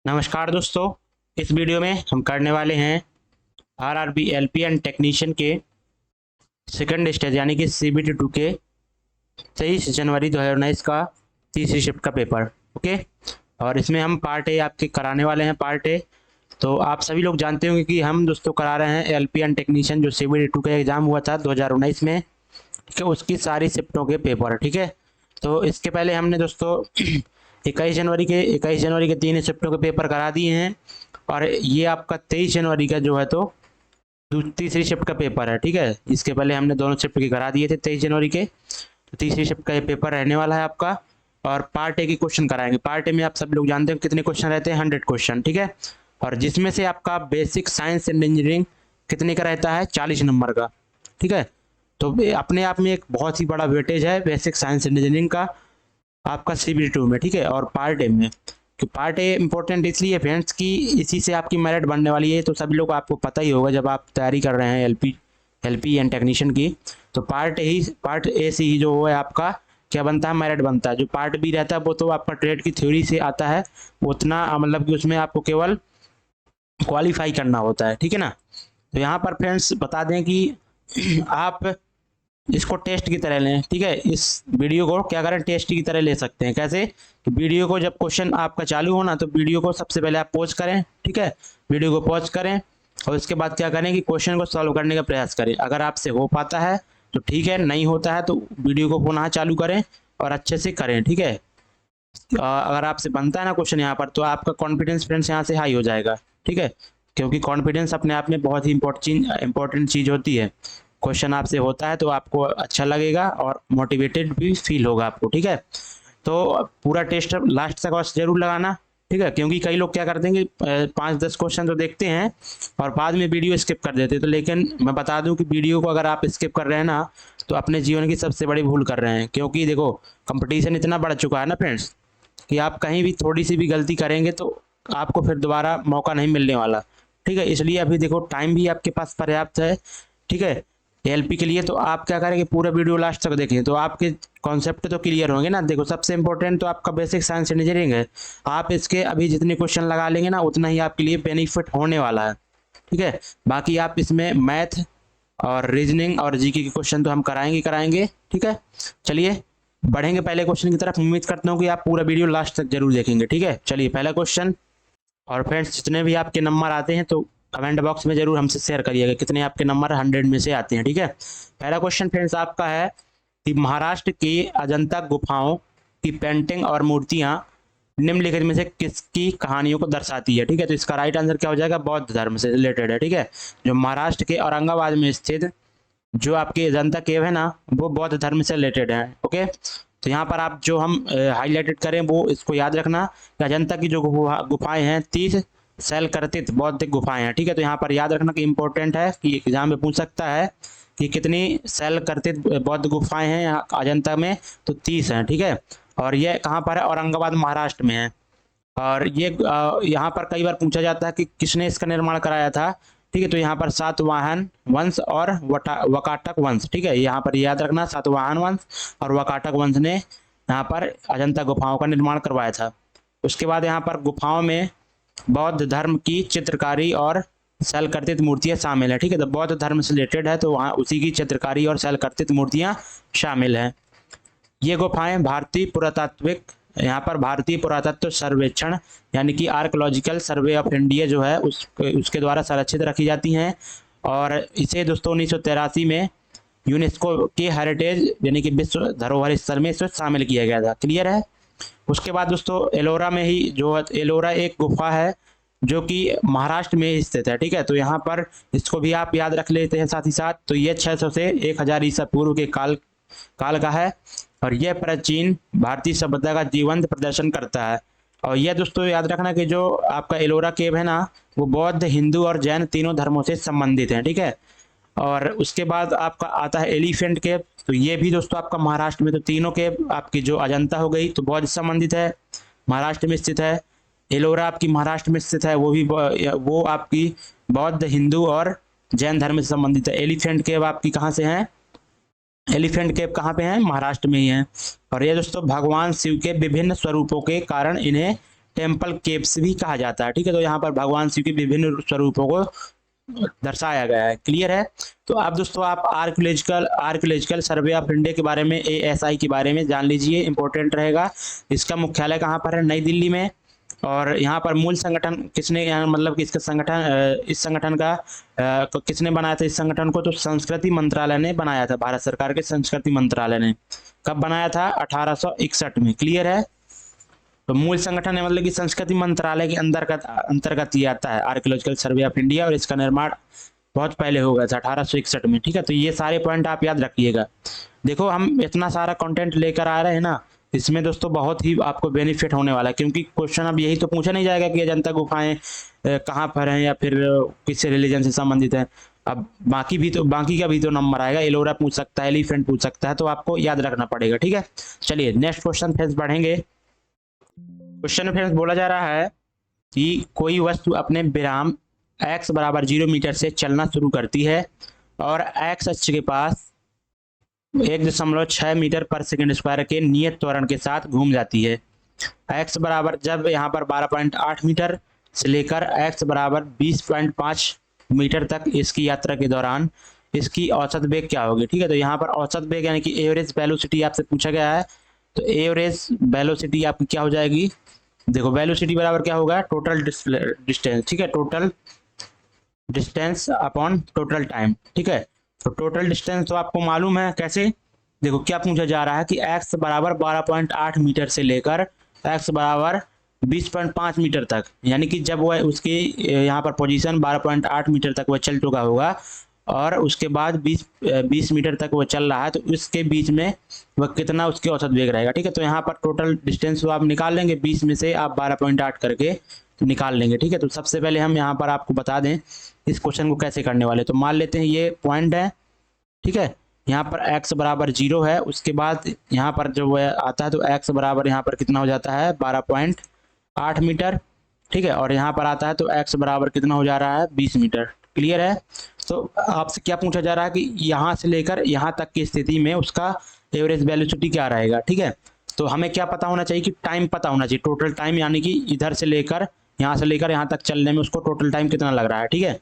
नमस्कार दोस्तों। इस वीडियो में हम करने वाले हैं आरआरबी एलपी एंड टेक्नीशियन के सेकंड स्टेज यानी कि सीबीटी 2 के 23 जनवरी 2019 का तीसरी शिफ्ट का पेपर। ओके, और इसमें हम पार्ट ए आपके कराने वाले हैं। पार्ट ए तो आप सभी लोग जानते होंगे कि हम दोस्तों करा रहे हैं एलपी एंड टेक्नीशियन जो सीबीटी 2 का एग्ज़ाम हुआ था 2019 में। ठीक है, उसकी सारी शिफ्टों के पेपर। ठीक है, तो इसके पहले हमने दोस्तों 21 जनवरी के 3 शिफ्टों के पेपर करा दिए हैं और ये आपका 23 जनवरी का जो है तो तीसरी शिफ्ट का पेपर है। ठीक है, इसके पहले हमने दोनों शिफ्ट की करा दिए थे 23 जनवरी के, तो तीसरी शिफ्ट का ये पेपर रहने वाला है आपका। और पार्ट ए की क्वेश्चन कराएंगे। पार्ट ए में आप सब लोग जानते हैं कितने क्वेश्चन रहते हैं, 100 क्वेश्चन। ठीक है, और जिसमें से आपका बेसिक साइंस एंड इंजीनियरिंग कितने का रहता है, 40 नंबर का। ठीक है, तो अपने आप में एक बहुत ही बड़ा वेटेज है बेसिक साइंस एंड इंजीनियरिंग का आपका सीबीटी 2 में। ठीक है, और पार्ट ए में कि पार्ट ए इंपॉर्टेंट इसलिए फ्रेंड्स कि इसी से आपकी मेरिट बनने वाली है। तो सभी लोग आपको पता ही होगा जब आप तैयारी कर रहे हैं एलपी एंड टेक्नीशियन की, तो पार्ट ए से ही जो है आपका क्या बनता है, मेरिट बनता है। जो पार्ट बी रहता है वो तो आपका ट्रेड की थ्योरी से आता है, उतना मतलब कि उसमें आपको केवल क्वालिफाई करना होता है। ठीक है ना, तो यहाँ पर फ्रेंड्स बता दें कि आप इसको टेस्ट की तरह लें। ठीक है, इस वीडियो को क्या करें, टेस्ट की तरह ले सकते हैं। कैसे कि वीडियो को जब क्वेश्चन आपका चालू हो ना, तो वीडियो को सबसे पहले आप पॉज करें। ठीक है, वीडियो को पॉज करें और उसके बाद क्या करें कि क्वेश्चन को सॉल्व करने का प्रयास करें। अगर आपसे हो पाता है तो ठीक है, नहीं होता है तो वीडियो को पुनः चालू करें और अच्छे से करें। ठीक है, अगर आपसे बनता है ना क्वेश्चन यहाँ पर, तो आपका कॉन्फिडेंस फ्रेंड्स यहाँ से हाई हो जाएगा। ठीक है, क्योंकि कॉन्फिडेंस अपने आप में बहुत ही इंपॉर्टेंट चीज़ होती है। क्वेश्चन आपसे होता है तो आपको अच्छा लगेगा और मोटिवेटेड भी फील होगा आपको। ठीक है, तो पूरा टेस्ट लास्ट तक जरूर लगाना। ठीक है, क्योंकि कई लोग क्या करते हैं कि 5-10 क्वेश्चन तो देखते हैं और बाद में वीडियो स्किप कर देते हैं। तो लेकिन मैं बता दूं कि वीडियो को अगर आप स्किप कर रहे हैं ना, तो अपने जीवन की सबसे बड़ी भूल कर रहे हैं। क्योंकि देखो, कंपटीशन इतना बढ़ चुका है ना फ्रेंड्स कि आप कहीं भी थोड़ी सी भी गलती करेंगे तो आपको फिर दोबारा मौका नहीं मिलने वाला। ठीक है, इसलिए अभी देखो टाइम भी आपके पास पर्याप्त है। ठीक है, एलपी के लिए तो आप क्या करेंगे, पूरा वीडियो लास्ट तक देखें तो आपके कॉन्सेप्ट तो क्लियर होंगे ना। देखो, सबसे इंपॉर्टेंट तो आपका बेसिक साइंस इंजीनियरिंग है। आप इसके अभी जितने क्वेश्चन लगा लेंगे ना, उतना ही आपके लिए बेनिफिट होने वाला है। ठीक है, बाकी आप इसमें मैथ और रीजनिंग और जीके के क्वेश्चन तो हम कराएंगे कराएंगे। ठीक है, चलिए बढ़ेंगे पहले क्वेश्चन की तरफ। उम्मीद करता हूँ कि आप पूरा वीडियो लास्ट तक जरूर देखेंगे। ठीक है, चलिए पहला क्वेश्चन। और फ्रेंड्स जितने भी आपके नंबर आते हैं तो कमेंट बॉक्स में जरूर हमसे शेयर करिएगा कितने आपके नंबर 100 में से आते हैं। ठीक है, पहला क्वेश्चन फ्रेंड्स आपका है कि महाराष्ट्र की अजंता गुफाओं की पेंटिंग और मूर्तियां निम्नलिखित में से किसकी कहानियों को दर्शाती है। ठीक है, तो इसका राइट आंसर क्या हो जाएगा, बौद्ध धर्म से रिलेटेड है। ठीक है, जो महाराष्ट्र के औरंगाबाद में स्थित जो आपकी अजंता केव है ना, वो बौद्ध धर्म से रिलेटेड है। ओके, तो यहाँ पर आप जो हम हाईलाइटेड करें वो इसको याद रखना कि अजंता की जो गुफाएं हैं 30 शैल कर्तित बौद्धिक गुफाएं हैं। ठीक है, तो यहाँ पर याद रखना कि इंपॉर्टेंट है कि एग्जाम में पूछ सकता है कि कितनी शैल कर्तित बौद्ध गुफाएं हैं यहाँ अजंता में, तो 30 हैं। ठीक है, और ये कहाँ पर है, औरंगाबाद महाराष्ट्र में है। और ये यहाँ पर कई बार पूछा जाता है कि किसने इसका निर्माण कराया था। ठीक है, तो यहाँ पर सातवाहन वंश और वकाटक वंश। ठीक है, यहाँ पर याद रखना सातवाहन वंश और वकाटक वंश ने यहाँ पर अजंता गुफाओं का निर्माण करवाया था। उसके बाद यहाँ पर गुफाओं में बौद्ध धर्म की चित्रकारी और शैलकर्तित मूर्तियाँ शामिल है। ठीक है, तो बौद्ध धर्म से रिलेटेड है तो वहाँ उसी की चित्रकारी और शैलकर्तित मूर्तियाँ शामिल हैं। ये गुफाएं भारतीय पुरातात्विक यहाँ पर भारतीय पुरातत्व सर्वेक्षण यानी कि आर्कोलॉजिकल सर्वे ऑफ इंडिया जो है उसके द्वारा संरक्षित रखी जाती हैं। और इसे दोस्तों 1983 में यूनेस्को के हेरिटेज यानी कि विश्व धरोहर स्थल में इसे शामिल किया गया था। क्लियर है। उसके बाद दोस्तों एलोरा में ही जो एलोरा एक गुफा है जो कि महाराष्ट्र में स्थित है। ठीक है, तो यहाँ पर इसको भी आप याद रख लेते हैं साथ ही साथ। तो ये 600 से 1000 ईसा पूर्व के काल का है और यह प्राचीन भारतीय सभ्यता का जीवंत प्रदर्शन करता है। और यह दोस्तों याद रखना कि जो आपका एलोरा केव है ना, वो बौद्ध, हिंदू और जैन तीनों धर्मों से संबंधित है। ठीक है, और उसके बाद आपका आता है एलिफेंट केव। तो ये भी दोस्तों आपका महाराष्ट्र में, तो तीनों केव आपकी जो अजंता हो गई तो बौद्ध से संबंधित है, महाराष्ट्र में स्थित है। एलोरा आपकी महाराष्ट्र में स्थित है, वो आपकी बौद्ध, हिंदू और जैन धर्म से संबंधित है। एलिफेंट केव आपकी कहाँ से है, एलिफेंट केव कहाँ पे है, महाराष्ट्र में ही है। और ये दोस्तों भगवान शिव के विभिन्न स्वरूपों के कारण इन्हें टेम्पल केव्स भी कहा जाता है। ठीक है, तो यहाँ पर भगवान शिव के विभिन्न स्वरूपों को दर्शाया गया है। क्लियर है। तो अब दोस्तों आप आर्कियोलॉजिकल सर्वे ऑफ इंडिया के बारे में, ASI के बारे में जान लीजिए, इंपॉर्टेंट रहेगा। इसका मुख्यालय कहाँ पर है? नई दिल्ली में। और यहाँ पर मूल संगठन किसने, यहाँ मतलब कि इसका संगठन, इस संगठन का किसने बनाया था इस संगठन को? तो संस्कृति मंत्रालय ने बनाया था, भारत सरकार के संस्कृति मंत्रालय ने। कब बनाया था? 1861 में। क्लियर है। तो मूल संगठन है मतलब कि संस्कृति मंत्रालय के अंतर्गत ये आता है आर्कियोलॉजिकल सर्वे ऑफ इंडिया, और इसका निर्माण बहुत पहले हो गया था 1861 में। ठीक है, तो ये सारे पॉइंट आप याद रखिएगा। देखो हम इतना सारा कंटेंट लेकर आ रहे हैं ना, इसमें दोस्तों बहुत ही आपको बेनिफिट होने वाला है, क्योंकि क्वेश्चन अब यही तो पूछा नहीं जाएगा कि अजंता गुफाएं कहाँ पर हैं या फिर किस रिलीजन से संबंधित है। अब बाकी का भी तो नंबर आएगा, एलोरा पूछ सकता है, एलिफेंट पूछ सकता है, तो आपको याद रखना पड़ेगा। ठीक है, चलिए नेक्स्ट क्वेश्चन फ्रेंड्स बढ़ेंगे। क्वेश्चन में फ्रेंड्स बोला जा रहा है कि कोई वस्तु अपने विराम x बराबर 0 मीटर से चलना शुरू करती है और x अक्ष के पास 1.6 मीटर पर सेकंड स्क्वायर के नियत त्वरण के साथ घूम जाती है। x बराबर जब यहाँ पर 12.8 मीटर से लेकर x बराबर 20.5 मीटर तक इसकी यात्रा के दौरान इसकी औसत वेग क्या होगी? ठीक है, तो यहाँ पर औसत वेग यानी कि एवरेज वेलोसिटी आपसे पूछा गया है। तो एवरेज वेलोसिटी आपकी क्या हो जाएगी? देखो वेलोसिटी बराबर क्या होगा? Total distance. ठीक है, total distance upon total time. ठीक है, तो टोटल डिस्टेंस तो आपको मालूम है कैसे। देखो क्या पूछा जा रहा है कि x बराबर 12.8 मीटर से लेकर x बराबर 20.5 मीटर तक, यानी कि जब वह उसकी यहाँ पर पोजीशन 12.8 मीटर तक वह चल चुका होगा और उसके बाद 20 मीटर तक वो चल रहा है, तो इसके बीच में वह कितना उसके औसत वेग रहेगा। ठीक है, तो यहाँ पर टोटल डिस्टेंस तो आप निकाल लेंगे, 20 में से आप 12.8 करके तो निकाल लेंगे। ठीक है, तो सबसे पहले हम यहाँ पर आपको बता दें इस क्वेश्चन को कैसे करने वाले। तो मान लेते हैं ये पॉइंट है। ठीक है, यहाँ पर x बराबर 0 है, उसके बाद यहाँ पर जो वह आता है तो x बराबर यहाँ पर कितना हो जाता है? 12.8 मीटर। ठीक है, और यहाँ पर आता है तो x बराबर कितना हो जा रहा है? 20 मीटर। क्लियर है। तो आपसे क्या पूछा जा रहा है कि यहाँ से लेकर यहाँ तक की स्थिति में उसका एवरेज वेलोसिटी क्या रहेगा। ठीक है, तो हमें क्या पता होना चाहिए कि टाइम पता होना चाहिए, टोटल टाइम, यानी कि इधर से लेकर यहाँ तक चलने में उसको टोटल टाइम कितना लग रहा है। ठीक है,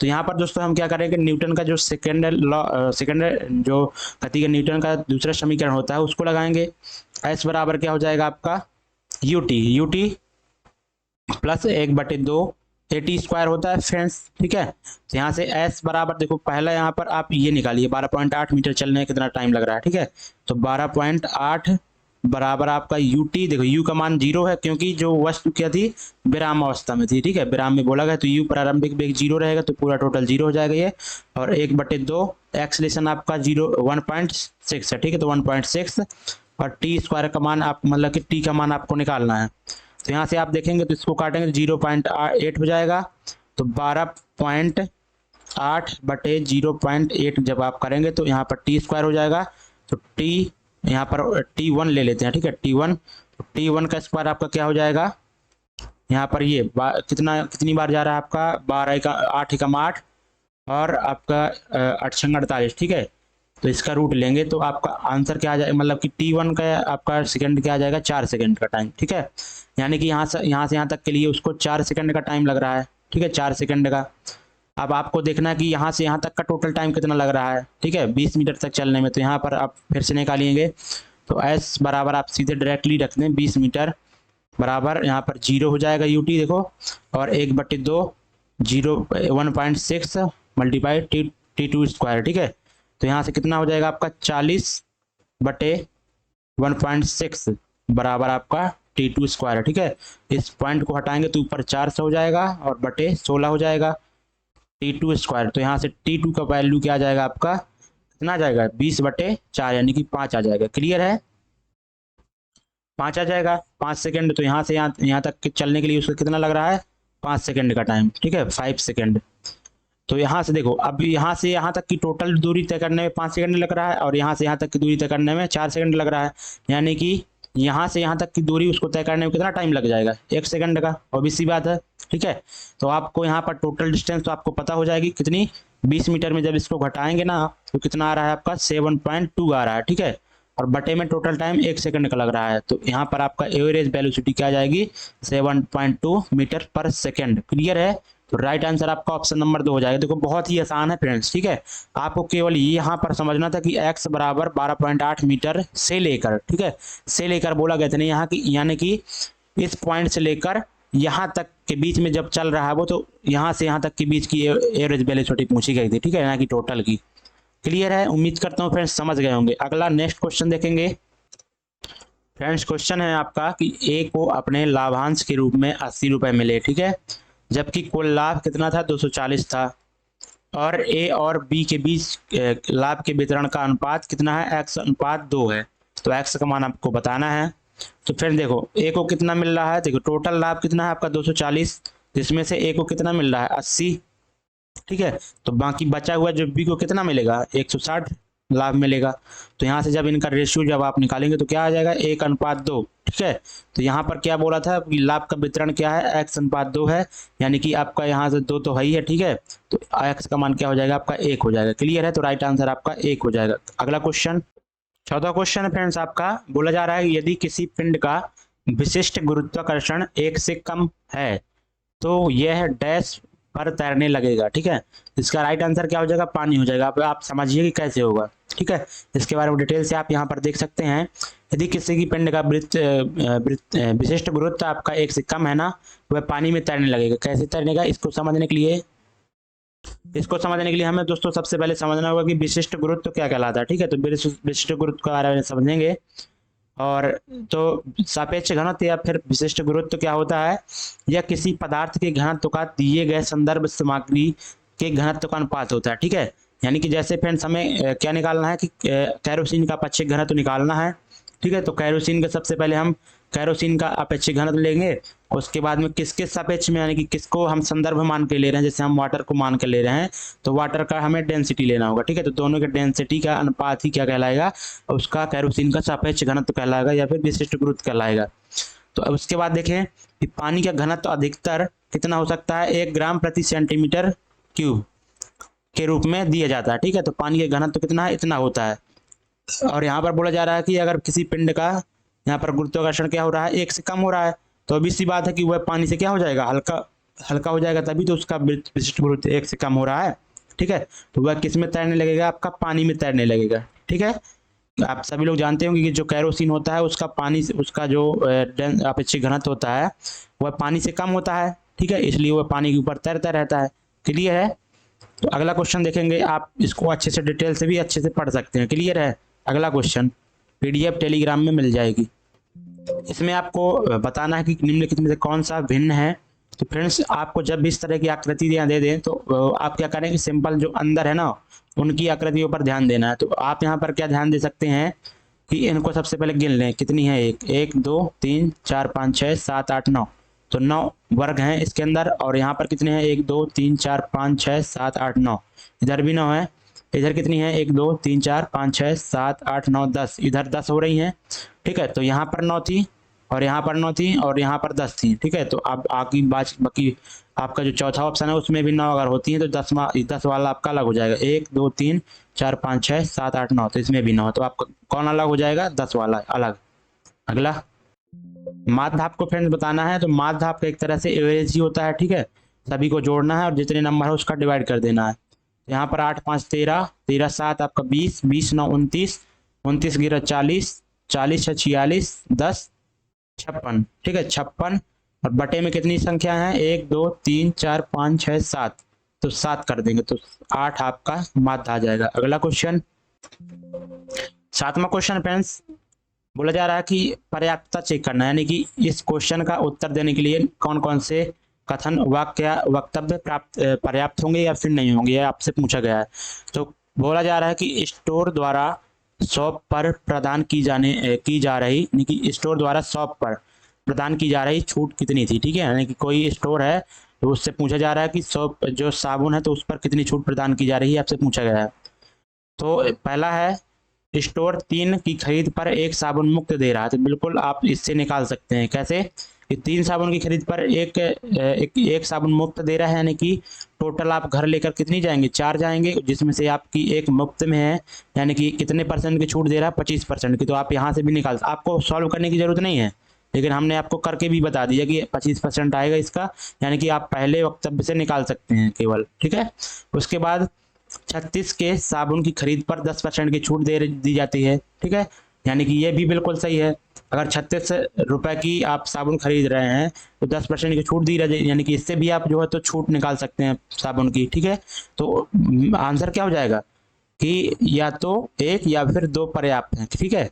तो यहाँ पर दोस्तों हम क्या करेंगे, न्यूटन का जो सेकेंड जो गति के न्यूटन का दूसरा समीकरण होता है उसको लगाएंगे। एस बराबर क्या हो जाएगा आपका? यूटी प्लस 1/2 AT स्क्वायर होता है फ्रेंड्स। ठीक है, तो यहाँ से S बराबर देखो पहला यहाँ पर आप ये निकालिए 12.8 मीटर चलने में कितना टाइम लग रहा है। ठीक है, तो 12.8 बराबर आपका UT, देखो U का मान 0 है क्योंकि जो वस्तु क्या थी? विराम अवस्था में थी। ठीक है, विराम में बोला गया तो U प्रारंभिक वेग 0 रहेगा, तो पूरा टोटल 0 हो जाएगा ये। और 1/2 एक्सलेशन आपका 1.6 है। ठीक है, तो 1.6 और T स्क्वायर का मान आप मतलब कि T का मान आपको निकालना है। तो यहाँ से आप देखेंगे तो इसको काटेंगे तो 0.8 हो जाएगा। तो 12.8/0.8 जब आप करेंगे तो यहाँ पर T स्क्वायर हो जाएगा। तो T यहाँ पर T1 ले लेते हैं। ठीक है, T1, तो T1 का स्क्वायर आपका क्या हो जाएगा? यहाँ पर ये कितनी बार जा रहा है आपका? 8 एकम 8 और आपका 8×48। ठीक है, तो इसका रूट लेंगे तो आपका आंसर क्या आ जाएगा, मतलब कि T1 का आपका सेकंड क्या आ जाएगा? 4 सेकंड का टाइम। ठीक है, यानी कि यहाँ से यहाँ तक के लिए उसको 4 सेकंड का टाइम लग रहा है। ठीक है, 4 सेकंड का। अब आपको देखना है कि यहाँ से यहाँ तक का टोटल टाइम कितना लग रहा है। ठीक है, 20 मीटर तक चलने में, तो यहाँ पर आप फिर से निकालिएंगे तो S बराबर आप सीधे डायरेक्टली रख दें 20 मीटर बराबर यहाँ पर 0 हो जाएगा UT देखो, और 1/2 1.6 मल्टीप्लाई T2 स्क्वायर। ठीक है, तो यहाँ से कितना हो जाएगा आपका? 40/1.6 बराबर आपका T2 स्क्वायर। ठीक है, इस पॉइंट को हटाएंगे तो ऊपर 4 हो जाएगा और बटे 16 हो जाएगा T2 स्क्वायर। तो यहाँ से T2 का वैल्यू क्या आ जाएगा आपका? कितना आ जाएगा? 20/4 यानी कि 5 आ जाएगा। क्लियर है, 5 आ जाएगा। 5 सेकंड, तो यहाँ से यहाँ तक चलने के लिए उसको कितना लग रहा है? 5 सेकंड का टाइम। ठीक है, 5 सेकंड। तो यहाँ से देखो अब यहाँ से यहाँ तक की टोटल दूरी तय करने में 5 सेकंड लग रहा है और यहाँ से यहाँ तक की दूरी तय करने में 4 सेकंड लग रहा है, यानी कि यहाँ से यहाँ तक की दूरी उसको तय करने में कितना टाइम लग जाएगा? 1 सेकंड का। ऑब्वियस सी बात है। ठीक है, तो आपको यहाँ पर टोटल डिस्टेंस तो आपको पता हो जाएगी कितनी? 20 मीटर में जब इसको घटाएंगे ना तो कितना आ रहा है आपका? 7.2 आ रहा है। ठीक है, और बटे में टोटल टाइम 1 सेकंड का लग रहा है, तो यहाँ पर आपका एवरेज वेलोसिटी क्या आ जाएगी 7.2 मीटर पर सेकंड। क्लियर है? तो राइट आंसर आपका ऑप्शन नंबर 2 हो जाएगा। देखो बहुत ही आसान है फ्रेंड्स, ठीक है, आपको केवल यहाँ पर समझना था कि x बराबर 12.8 मीटर से लेकर, ठीक है, से लेकर बोला गया था नहीं यहाँ की, यानी कि इस पॉइंट से लेकर यहाँ तक के बीच में जब चल रहा है वो, तो यहाँ से यहाँ तक के बीच की एवरेज वेलोसिटी पूछी गई थी, ठीक है, यहाँ की टोटल की। क्लियर है? उम्मीद करता हूँ फ्रेंड्स समझ गए होंगे। अगला नेक्स्ट क्वेश्चन देखेंगे फ्रेंड्स। क्वेश्चन है आपका कि ए को अपने लाभांश के रूप में 80 रुपये मिले, ठीक है, जबकि कुल लाभ कितना था 240 था, और ए और बी के बीच लाभ के वितरण का अनुपात कितना है, x/2 है। तो x का मान आपको बताना है। तो फ्रेंड देखो ए को कितना मिल रहा है, देखो टोटल लाभ कितना है आपका 240, जिसमें से ए को कितना मिल रहा है 80, ठीक है, तो बाकी बचा हुआ जो बी को कितना मिलेगा 160 लाभ मिलेगा। तो यहाँ से जब इनका रेशियो जब आप निकालेंगे तो क्या आ जाएगा 1/2, ठीक है। तो यहाँ पर क्या बोला था कि लाभ का वितरण क्या है x/2 है, यानी कि आपका यहाँ से 2 तो है ही है, ठीक है, तो x का मान क्या हो जाएगा आपका 1 हो जाएगा। क्लियर है? तो राइट आंसर आपका 1 हो जाएगा। अगला क्वेश्चन, चौथा क्वेश्चन है फ्रेंड्स आपका, बोला जा रहा है यदि किसी पिंड का विशिष्ट गुरुत्वाकर्षण 1 से कम है तो यह डैश पर तैरने लगेगा, ठीक है। इसका राइट आंसर क्या हो जाएगा, पानी हो जाएगा। आप समझिए कि कैसे होगा, ठीक है, इसके बारे में डिटेल से आप यहाँ पर देख सकते हैं। यदि किसी की पिंड का विशिष्ट गुरुत्व आपका 1 से कम है ना, वह पानी में तैरने लगेगा। कैसे तैरनेगा, इसको समझने के लिए हमें दोस्तों सबसे पहले समझना होगा कि विशिष्ट गुरुत्व क्या कहलाता है, ठीक है। तो विशिष्ट गुरुत्व के बारे में समझेंगे। और तो सापेक्ष घनत्व या फिर विशिष्ट गुरुत्व क्या होता है, यह किसी पदार्थ के घनत्व का दिए गए संदर्भ सामग्री के घनत्व का अनुपात होता है, ठीक है। यानी कि जैसे फ्रेंड्स हमें क्या निकालना है कि कैरोसिन का अपेक्षित घनत्व निकालना है, ठीक है। तो कैरोसिन का सबसे पहले हम कैरोसिन का अपेक्षित घनत्व लेंगे, उसके बाद में किसके सापेक्ष में, यानी कि किसको हम संदर्भ मान के ले रहे हैं, जैसे हम वाटर को मान के ले रहे हैं तो वाटर का हमें डेंसिटी लेना होगा, ठीक है। तो दोनों के डेंसिटी का अनुपात ही क्या कहलाएगा, उसका कैरोसिन का सापेक्ष घनत्व कहलाएगा या फिर विशिष्ट गुरुत्व कहलाएगा। तो अब उसके बाद देखें कि पानी का घनत्व अधिकतर कितना हो सकता है, 1 ग्राम प्रति सेंटीमीटर क्यूब के रूप में दिया जाता है, ठीक है। तो पानी का घनत्व कितना है, इतना होता है। और यहाँ पर बोला जा रहा है कि अगर किसी पिंड का यहाँ पर गुरुत्वाकर्षण क्या हो रहा है 1 से कम हो रहा है, तो अभी सी बात है कि वह पानी से क्या हो जाएगा, हल्का हो जाएगा, तभी तो उसका विशिष्ट गुरुत्व 1 से कम हो रहा है, ठीक है। तो वह किस में तैरने लगेगा, आपका पानी में तैरने लगेगा, ठीक है। आप सभी लोग जानते होंगे कि जो कैरोसिन होता है उसका पानी से उसका जो अपेक्षित घनत्व होता है वह पानी से कम होता है, ठीक है, इसलिए वह पानी के ऊपर तैरता रहता है। क्लियर है? तो अगला क्वेश्चन देखेंगे, आप इसको अच्छे से डिटेल से भी अच्छे से पढ़ सकते हैं। क्लियर है? अगला क्वेश्चन PDF टेलीग्राम में मिल जाएगी। इसमें आपको बताना है कि निम्नलिखित में से कौन सा भिन्न है। तो फ्रेंड्स आपको जब भी इस तरह की आकृतियाँ दे दें तो आप क्या करें कि सिंपल जो अंदर है ना उनकी आकृतियों पर ध्यान देना है। तो आप यहाँ पर क्या ध्यान दे सकते हैं कि इनको सबसे पहले गिन लें, कितनी है, 1 2 3 4 5 6 7 8 9, तो 9 वर्ग हैं इसके अंदर। और यहाँ पर कितने हैं, 1 2 3 4 5 6 7 8 9, इधर भी 9 है। इधर कितनी है, 1 2 3 4 5 6 7 8 9 10, इधर 10 हो रही हैं, ठीक है। तो यहाँ पर 9 थी और यहाँ पर 9 थी और यहाँ पर 10 थी, ठीक है। तो अब बाकी आपका जो चौथा ऑप्शन है उसमें भी 9 अगर होती है तो 10 वाला आपका अलग हो जाएगा। 1 2 3 4 5 6 7 8 9, तो इसमें भी 9, तो आपका कौन अलग हो जाएगा, 10 वाला अलग। अगला माध्य धाप को फ्रेंड्स बताना है। तो माध्य धाप का एक तरह से एवरेज ही होता है, ठीक है, सभी को जोड़ना है और जितने नंबर है उसका डिवाइड कर देना है। यहाँ पर 8 5 13, 13 7 आपका 20, 20 9 29, 29 गिरा 40, 40 6 46, 10 56, ठीक है 56। और बटे में कितनी संख्या है, 1 2 3 4 5 6 7, तो 7 कर देंगे तो 8 आपका माध्य आ जाएगा। अगला क्वेश्चन, 7वां क्वेश्चन फ्रेंड्स, बोला जा रहा है कि पर्याप्तता चेक करना है, यानी कि इस क्वेश्चन का उत्तर देने के लिए कौन कौन से कथन वक्तव्य पर्याप्त होंगे या फिर नहीं होंगे, यह आपसे पूछा गया है। तो बोला जा रहा है कि स्टोर द्वारा शॉप पर प्रदान की जा रही, यानी कि स्टोर द्वारा शॉप पर प्रदान की जा रही छूट कितनी थी, ठीक है। यानी कि कोई स्टोर है तो उससे पूछा जा रहा है कि शॉप जो साबुन है तो उस पर कितनी छूट प्रदान की जा रही है, आपसे पूछा गया है। तो पहला है स्टोर 3 की खरीद पर 1 साबुन मुफ्त दे रहा है, तो बिल्कुल आप इससे निकाल सकते हैं। कैसे, कि 3 साबुन की खरीद पर एक साबुन मुफ्त दे रहा है, यानी कि टोटल आप घर लेकर कितनी जाएंगे, 4 जाएंगे, जिसमें से आपकी एक मुफ्त में है, यानी कि कितने % की छूट दे रहा है, 25% की। तो आप यहाँ से भी निकाल, आपको सॉल्व करने की जरूरत नहीं है, लेकिन हमने आपको करके भी बता दिया कि 25% आएगा इसका, यानी कि आप पहले वक्तव्य से निकाल सकते हैं केवल, ठीक है। उसके बाद 36 के साबुन की खरीद पर 10% की छूट दे दी जाती है, ठीक है, यानी कि ये भी बिल्कुल सही है। अगर 36 रुपए की आप साबुन खरीद रहे हैं तो 10% की छूट दी जाएगी, यानी कि इससे भी आप जो है तो छूट निकाल सकते हैं साबुन की, ठीक है। तो आंसर क्या हो जाएगा कि या तो एक या फिर दो पर्याप्त हैं, ठीक है,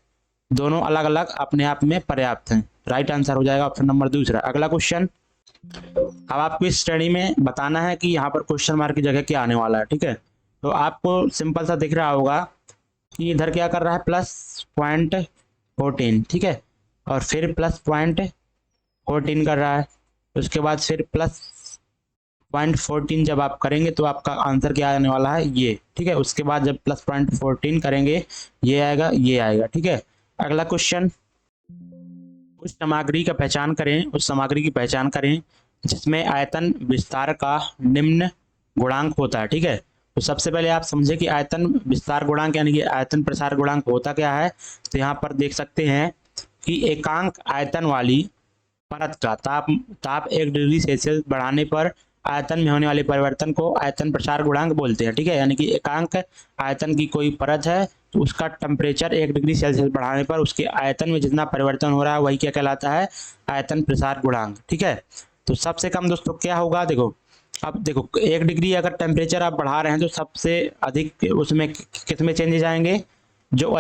दोनों अलग अलग अपने आप में पर्याप्त हैं। राइट आंसर हो जाएगा ऑप्शन नंबर दूसरा। अगला क्वेश्चन, अब आपको इस श्रेणी में बताना है कि यहाँ पर क्वेश्चन मार्क की जगह क्या आने वाला है, ठीक है। तो आपको सिंपल सा दिख रहा होगा कि इधर क्या कर रहा है, +0.14, ठीक है, और फिर +0.14 कर रहा है, उसके बाद फिर +0.14 जब आप करेंगे तो आपका आंसर क्या आने वाला है, ये, ठीक है। उसके बाद जब +0.14 करेंगे ये आएगा, ये आएगा, ठीक है। अगला क्वेश्चन, उस सामग्री की पहचान करें जिसमें आयतन विस्तार का निम्न गुणांक होता है, ठीक है। तो सबसे पहले आप समझे कि आयतन विस्तार गुणांक यानी कि आयतन प्रसार गुणांक होता क्या है। तो यहाँ पर देख सकते हैं कि एकांक आयतन वाली परत का ताप 1 डिग्री सेल्सियस बढ़ाने पर आयतन में होने वाले परिवर्तन को आयतन प्रसार गुणांक बोलते हैं, ठीक है। यानी कि एकांक आयतन की कोई परत है तो उसका टेम्परेचर 1 डिग्री सेल्सियस बढ़ाने पर उसके आयतन में जितना परिवर्तन हो रहा है वही क्या कहलाता है, आयतन प्रसार गुणांक, ठीक है। तो सबसे कम दोस्तों क्या होगा, देखो अब देखो 1 डिग्री अगर टेम्परेचर आप बढ़ा रहे हैं तो सबसे अधिक उसमें कितने चेंजेस आएंगे, जो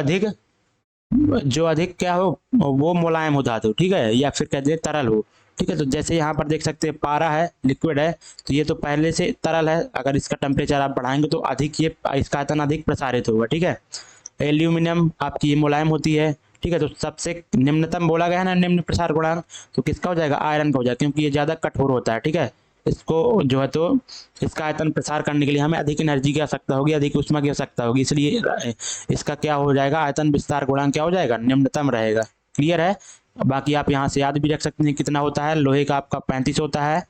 अधिक क्या हो वो मुलायम हो धातु, ठीक है, या फिर कहते हैं तरल हो, ठीक है। तो जैसे यहाँ पर देख सकते हैं पारा है, लिक्विड है, तो ये तो पहले से तरल है, अगर इसका टेम्परेचर आप बढ़ाएंगे तो अधिक ये इसका आयतन अधिक प्रसारित होगा, ठीक है। एल्यूमिनियम आपकी ये मुलायम होती है, ठीक है। तो सबसे निम्नतम बोला गया है ना निम्न प्रसार गुणांक, तो किसका हो जाएगा, आयरन का हो जाएगा, क्योंकि ये ज़्यादा कठोर होता है, ठीक है। इसको जो है तो इसका आयतन प्रसार करने के लिए हमें अधिक एनर्जी की आवश्यकता होगी, अधिक ऊष्मा की आवश्यकता होगी, इसलिए इसका क्या हो जाएगा, आयतन विस्तार गुणांक क्या हो जाएगा, निम्नतम रहेगा। क्लियर है। बाकी आप यहाँ से याद भी रख सकते हैं कितना होता है, लोहे का आपका 35 होता है,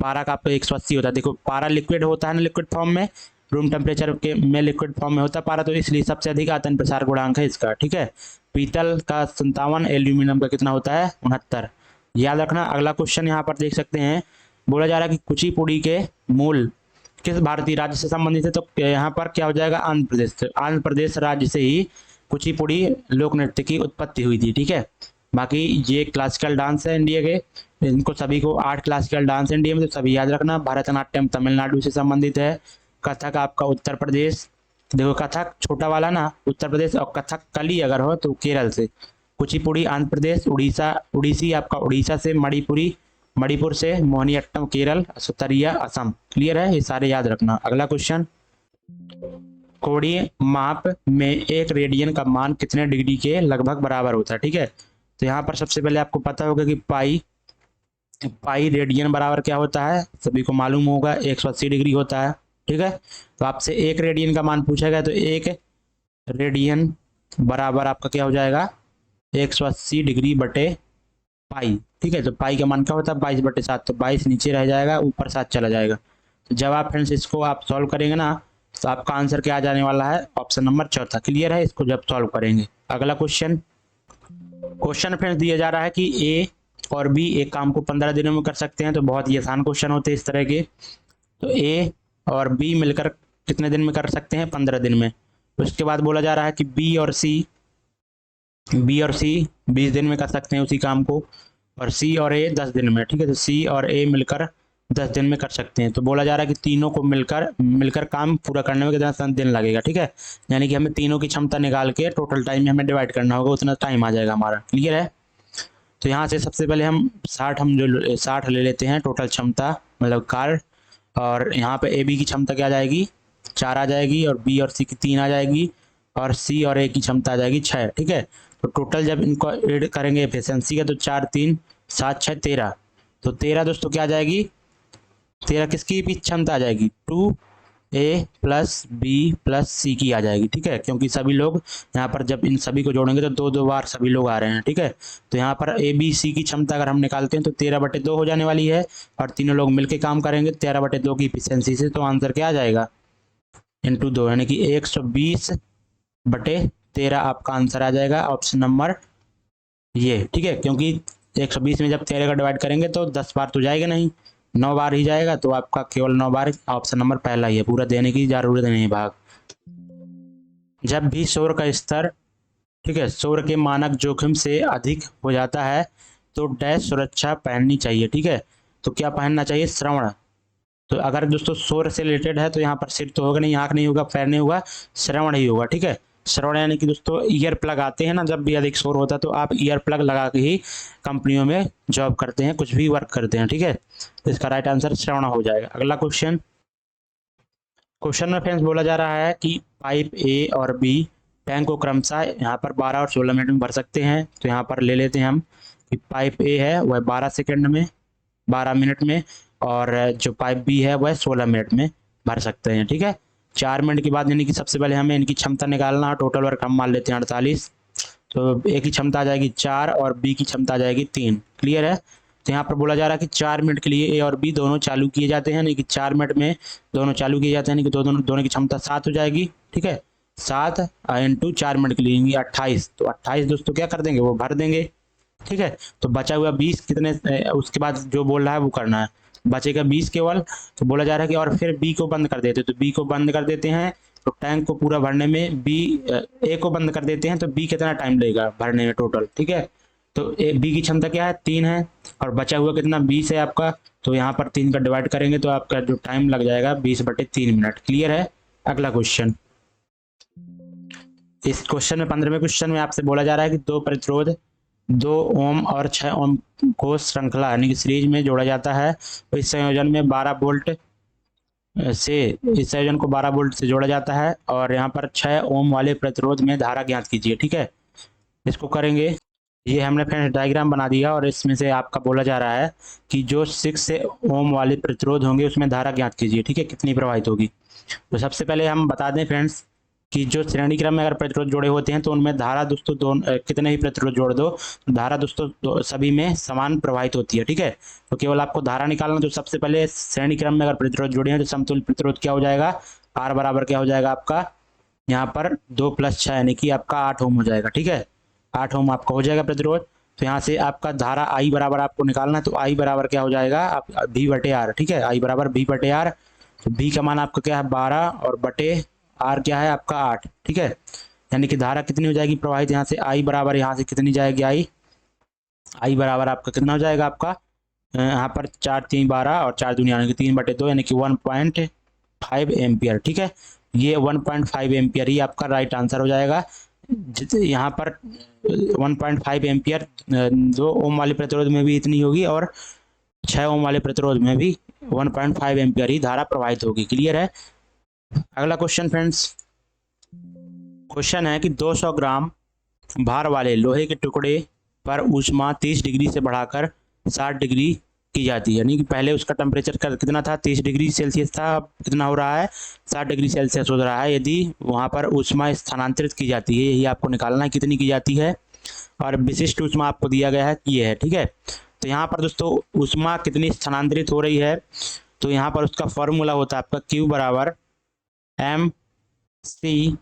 पारा का आपका 180 होता है। देखो पारा लिक्विड होता है ना, लिक्विड फॉर्म में, रूम टेम्परेचर के में लिक्विड फॉर्म में होता है पारा, तो इसलिए सबसे अधिक आयतन प्रसार गुणांक है इसका, ठीक है। पीतल का 57, एल्यूमिनियम का कितना होता है, 69, याद रखना। अगला क्वेश्चन यहाँ पर देख सकते हैं, बोला जा रहा है कि कुचिपुड़ी के मूल किस भारतीय राज्य से संबंधित है। तो यहाँ पर क्या हो जाएगा, आंध्र प्रदेश से, आंध्र प्रदेश राज्य से ही कुचिपुड़ी लोक नृत्य की उत्पत्ति हुई थी, ठीक है। बाकी ये क्लासिकल डांस है इंडिया के, इनको सभी को 8 क्लासिकल डांस इंडिया में, तो सभी याद रखना। भरतनाट्यम तमिलनाडु से संबंधित है, कथक आपका उत्तर प्रदेश, देखो कथक छोटा वाला ना उत्तर प्रदेश, और कथक कली अगर हो तो केरल से, कुचिपुड़ी आंध्र प्रदेश, उड़ीसी आपका उड़ीसा से, मणिपुर से, मोहिनीअट्टम केरल, सतरिया असम। क्लियर है, ये सारे याद रखना। अगला क्वेश्चन, कोणीय माप में 1 रेडियन का मान कितने डिग्री के लगभग बराबर होता है, ठीक है। तो यहाँ पर सबसे पहले आपको पता होगा कि पाई रेडियन बराबर क्या होता है, सभी को मालूम होगा 180 डिग्री होता है, ठीक है। तो आपसे 1 रेडियन का मान पूछा गया, तो 1 रेडियन बराबर आपका क्या हो जाएगा, 180 डिग्री बटे पाई, ठीक है। तो पाई का मान क्या होता है, 22/7, तो 22 नीचे रह जाएगा, ऊपर 7 चला जाएगा। तो जब आप फ्रेंड्स इसको आप सॉल्व करेंगे ना तो आपका आंसर क्या आ जाने वाला है, ऑप्शन नंबर चौथा। क्लियर है, इसको जब सॉल्व करेंगे। अगला क्वेश्चन फ्रेंड्स दिया जा रहा है कि ए और बी एक काम को 15 दिनों में कर सकते हैं, तो बहुत ही आसान क्वेश्चन होते हैं इस तरह के। तो ए और बी मिलकर कितने दिन में कर सकते हैं, 15 दिन में। उसके बाद बोला जा रहा है कि बी और सी 20 दिन में कर सकते हैं उसी काम को, और सी और ए 10 दिन में, ठीक है। तो सी और ए मिलकर 10 दिन में कर सकते हैं। तो बोला जा रहा है कि तीनों को मिलकर काम पूरा करने में कितना दिन लगेगा, ठीक है। यानी कि हमें तीनों की क्षमता निकाल के टोटल टाइम में हमें डिवाइड करना होगा, उतना टाइम आ जाएगा हमारा। क्लियर है। तो यहाँ से सबसे पहले हम 60 ले लेते हैं टोटल क्षमता, मतलब कार्य, और यहाँ पे ए बी की क्षमता क्या आ जाएगी, 4 आ जाएगी, और बी और सी की 3 आ जाएगी, और सी और ए की क्षमता आ जाएगी 6, ठीक है। तो टोटल जब इनको ऐड करेंगे एफिशिएंसी का, तो 4 3 7 6 13, तो 13 दोस्तों क्या आ जाएगी, 13 किसकी भी क्षमता आ जाएगी, 2 ए प्लस बी प्लस सी की आ जाएगी, ठीक है, क्योंकि सभी लोग यहाँ पर जब इन सभी को जोड़ेंगे तो दो दो बार सभी लोग आ रहे हैं, ठीक है। तो यहाँ पर ए बी सी की क्षमता अगर हम निकालते हैं तो 13/2 हो जाने वाली है, और तीनों लोग मिलकर काम करेंगे 13/2 की इफिशियंसी से, तो आंसर क्या आ जाएगा, इंटू 2, यानी कि 120/13 आपका आंसर आ जाएगा, ऑप्शन नंबर ये, ठीक है। क्योंकि 120 में जब 13 का डिवाइड करेंगे तो 10 बार तो जाएगा नहीं, 9 बार ही जाएगा, तो आपका केवल 9 बार ऑप्शन नंबर पहला ही है, पूरा देने की जरूरत नहीं है भाग। जब भी शोर का स्तर, ठीक है, शोर के मानक जोखिम से अधिक हो जाता है तो डैश सुरक्षा पहननी चाहिए, ठीक है। तो क्या पहनना चाहिए, श्रवण। तो अगर दोस्तों शोर से रिलेटेड है तो यहाँ पर सिर तो होगा नहीं, आँख नहीं होगा, पैर नहीं होगा, श्रवण ही होगा, ठीक है। श्रवण यानी कि दोस्तों ईयर प्लग आते हैं ना, जब भी अधिक शोर होता है तो आप ईयर प्लग लगा के ही कंपनियों में जॉब करते हैं, कुछ भी वर्क करते हैं, ठीक है। तो इसका राइट आंसर श्रवण हो जाएगा। अगला क्वेश्चन में फ्रेंड्स बोला जा रहा है कि पाइप ए और बी टैंक को क्रमशः यहाँ पर 12 और 16 मिनट में भर सकते हैं। तो यहाँ पर ले लेते हैं हम कि पाइप ए है वह 12 सेकेंड में, 12 मिनट में, और जो पाइप बी है वह 16 मिनट में भर सकते हैं, ठीक है। 4 मिनट के बाद यानी कि सबसे पहले हमें इनकी क्षमता निकालना है, टोटल वर्क हम मान लेते हैं 48। तो ए की क्षमता आ जाएगी 4 और बी की क्षमता आ जाएगी 3, क्लियर है। तो यहाँ पर बोला जा रहा है कि 4 मिनट के लिए ए और बी दोनों चालू किए जाते हैं, यानी कि 4 मिनट में दोनों चालू किए जाते हैं, यानी कि दोनों की क्षमता 7 हो जाएगी, ठीक है। 7 इंटू 4 मिनट के लिए 28, तो 28 दोस्तों क्या कर देंगे, वो भर देंगे, ठीक है। तो बचा हुआ 20 कितने, उसके बाद जो बोल रहा है वो करना है, बचेगा 20 केवल। तो बोला जा रहा है कि और फिर बी को बंद कर देते, तो बी को बंद कर देते हैं, तो टैंक को पूरा भरने में बी, ए को बंद कर देते हैं तो बी कितना टाइम लगेगा भरने में टोटल, ठीक है। तो ए बी की क्षमता क्या है, 3 है, और बचा हुआ कितना 20 है आपका, तो यहाँ पर 3 का डिवाइड करेंगे तो आपका जो टाइम लग जाएगा 20/3 मिनट, क्लियर है। अगला क्वेश्चन, इस क्वेश्चन में 15वें क्वेश्चन में आपसे बोला जा रहा है कि दो प्रतिरोध 2 ओम और 6 ओम को श्रृंखला यानी कि सीरीज में जोड़ा जाता है, तो इस संयोजन में 12 वोल्ट से, इस संयोजन को 12 वोल्ट से जोड़ा जाता है, और यहाँ पर 6 ओम वाले प्रतिरोध में धारा ज्ञात कीजिए, ठीक है। इसको करेंगे, ये हमने फ्रेंड्स डायग्राम बना दिया, और इसमें से आपका बोला जा रहा है कि जो 6 ओम वाले प्रतिरोध होंगे उसमें धारा ज्ञात कीजिए, ठीक है, कितनी प्रवाहित होगी। तो सबसे पहले हम बता दें फ्रेंड्स कि जो श्रेणी क्रम में अगर प्रतिरोध जोड़े होते हैं तो उनमें धारा दोस्तों कितने ही प्रतिरोध जोड़ दो, धारा दोस्तों सभी में समान प्रवाहित होती है, ठीक है। तो केवल आपको धारा निकालना, तो सबसे पहले श्रेणी क्रम में अगर प्रतिरोध जोड़े हैं तो समतुल्य प्रतिरोध क्या हो जाएगा, आर बराबर क्या हो जाएगा आपका, यहाँ पर 2 + 6 यानी कि आपका 8 ओम हो जाएगा, ठीक है। 8 ओम आपका हो जाएगा प्रतिरोध। तो यहाँ से आपका धारा आई बराबर आपको निकालना है, तो आई बराबर क्या हो जाएगा, आप V/R, ठीक है, आई बराबर V/R। तो V का मान आपका क्या है 12, और बटे R क्या है आपका 8, ठीक है। यानी कि धारा कितनी हो जाएगी प्रवाहित, यहाँ से आई बराबर, यहाँ से कितनी जाएगी आई बराबर आपका कितना हो जाएगा आपका, यहाँ पर 4 × 3 = 12, और 4 दूनी यानी कि 3/2 यानी कि 1.5 एम्पियर, ठीक है। ये 1.5 एम्पियर ही आपका राइट आंसर हो जाएगा। यहाँ पर 1.5 एम्पियर 2 ओम वाले प्रतिरोध में भी इतनी होगी, और 6 ओम वाले प्रतिरोध में भी 1.5 एम्पियर ही धारा प्रवाहित होगी, क्लियर है। अगला क्वेश्चन फ्रेंड्स, क्वेश्चन है कि 200 ग्राम भार वाले लोहे के टुकड़े पर ऊष्मा 30 डिग्री से बढ़ाकर 60 डिग्री की जाती है, यानी कि पहले उसका टेम्परेचर कितना था, 30 डिग्री सेल्सियस था, अब कितना हो रहा है 60 डिग्री सेल्सियस हो रहा है। यदि वहाँ पर ऊष्मा स्थानांतरित की जाती है, यही आपको निकालना है कितनी की जाती है, और विशिष्ट ऊष्मा आपको दिया गया है ये है, ठीक है। तो यहाँ पर दोस्तों ऊष्मा कितनी स्थानांतरित हो रही है, तो यहाँ पर उसका फॉर्मूला होता है आपका Q बराबर mc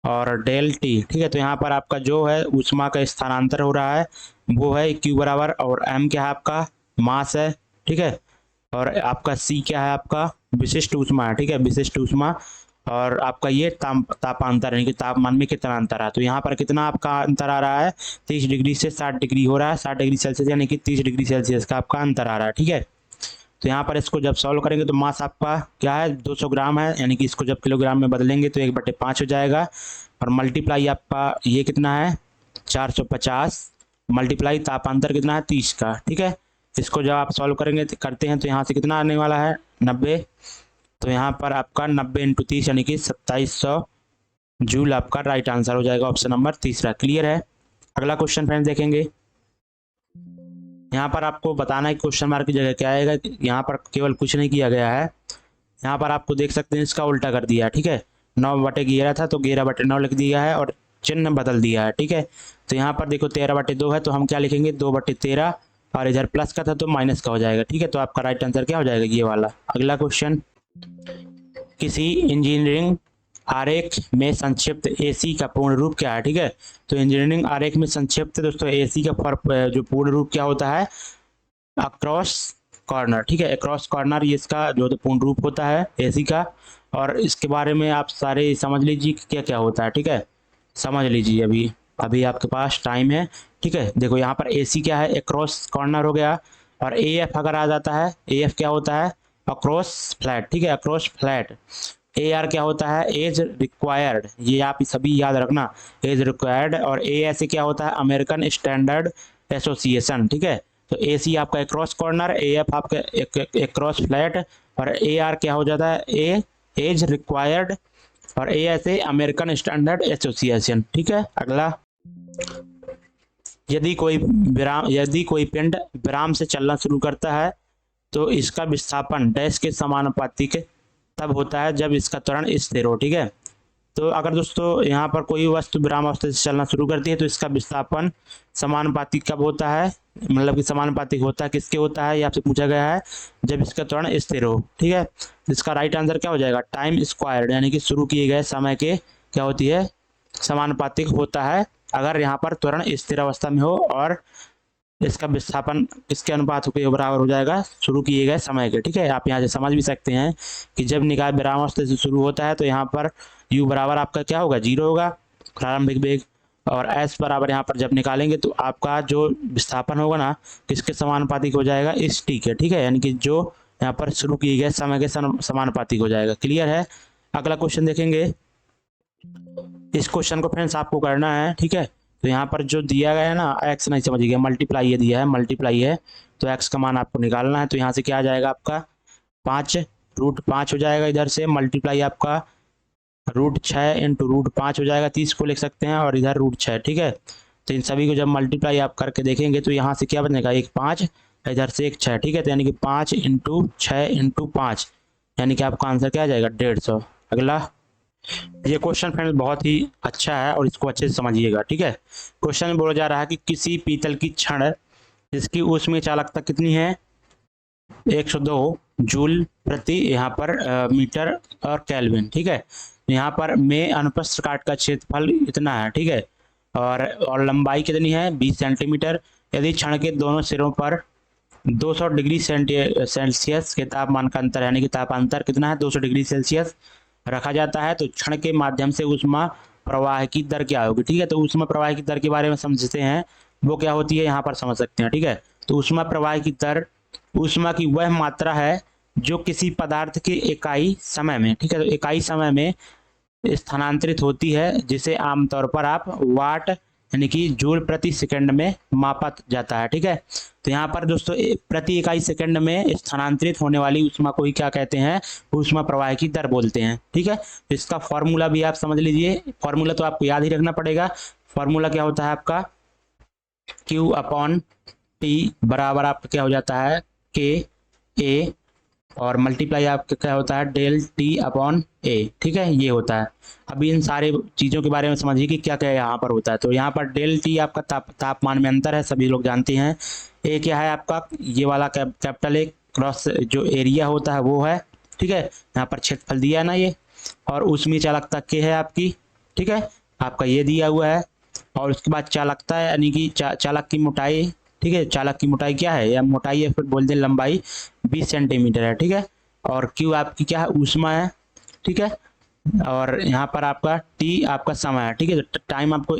और ΔT, ठीक है। तो यहाँ पर आपका जो है ऊष्मा का स्थानांतर हो रहा है वो है Q बराबर, और m क्या है आपका मास है, ठीक है, और आपका C क्या है आपका विशिष्ट ऊष्मा है, ठीक है, विशिष्ट ऊष्मा, और आपका ये तापांतर यानी कि तापमान में कितना अंतर है। तो यहाँ पर कितना आपका अंतर आ रहा है, 30 डिग्री से 60 डिग्री हो रहा है, 60 डिग्री सेल्सियस यानी कि 30 डिग्री सेल्सियस का आपका अंतर आ रहा है, ठीक है। तो यहाँ पर इसको जब सॉल्व करेंगे तो मास आपका क्या है 200 ग्राम है, यानी कि इसको जब किलोग्राम में बदलेंगे तो 1/5 हो जाएगा, और मल्टीप्लाई आपका ये कितना है 450, मल्टीप्लाई तापांतर कितना है 30 का, ठीक है। इसको जब आप सॉल्व करेंगे करते हैं तो यहाँ से कितना आने वाला है 90, तो यहाँ पर आपका 90 × 30 यानी कि 2700 जूल आपका राइट आंसर हो जाएगा, ऑप्शन नंबर तीसरा, क्लियर है। अगला क्वेश्चन फ्रेंड्स देखेंगे, यहाँ पर आपको बताना है क्वेश्चन मार्क की जगह क्या आएगा, यहाँ पर केवल कुछ नहीं किया गया है, यहाँ पर आपको देख सकते हैं इसका उल्टा कर दिया, ठीक है। 9/11 था तो 11/9 लिख दिया है और चिन्ह बदल दिया है, ठीक है। तो यहाँ पर देखो 13/2 है तो हम क्या लिखेंगे 2/13, और इधर प्लस का था तो माइनस का हो जाएगा, ठीक है। तो आपका राइट आंसर क्या हो जाएगा, ये वाला। अगला क्वेश्चन, किसी इंजीनियरिंग आरेख में संक्षिप्त एसी का पूर्ण रूप क्या है, ठीक है। तो इंजीनियरिंग आरेख में संक्षिप्त दोस्तों एसी का जो पूर्ण रूप क्या होता है, अक्रॉस कॉर्नर, ठीक है। अक्रॉस कॉर्नर ये इसका जो तो पूर्ण रूप होता है एसी का। और इसके बारे में आप सारे समझ लीजिए कि क्या क्या होता है, ठीक है। समझ लीजिए, अभी अभी आपके पास टाइम है, ठीक है। देखो यहाँ पर एसी क्या है, अक्रॉस कॉर्नर हो गया। और ए एफ अगर आ जाता है, ए एफ क्या होता है, अक्रॉस फ्लैट, ठीक है, अक्रॉस फ्लैट। ए आर क्या होता है, एज रिक्वायर्ड, ये आप सभी याद रखना, एज रिक्वायर्ड। और ए एस क्या होता है, अमेरिकन स्टैंडर्ड एसोसिएशन, ठीक है। तो ए सी आपका क्रॉस कॉर्नर, ए एफ आपका एक क्रॉस फ्लैट, और ए आर क्या हो जाता है, ए एज रिक्वायर्ड, और A S A American standard association, ठीक है। अगला, यदि कोई पिंड विराम से चलना शुरू करता है तो इसका विस्थापन डैश के समानुपातिक तब होता है जब इसका त्वरण स्थिर हो, ठीक है। तो अगर दोस्तों यहाँ पर कोई वस्तु विराम अवस्था से चलना शुरू करती है तो इसका विस्थापन समानुपातिक कब होता है, मतलब कि समानुपातिक होता है किसके होता है, ये आपसे पूछा गया है, जब इसका त्वरण स्थिर हो, ठीक है। इसका राइट आंसर क्या हो जाएगा, टाइम स्क्वायर्ड, यानी कि शुरू किए गए समय के क्या होती है, समानुपातिक होता है अगर यहाँ पर त्वरण स्थिर अवस्था में हो, और इसका विस्थापन किसके अनुपात के बराबर हो जाएगा, शुरू किए गए समय के, ठीक है। आप यहाँ से समझ भी सकते हैं कि जब निकाय विरामावस्था से शुरू होता है तो यहाँ पर u बराबर आपका क्या होगा, 0 होगा, प्रारंभिक वेग। और s बराबर यहाँ पर जब निकालेंगे तो आपका जो विस्थापन होगा ना किसके समानुपातिक हो जाएगा, इस t के, ठीक है, यानी कि जो यहाँ पर शुरू किए गए समय के समानुपातिक हो जाएगा। क्लियर है। अगला क्वेश्चन देखेंगे। इस क्वेश्चन को फ्रेंड्स आपको करना है, ठीक है। तो यहाँ पर जो दिया गया है ना, एक्स नहीं समझिएगा, मल्टीप्लाई ये दिया है, मल्टीप्लाई है, तो एक्स का मान आपको निकालना है। तो यहाँ से क्या आ जाएगा आपका 5√5 हो जाएगा, इधर से मल्टीप्लाई आपका √6 इंटू √5 हो जाएगा, 30 को लिख सकते हैं, और इधर √6, ठीक है। तो इन सभी को जब मल्टीप्लाई आप करके देखेंगे तो यहाँ से क्या बनेगा, 1 5, इधर से 1 6, ठीक है। तो यानी कि 5 इंटू 6 इंटू 5, यानी कि आपका आंसर क्या आ जाएगा, 150। अगला, ये क्वेश्चन फ्रेंड्स बहुत ही अच्छा है और इसको अच्छे से समझिएगा, ठीक है। क्वेश्चन में बोला जा रहा है कि किसी पीतल की छड़ जिसकी ऊष्मीय चालकता कितनी है, 102 जूल प्रति यहाँ पर मीटर और केल्विन, ठीक है। यहाँ पर में अनुप्रस्थ काट का क्षेत्रफल इतना है, ठीक है, और लंबाई कितनी है, 20 सेंटीमीटर। यदि क्षण के दोनों सिरों पर 200 डिग्री सेल्सियस के तापमान का अंतर, यानी कि तापांतर कितना है, 200 डिग्री सेल्सियस रखा जाता है, तो क्षण के माध्यम से ऊष्मा प्रवाह की दर क्या होगी, ठीक है। तो ऊष्मा प्रवाह की दर के बारे में समझते हैं, वो क्या होती है यहाँ पर समझ सकते हैं, ठीक है। तो ऊष्मा प्रवाह की दर ऊष्मा की वह मात्रा है जो किसी पदार्थ के इकाई समय में, ठीक है, तो इकाई समय में स्थानांतरित होती है, जिसे आमतौर पर आप वाट यानी कि जूल प्रति सेकंड में मापा जाता है, ठीक है। तो यहाँ पर दोस्तों प्रति इकाई सेकंड में स्थानांतरित होने वाली ऊष्मा को ही क्या कहते हैं, ऊष्मा प्रवाह की दर बोलते हैं, ठीक है। तो इसका फॉर्मूला भी आप समझ लीजिए, फॉर्मूला तो आपको याद ही रखना पड़ेगा। फॉर्मूला क्या होता है आपका, Q/T बराबर आपका क्या हो जाता है, KA, और मल्टीप्लाई आपका क्या होता है, ΔT/A, ठीक है, ये होता है। अभी इन सारे चीज़ों के बारे में समझिए कि क्या क्या यहाँ पर होता है। तो यहाँ पर ΔT आपका तापमान में अंतर है, सभी लोग जानते हैं। ए क्या है आपका, ये वाला कैपिटल ए, क्रॉस जो एरिया होता है वो है, ठीक है। यहाँ पर क्षेत्रफल दिया है ना ये, और ऊष्मीय चालकता के है आपकी, ठीक है, आपका ये दिया हुआ है। और उसके बाद चालकता है, यानी कि चालक की मोटाई, ठीक है, चालक की मोटाई क्या है, या मोटाई है फिर बोल दें लंबाई 20 सेंटीमीटर है, ठीक है। और क्यू आपकी क्या है, ऊष्मा है, ठीक है। और यहाँ पर आपका टी आपका समय है, ठीक है। तो टाइम आपको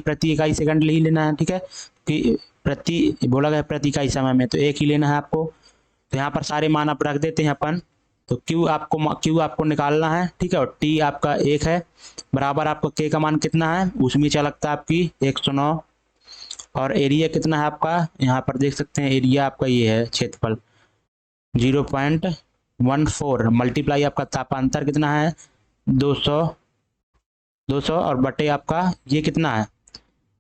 प्रति इकाई सेकंड ही लेना है, ठीक है, कि प्रति बोला गया प्रति इकाई समय में, तो एक ही लेना है आपको। तो यहाँ पर सारे मान आप रख देते हैं अपन। तो क्यू आपको निकालना है, ठीक है, और टी आपका 1 है, बराबर आपको के का मान कितना है, ऊष्मीय चालकता आपकी 109, और एरिया कितना है आपका, यहाँ पर देख सकते हैं एरिया आपका ये है, क्षेत्रफल 0.14, मल्टीप्लाई आपका तापांतर कितना है, 200 और बटे आपका ये कितना है,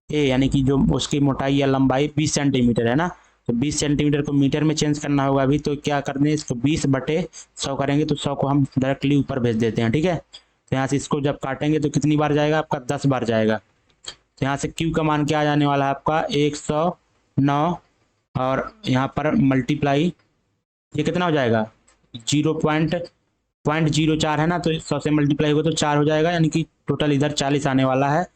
ए, यानी कि जो उसकी मोटाई या लंबाई 20 सेंटीमीटर है ना, तो 20 सेंटीमीटर को मीटर में चेंज करना होगा अभी, तो क्या करने इसको 20/100 करेंगे तो 100 को हम डायरेक्टली ऊपर भेज देते हैं, ठीक है। तो यहाँ से इसको जब काटेंगे तो कितनी बार जाएगा आपका, 10 बार जाएगा। तो यहाँ से क्यू का मान क्या आ जाने वाला है आपका 109, और यहाँ पर मल्टीप्लाई ये कितना हो जाएगा 0.04 है ना, तो 100 से मल्टीप्लाई होगा तो 4 हो जाएगा, यानी कि टोटल इधर 40 आने वाला है।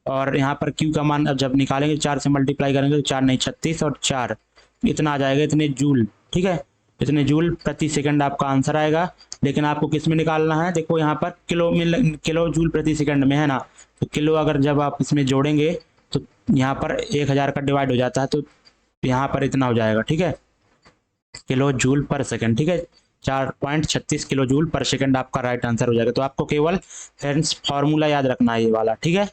और यहाँ पर क्यू का मान अब जब निकालेंगे 4 से मल्टीप्लाई करेंगे तो 4 नहीं 36 और 4 इतना आ जाएगा, इतने जूल, ठीक है। इतने जूल प्रति सेकंड आपका आंसर आएगा। लेकिन आपको किस में निकालना है, देखो यहाँ पर किलो में, किलो जूल प्रति सेकंड में है ना, तो किलो अगर जब आप इसमें जोड़ेंगे तो यहाँ पर 1000 का डिवाइड हो जाता है, तो यहाँ पर इतना हो जाएगा, ठीक है, किलो जूल पर सेकंड, ठीक है। 4.36 किलो जूल पर सेकंड आपका राइट आंसर हो जाएगा। तो आपको केवल फ्रेंड्स फॉर्मूला याद रखना है ये वाला, ठीक है।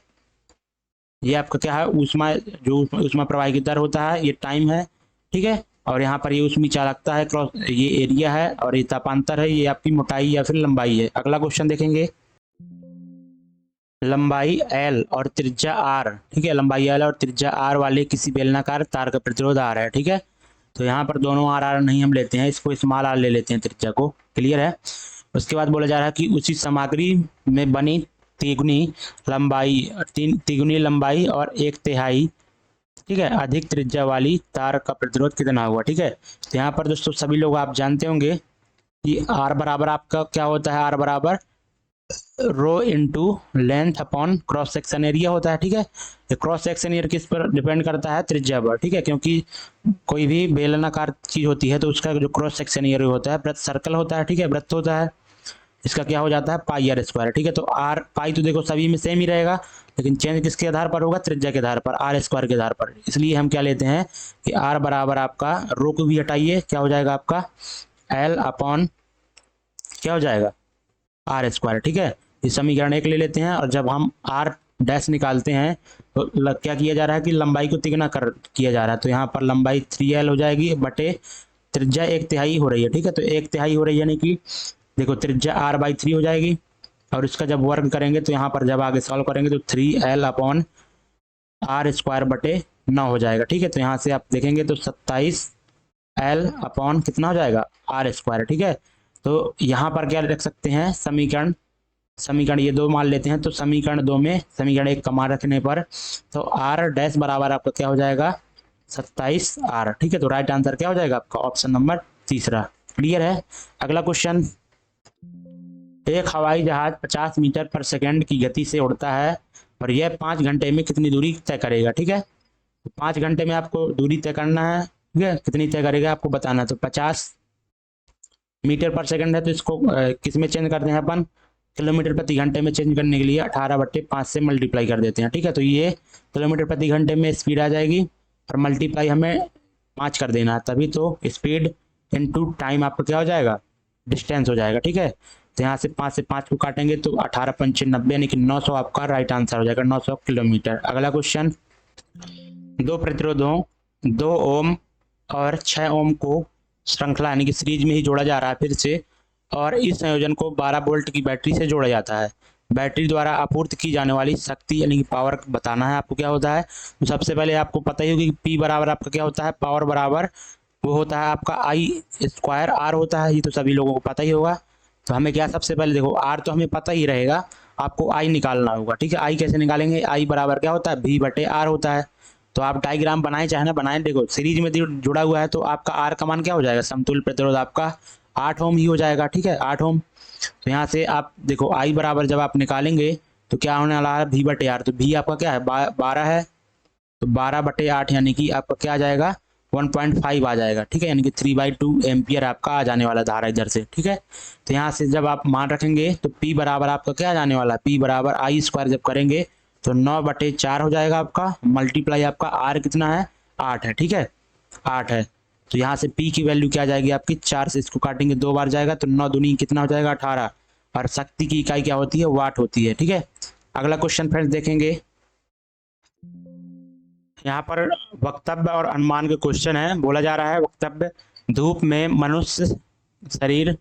ये आपका क्या है, ऊष्मा, जो ऊष्मा प्रवाह की दर होता है, ये टाइम है, ठीक है। और यहाँ पर ये ऊष्मी चालकता है, क्रॉस ये एरिया है, और ये तापांतर है, ये आपकी मोटाई या फिर लंबाई है। अगला क्वेश्चन देखेंगे, लंबाई L और त्रिज्या R, ठीक है, लंबाई L और त्रिज्या R वाले किसी बेलनाकार तार का प्रतिरोध R है, ठीक है। तो यहाँ पर दोनों R नहीं हम लेते हैं, इसको स्मॉल r ले लेते हैं त्रिज्या को, क्लियर है। उसके बाद बोला जा रहा है कि उसी सामग्री में बनी तिगुनी लंबाई और 1/3, ठीक है, अधिक त्रिज्या वाली तार का प्रतिरोध कितना होगा, ठीक है। तो यहाँ पर दोस्तों सभी लोग आप जानते होंगे कि R बराबर आपका क्या होता है, R बराबर rho into length upon cross section area होता है, ठीक है। ये क्रॉस सेक्शन एरिया किस पर डिपेंड करता है, त्रिज्या पर, ठीक है, क्योंकि कोई भी बेलनाकार चीज होती है तो उसका जो क्रॉस सेक्शन एरिया होता है, वृत्त सर्कल होता है, ठीक है, वृत्त होता है, इसका क्या हो जाता है πr², ठीक है। तो r पाई तो देखो सभी में सेम ही रहेगा, लेकिन चेंज किसके आधार पर होगा, त्रिज्या के आधार पर, r² के आधार पर। इसलिए हम क्या लेते हैं कि r बराबर आपका रो को भी हटाइए, क्या हो जाएगा आपका l अपॉन क्या हो जाएगा r², ठीक है। इस समीकरण 1 ले लेते हैं, और जब हम r डैश निकालते हैं तो क्या किया जा रहा है कि लंबाई को तिगुना किया जा रहा है। तो यहाँ पर लंबाई 3l हो जाएगी बटे त्रिज्या 1/3 हो रही है, ठीक है। तो 1/3 हो रही है, यानी कि देखो त्रिज्या r/3 हो जाएगी, और इसका जब वर्ग करेंगे तो यहाँ पर जब आगे सॉल्व करेंगे तो 3l अपॉन r² बटे 9 हो जाएगा, ठीक है। तो यहाँ से आप देखेंगे तो 27l अपॉन कितना हो जाएगा r², ठीक है। तो यहाँ पर क्या रख सकते हैं, समीकरण ये 2 मान लेते हैं, तो समीकरण 2 में समीकरण 1 का मान रखने पर तो r डैश बराबर आपका क्या हो जाएगा 27r, ठीक है। तो राइट आंसर क्या हो जाएगा आपका ऑप्शन नंबर 3, क्लियर है। अगला क्वेश्चन, एक हवाई जहाज 50 मीटर पर सेकंड की गति से उड़ता है और यह 5 घंटे में कितनी दूरी तय करेगा, ठीक है। तो 5 घंटे में आपको दूरी तय करना है, ठीक है, कितनी तय करेगा आपको बताना है। तो 50 मीटर पर सेकंड है, तो इसको किस में चेंज करते हैं अपन, किलोमीटर प्रति घंटे में चेंज करने के लिए 18/5 से मल्टीप्लाई कर देते हैं, ठीक है। तो ये किलोमीटर प्रति घंटे में स्पीड आ जाएगी, और मल्टीप्लाई हमें 5 कर देना है, तभी तो स्पीड इनटू टाइम आपका क्या हो जाएगा, डिस्टेंस हो जाएगा, ठीक है। तो यहाँ से 5 से 5 को काटेंगे तो 18×5 = 90, यानी कि 900 आपका राइट आंसर हो जाएगा, 900 किलोमीटर। अगला क्वेश्चन, दो प्रतिरोधों 2 ओम और 6 ओम को श्रृंखला यानी कि सीरीज में ही जोड़ा जा रहा है फिर से, और इस संयोजन को 12 वोल्ट की बैटरी से जोड़ा जाता है। बैटरी द्वारा आपूर्ति की जाने वाली शक्ति यानी कि पावर बताना है आपको क्या होता है। तो सबसे पहले आपको पता ही होगी कि P बराबर आपका क्या होता है, पावर बराबर वो होता है आपका I²R होता है, ये तो सभी लोगों को पता ही होगा। तो हमें क्या सबसे पहले देखो R तो हमें पता ही रहेगा, आपको I निकालना होगा, ठीक है। I कैसे निकालेंगे, I बराबर क्या होता है V/R होता है। तो आप डायग्राम बनाए चाहे ना बनाए, देखो सीरीज में जुड़ा हुआ है तो आपका R का मान क्या हो जाएगा, समतुल्य प्रतिरोध आपका 8 ओम ही हो जाएगा, ठीक है, 8 ओम। तो यहाँ से आप देखो I बराबर जब आप निकालेंगे तो क्या होने वाला है V/R, तो V आपका क्या है 12 है, तो 12/8 यानी कि आपका क्या आ जाएगा 1.5 आ जाएगा, ठीक है, यानी कि 3/2 एम्पियर आपका आ जाने वाला धारा इधर से, ठीक है। तो यहाँ से जब आप मान रखेंगे तो P बराबर आपका क्या आ जाने वाला है, P बराबर I² जब करेंगे तो 9/4 हो जाएगा आपका, मल्टीप्लाई आपका R कितना है 8 है, ठीक है, 8 है। तो यहाँ से P की वैल्यू क्या आ जाएगी आपकी 4 से इसको काटेंगे 2 बार जाएगा तो 9 दूनी कितना हो जाएगा 18, और शक्ति की इकाई क्या होती है, वाट होती है, ठीक है। अगला क्वेश्चन फ्रेंड्स देखेंगे, यहाँ पर वक्तव्य और अनुमान के क्वेश्चन है। बोला जा रहा है वक्तव्य, धूप में मनुष्य शरीर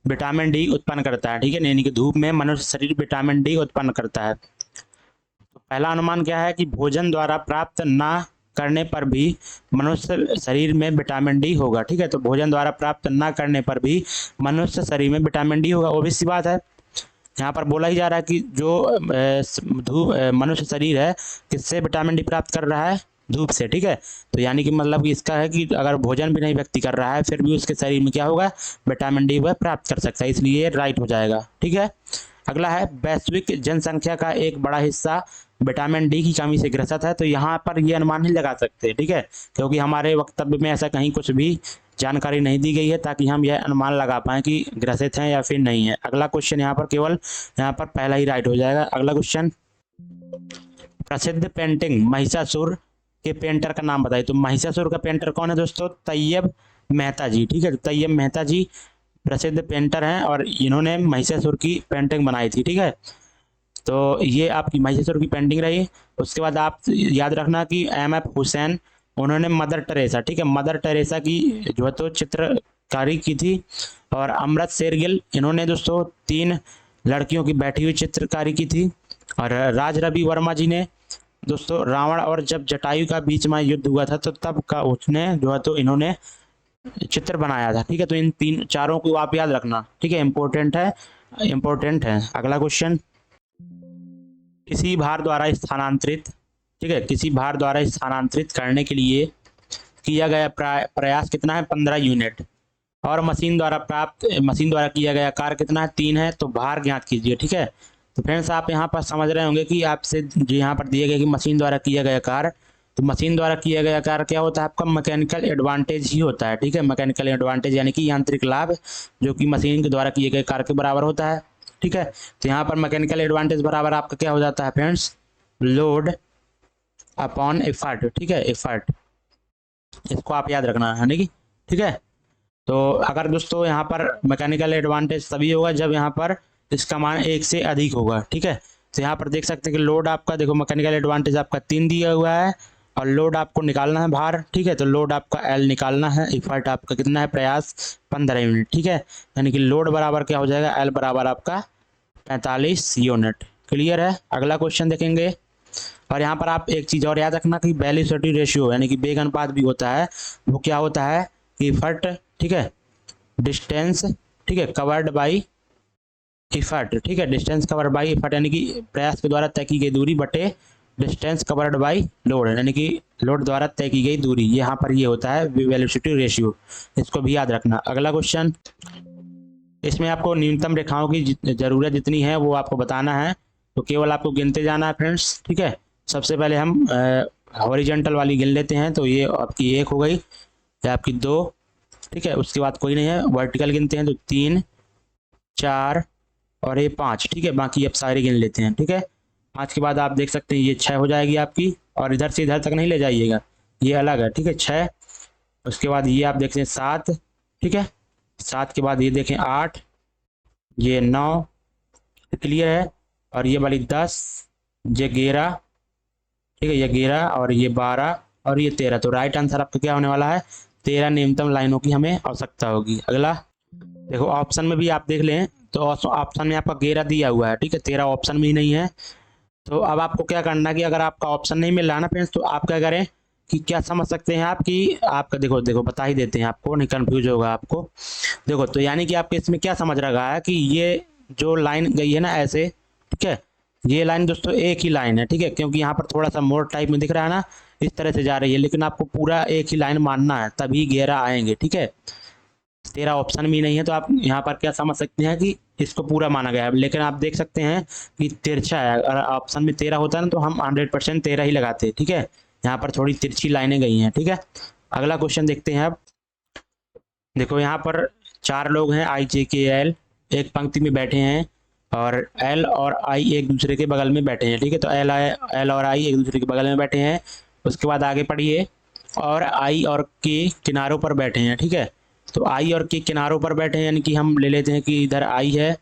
विटामिन डी उत्पन्न करता है, ठीक है, यानी कि धूप में मनुष्य शरीर विटामिन डी उत्पन्न करता है। तो पहला अनुमान क्या है कि भोजन द्वारा प्राप्त ना करने पर भी मनुष्य शरीर में विटामिन डी होगा। ठीक है, तो भोजन द्वारा प्राप्त न करने पर भी मनुष्य शरीर में विटामिन डी होगा, obvious सी बात है। यहाँ पर बोला ही जा रहा है कि जो धूप मनुष्य शरीर है किससे विटामिन डी प्राप्त कर रहा है, धूप से। ठीक है, तो यानी कि मतलब कि इसका है कि अगर भोजन भी नहीं व्यक्ति कर रहा है फिर भी उसके शरीर में क्या होगा, विटामिन डी वह प्राप्त कर सकता है, इसलिए ये राइट हो जाएगा। ठीक है, अगला है वैश्विक जनसंख्या का एक बड़ा हिस्सा विटामिन डी की कमी से ग्रसित है। तो यहाँ पर ये अनुमान नहीं लगा सकते, ठीक है, क्योंकि हमारे वक्तव्य में ऐसा कहीं कुछ भी जानकारी नहीं दी गई है ताकि हम यह अनुमान लगा पाएँ कि ग्रसित हैं या फिर नहीं है। अगला क्वेश्चन यहाँ पर केवल यहाँ पर पहला ही राइट हो जाएगा। अगला क्वेश्चन, प्रसिद्ध पेंटिंग महिषासुर के पेंटर का नाम बताइए। तो महिषासुर का पेंटर कौन है दोस्तों, तैयब मेहता जी। ठीक है, तैयब मेहता जी प्रसिद्ध पेंटर हैं और इन्होंने महिषासुर की पेंटिंग बनाई थी। ठीक है, तो ये आपकी महिषासुर की पेंटिंग रही। उसके बाद आप याद रखना कि एम.एफ. हुसैन, उन्होंने मदर टेरेसा, ठीक है, मदर टेरेसा की जो है तो चित्रकारी की थी। और अमृत शेरगिल, इन्होंने दोस्तों 3 लड़कियों की बैठी हुई चित्रकारी की थी। और राज रवि वर्मा जी ने दोस्तों रावण और जब जटायु का बीच में युद्ध हुआ था तो तब का उसने जो है तो इन्होंने चित्र बनाया था। ठीक है, तो इन 3-4 को आप याद रखना। ठीक है, इंपॉर्टेंट है। अगला क्वेश्चन, किसी भार द्वारा स्थानांतरित, ठीक है, किसी भार द्वारा स्थानांतरित करने के लिए किया गया प्रयास कितना है, 15 यूनिट। और मशीन द्वारा किया गया कार्य कितना है, 3 है। तो भार ज्ञात कीजिए। ठीक है, तो फ्रेंड्स आप यहाँ पर समझ रहे होंगे कि आपसे जो यहाँ पर दिए गए कि मशीन द्वारा किया गया कार्य, तो मशीन द्वारा किया गया कार्य क्या होता है, आपका मैकेनिकल एडवांटेज ही होता है। ठीक है, मैकेनिकल एडवांटेज यानी कि यांत्रिक लाभ, जो कि मशीन के द्वारा किए गए कार्य के बराबर होता है। ठीक है, तो यहाँ पर मैकेनिकल एडवांटेज बराबर आपका क्या हो जाता है फ्रेंड्स, लोड अपॉन एफर्ट। ठीक है, एफर्ट, इसको आप याद रखना है कि। ठीक है, तो अगर दोस्तों यहाँ पर मैकेनिकल एडवांटेज तभी होगा जब यहाँ पर इसका मान 1 से अधिक होगा। ठीक है, तो यहाँ पर देख सकते हैं कि लोड आपका देखो मैकेनिकल एडवांटेज आपका 3 दिया हुआ है और लोड आपको निकालना है भार। ठीक है, तो लोड आपका L निकालना है, एफर्ट आपका कितना है, प्रयास 15 यूनिट। ठीक है, यानी कि लोड बराबर क्या हो जाएगा, L बराबर आपका 45 यूनिट। क्लियर है। अगला क्वेश्चन देखेंगे। और यहाँ पर आप एक चीज़ और याद रखना कि वेलोसिटी रेशियो यानी कि वेग अनुपात भी होता है, वो क्या होता है, एफर्ट, ठीक है, डिस्टेंस, ठीक है, कवर्ड बाई एफर्ट। ठीक है, डिस्टेंस कवर्ड बाई एफर्ट यानी कि प्रयास के द्वारा तय की गई दूरी बटे डिस्टेंस कवर्ड बाई लोड यानी कि लोड द्वारा तय की गई दूरी। यहाँ पर ये होता है वेलोसिटी रेशियो, इसको भी याद रखना। अगला क्वेश्चन, इसमें आपको न्यूनतम रेखाओं की जरूरत जितनी है वो आपको बताना है, तो केवल आपको गिनते जाना है फ्रेंड्स। ठीक है, सबसे पहले हम हॉरिजॉन्टल वाली गिन लेते हैं, तो ये आपकी 1 हो गई, ये आपकी 2, ठीक है, उसके बाद कोई नहीं है। वर्टिकल गिनते हैं तो 3, 4 और ये 5। ठीक है, बाकी अब सारे गिन लेते हैं। ठीक है, 5 के बाद आप देख सकते हैं ये 6 हो जाएगी आपकी, और इधर से इधर तक नहीं ले जाइएगा, ये अलग है। ठीक है, 6, उसके बाद ये आप देखते हैं 7, ठीक है, 7 के बाद ये देखें 8, ये 9, क्लियर है, और ये वाली 10, ये 11, ठीक है, ये 11 और ये 12 और ये 13। तो राइट आंसर आपका क्या होने वाला है, 13 न्यूनतम लाइनों की हमें आवश्यकता होगी। अगला देखो, ऑप्शन में भी आप देख लें तो ऑप्शन में आपका 11 दिया हुआ है। ठीक है, 13 ऑप्शन में ही नहीं है। तो अब आपको क्या करना है कि अगर आपका ऑप्शन नहीं मिल रहा ना फ्रेंड्स, तो आप क्या करें कि क्या समझ सकते हैं आप कि आपका देखो बता ही देते हैं आपको, नहीं कंफ्यूज होगा आपको। देखो, तो यानी कि आपके इसमें क्या समझ रहा है कि ये जो लाइन गई है ना ऐसे, ठीक है, ये लाइन दोस्तों एक ही लाइन है। ठीक है, क्योंकि यहाँ पर थोड़ा सा मोड़ टाइप में दिख रहा है ना, इस तरह से जा रही है, लेकिन आपको पूरा एक ही लाइन मानना है तभी 11 आएंगे। ठीक है, 13 ऑप्शन भी नहीं है, तो आप यहाँ पर क्या समझ सकते हैं कि इसको पूरा माना गया है। लेकिन आप देख सकते हैं कि तिरछा है, अगर ऑप्शन में 13 होता है ना तो हम 100% 13 ही लगाते। ठीक है, यहाँ पर थोड़ी तिरछी लाइनें गई हैं। ठीक है, अगला क्वेश्चन देखते हैं। अब देखो, यहाँ पर 4 लोग हैं, I, J, K, L एक पंक्ति में बैठे हैं और L और I एक दूसरे के बगल में बैठे हैं। ठीक है, तो L और I एक दूसरे के बगल में बैठे हैं। उसके बाद आगे पढ़िए, और I और K किनारों पर बैठे हैं। ठीक है, तो I और K किनारों पर बैठे हैं, यानी कि हम ले लेते हैं कि इधर I है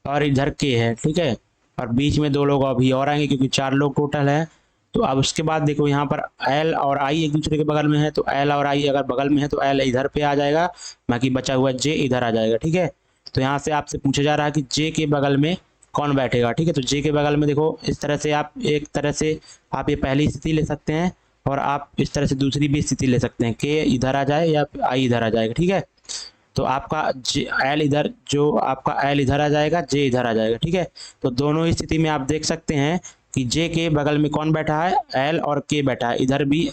और इधर K है। ठीक है, और बीच में 2 लोग अभी और आएंगे क्योंकि 4 लोग टोटल है। तो अब उसके बाद देखो, यहाँ पर L और I एक दूसरे के बगल में है, तो L और I अगर बगल में है तो L इधर पे आ जाएगा, बाकी बचा हुआ J इधर आ जाएगा। ठीक है, तो यहाँ से आपसे पूछा जा रहा है कि J के बगल में कौन बैठेगा। ठीक है, तो J के बगल में देखो इस तरह से आप एक तरह से आप ये पहली स्थिति ले सकते हैं, और आप इस तरह से दूसरी भी स्थिति ले सकते हैं, के इधर आ जाए या आई इधर आ जाएगा, ठीक है। तो आपका एल इधर, जो आपका एल इधर आ जाएगा, जे इधर आ जाएगा, ठीक है। तो दोनों ही स्थिति में आप देख सकते हैं कि जे के बगल में कौन बैठा है, एल और के बैठा है, इधर भी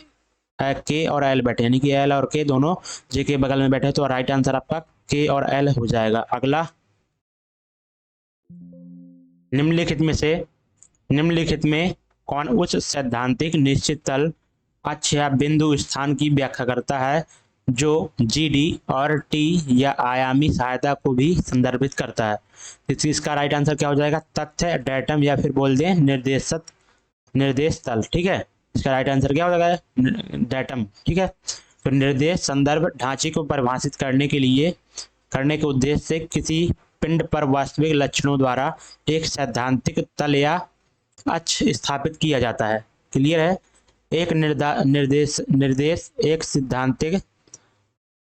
के और एल बैठे, यानी कि एल और के दोनों जे के बगल में बैठे हैं। तो राइट आंसर आपका के और एल हो जाएगा। अगला, निम्नलिखित में कौन उच्च सैद्धांतिक निश्चित तल अक्ष या बिंदु स्थान की व्याख्या करता है जो जीडी और टी या आयामी सहायता को भी संदर्भित करता है। इसका राइट आंसर क्या हो जाएगा, तथ्य, डेटम या फिर बोल दें निर्देश तल, ठीक है। इसका राइट आंसर क्या हो जाएगा, डेटम, ठीक है। तो निर्देश संदर्भ ढांचे को परिभाषित करने के उद्देश्य से किसी पिंड पर वास्तविक लक्षणों द्वारा एक सैद्धांतिक तल या अक्ष स्थापित किया जाता है। क्लियर है। एक निर्देश एक सिद्धांतिक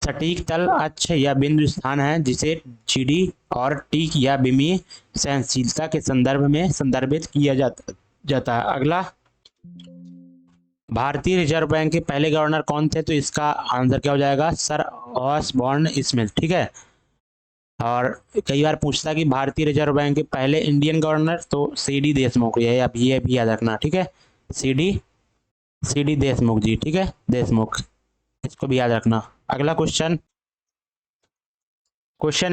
सटीक तल, अक्ष या बिंदु स्थान है जिसे जीडी और टी या विमीय सहनशीलता के संदर्भ में संदर्भित किया जाता है। अगला, भारतीय रिजर्व बैंक के पहले गवर्नर कौन थे? तो इसका आंसर क्या हो जाएगा, सर ऑसबॉर्न स्मिथ, ठीक है। और कई बार पूछता है कि भारतीय रिजर्व बैंक के पहले इंडियन गवर्नर, तो सीडी देशमुख है, अब ये भी याद रखना, ठीक है। सीडी देशमुख जी, ठीक है, देशमुख, इसको भी याद रखना। अगला क्वेश्चन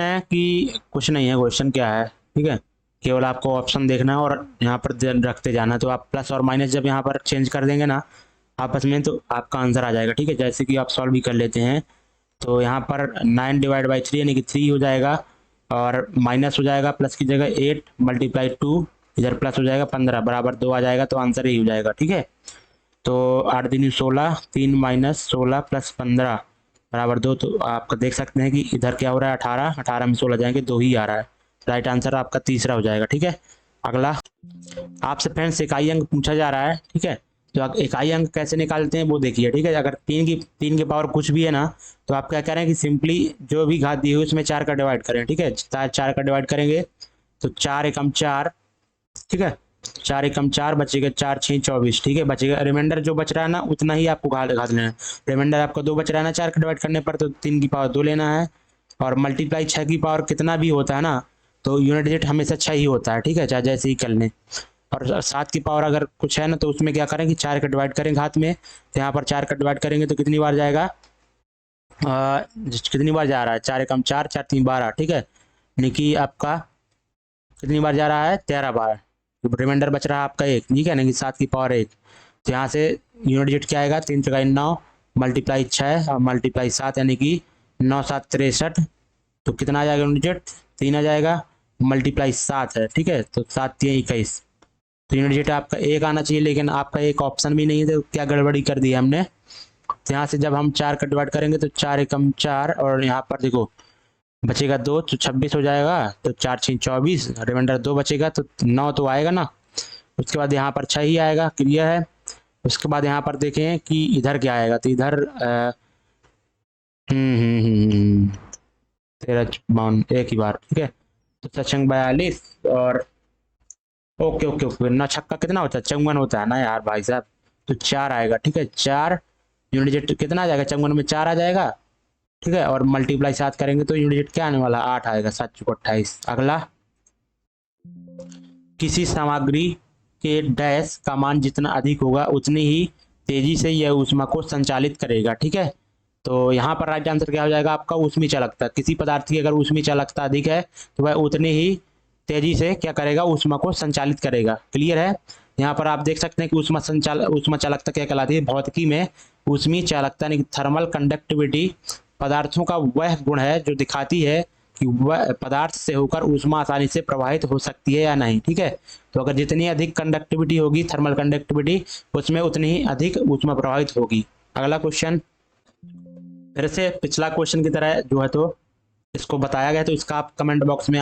है कि कुछ नहीं है, क्वेश्चन क्या है, ठीक है, केवल आपको ऑप्शन देखना है और यहाँ पर रखते जाना। तो आप प्लस और माइनस जब यहाँ पर चेंज कर देंगे ना आपस में, तो आपका आंसर आ जाएगा, ठीक है। जैसे कि आप सॉल्व भी कर लेते हैं, तो यहाँ पर 9/3 यानी कि 3 हो जाएगा, और माइनस हो जाएगा प्लस की जगह 8 × 2, इधर प्लस हो जाएगा 15 बराबर 2 आ जाएगा, तो आंसर यही हो जाएगा, ठीक है। तो 8 दूनी 16, 3 - 16 + 15 बराबर 2। तो आपका देख सकते हैं कि इधर क्या हो रहा है, 18 में 16 जाएंगे, 2 ही आ रहा है। राइट आंसर आपका तीसरा हो जाएगा, ठीक है। अगला, आपसे फ्रेंड्स इकाई अंक पूछा जा रहा है, ठीक है। तो इकाई अंक कैसे निकालते हैं वो देखिए, ठीक है। अगर 3 की पावर कुछ भी है ना, तो आप क्या करें कि सिंपली जो भी घात दी है उसमें 4 का डिवाइड करें, ठीक है। 4 का डिवाइड करेंगे तो 4 एकम 4, ठीक है, 4 एकम 4 बचेगा, 4 6 24, ठीक है। बचेगा रिमाइंडर जो बच रहा है ना उतना ही आपको घात लेना है। रिमाइंडर आपका 2 बच रहा है ना 4 का डिवाइड करने पर, तो 3 की पावर 2 लेना है, और मल्टीप्लाई 6 की पावर कितना भी होता है ना, तो यूनिट डिजिट हमेशा 6 ही होता है, ठीक है, चाहे जैसे ही कर लें। और 7 की पावर अगर कुछ है ना, तो उसमें क्या करें कि 4 का डिवाइड करें घात में, तो यहाँ पर 4 का डिवाइड करेंगे तो कितनी बार जाएगा, कितनी बार जा रहा है, 4 एकम 4, 4 3 12, ठीक है, यानी कि आपका कितनी बार जा रहा है, 13 बार। रिमाइंडर बच रहा है आपका 1, ठीक है, यानी कि 7 की पावर 1। तो यहाँ से यूनिट डिजिट क्या आएगा, 3 × 9 × 6 और × 7, यानी कि 9 7 63। तो कितना आ जाएगा यूनिट डिजिट, 3 आ जाएगा, × 7 है, ठीक है, तो 7 3 21। तो यूनिट डिजिट आपका 1 आना चाहिए, लेकिन आपका एक ऑप्शन भी नहीं है, तो क्या गड़बड़ी कर दी हमने। तो यहाँ से जब हम 4 का डिवाइड करेंगे तो 4 एकम 4, और यहाँ पर देखो बचेगा 2, तो 26 हो जाएगा, तो 4 6 24, रिमाइंडर 2 बचेगा, तो 9 तो आएगा ना। उसके बाद यहाँ पर 6 ही आएगा, क्लियर है। उसके बाद यहाँ पर देखें कि इधर क्या आएगा, तो इधर 13 एक ही बार, ठीक है। तो 42, और ओके 9 छक्का कितना होता है, 54 होता है ना यार भाई साहब, तो 4 आएगा, ठीक है। 4 यूनिट डिजिट कितना आ जाएगा, 54 में 4 आ जाएगा, ठीक है, और × 7 करेंगे तो यूनिट डिजिट क्या आने वाला, 8 आएगा, 7 × 28। अगला, किसी सामग्री के डैश का मान जितना अधिक होगा उतनी ही तेजी से यह ऊष्मा को संचालित करेगा, ठीक है। तो यहाँ पर राइट आंसर क्या हो जाएगा आपका, ऊष्मीय चालकता। किसी पदार्थ की अगर ऊष्मीय चालकता अधिक है तो वह उतनी ही तेजी से क्या करेगा, ऊष्मा को संचालित करेगा। क्लियर है। यहाँ पर आप देख सकते हैं कि ऊष्मा चालकता क्या कहलाती है, भौतिकी में ऊष्मीय चालकता यानी थर्मल कंडक्टिविटी पदार्थों का वह गुण है जो दिखाती है कि वह पदार्थ से होकर ऊष्मा आसानी से प्रवाहित हो सकती है या नहीं, ठीक है। तो अगर जितनी अधिक कंडक्टिविटी होगी, थर्मल कंडक्टिविटी, उसमें उतनी ही अधिक ऊष्मा प्रवाहित होगी। अगला क्वेश्चन फिर से पिछला क्वेश्चन की तरह जो है तो इसको बताया गया, तो इसका आप कमेंट बॉक्स में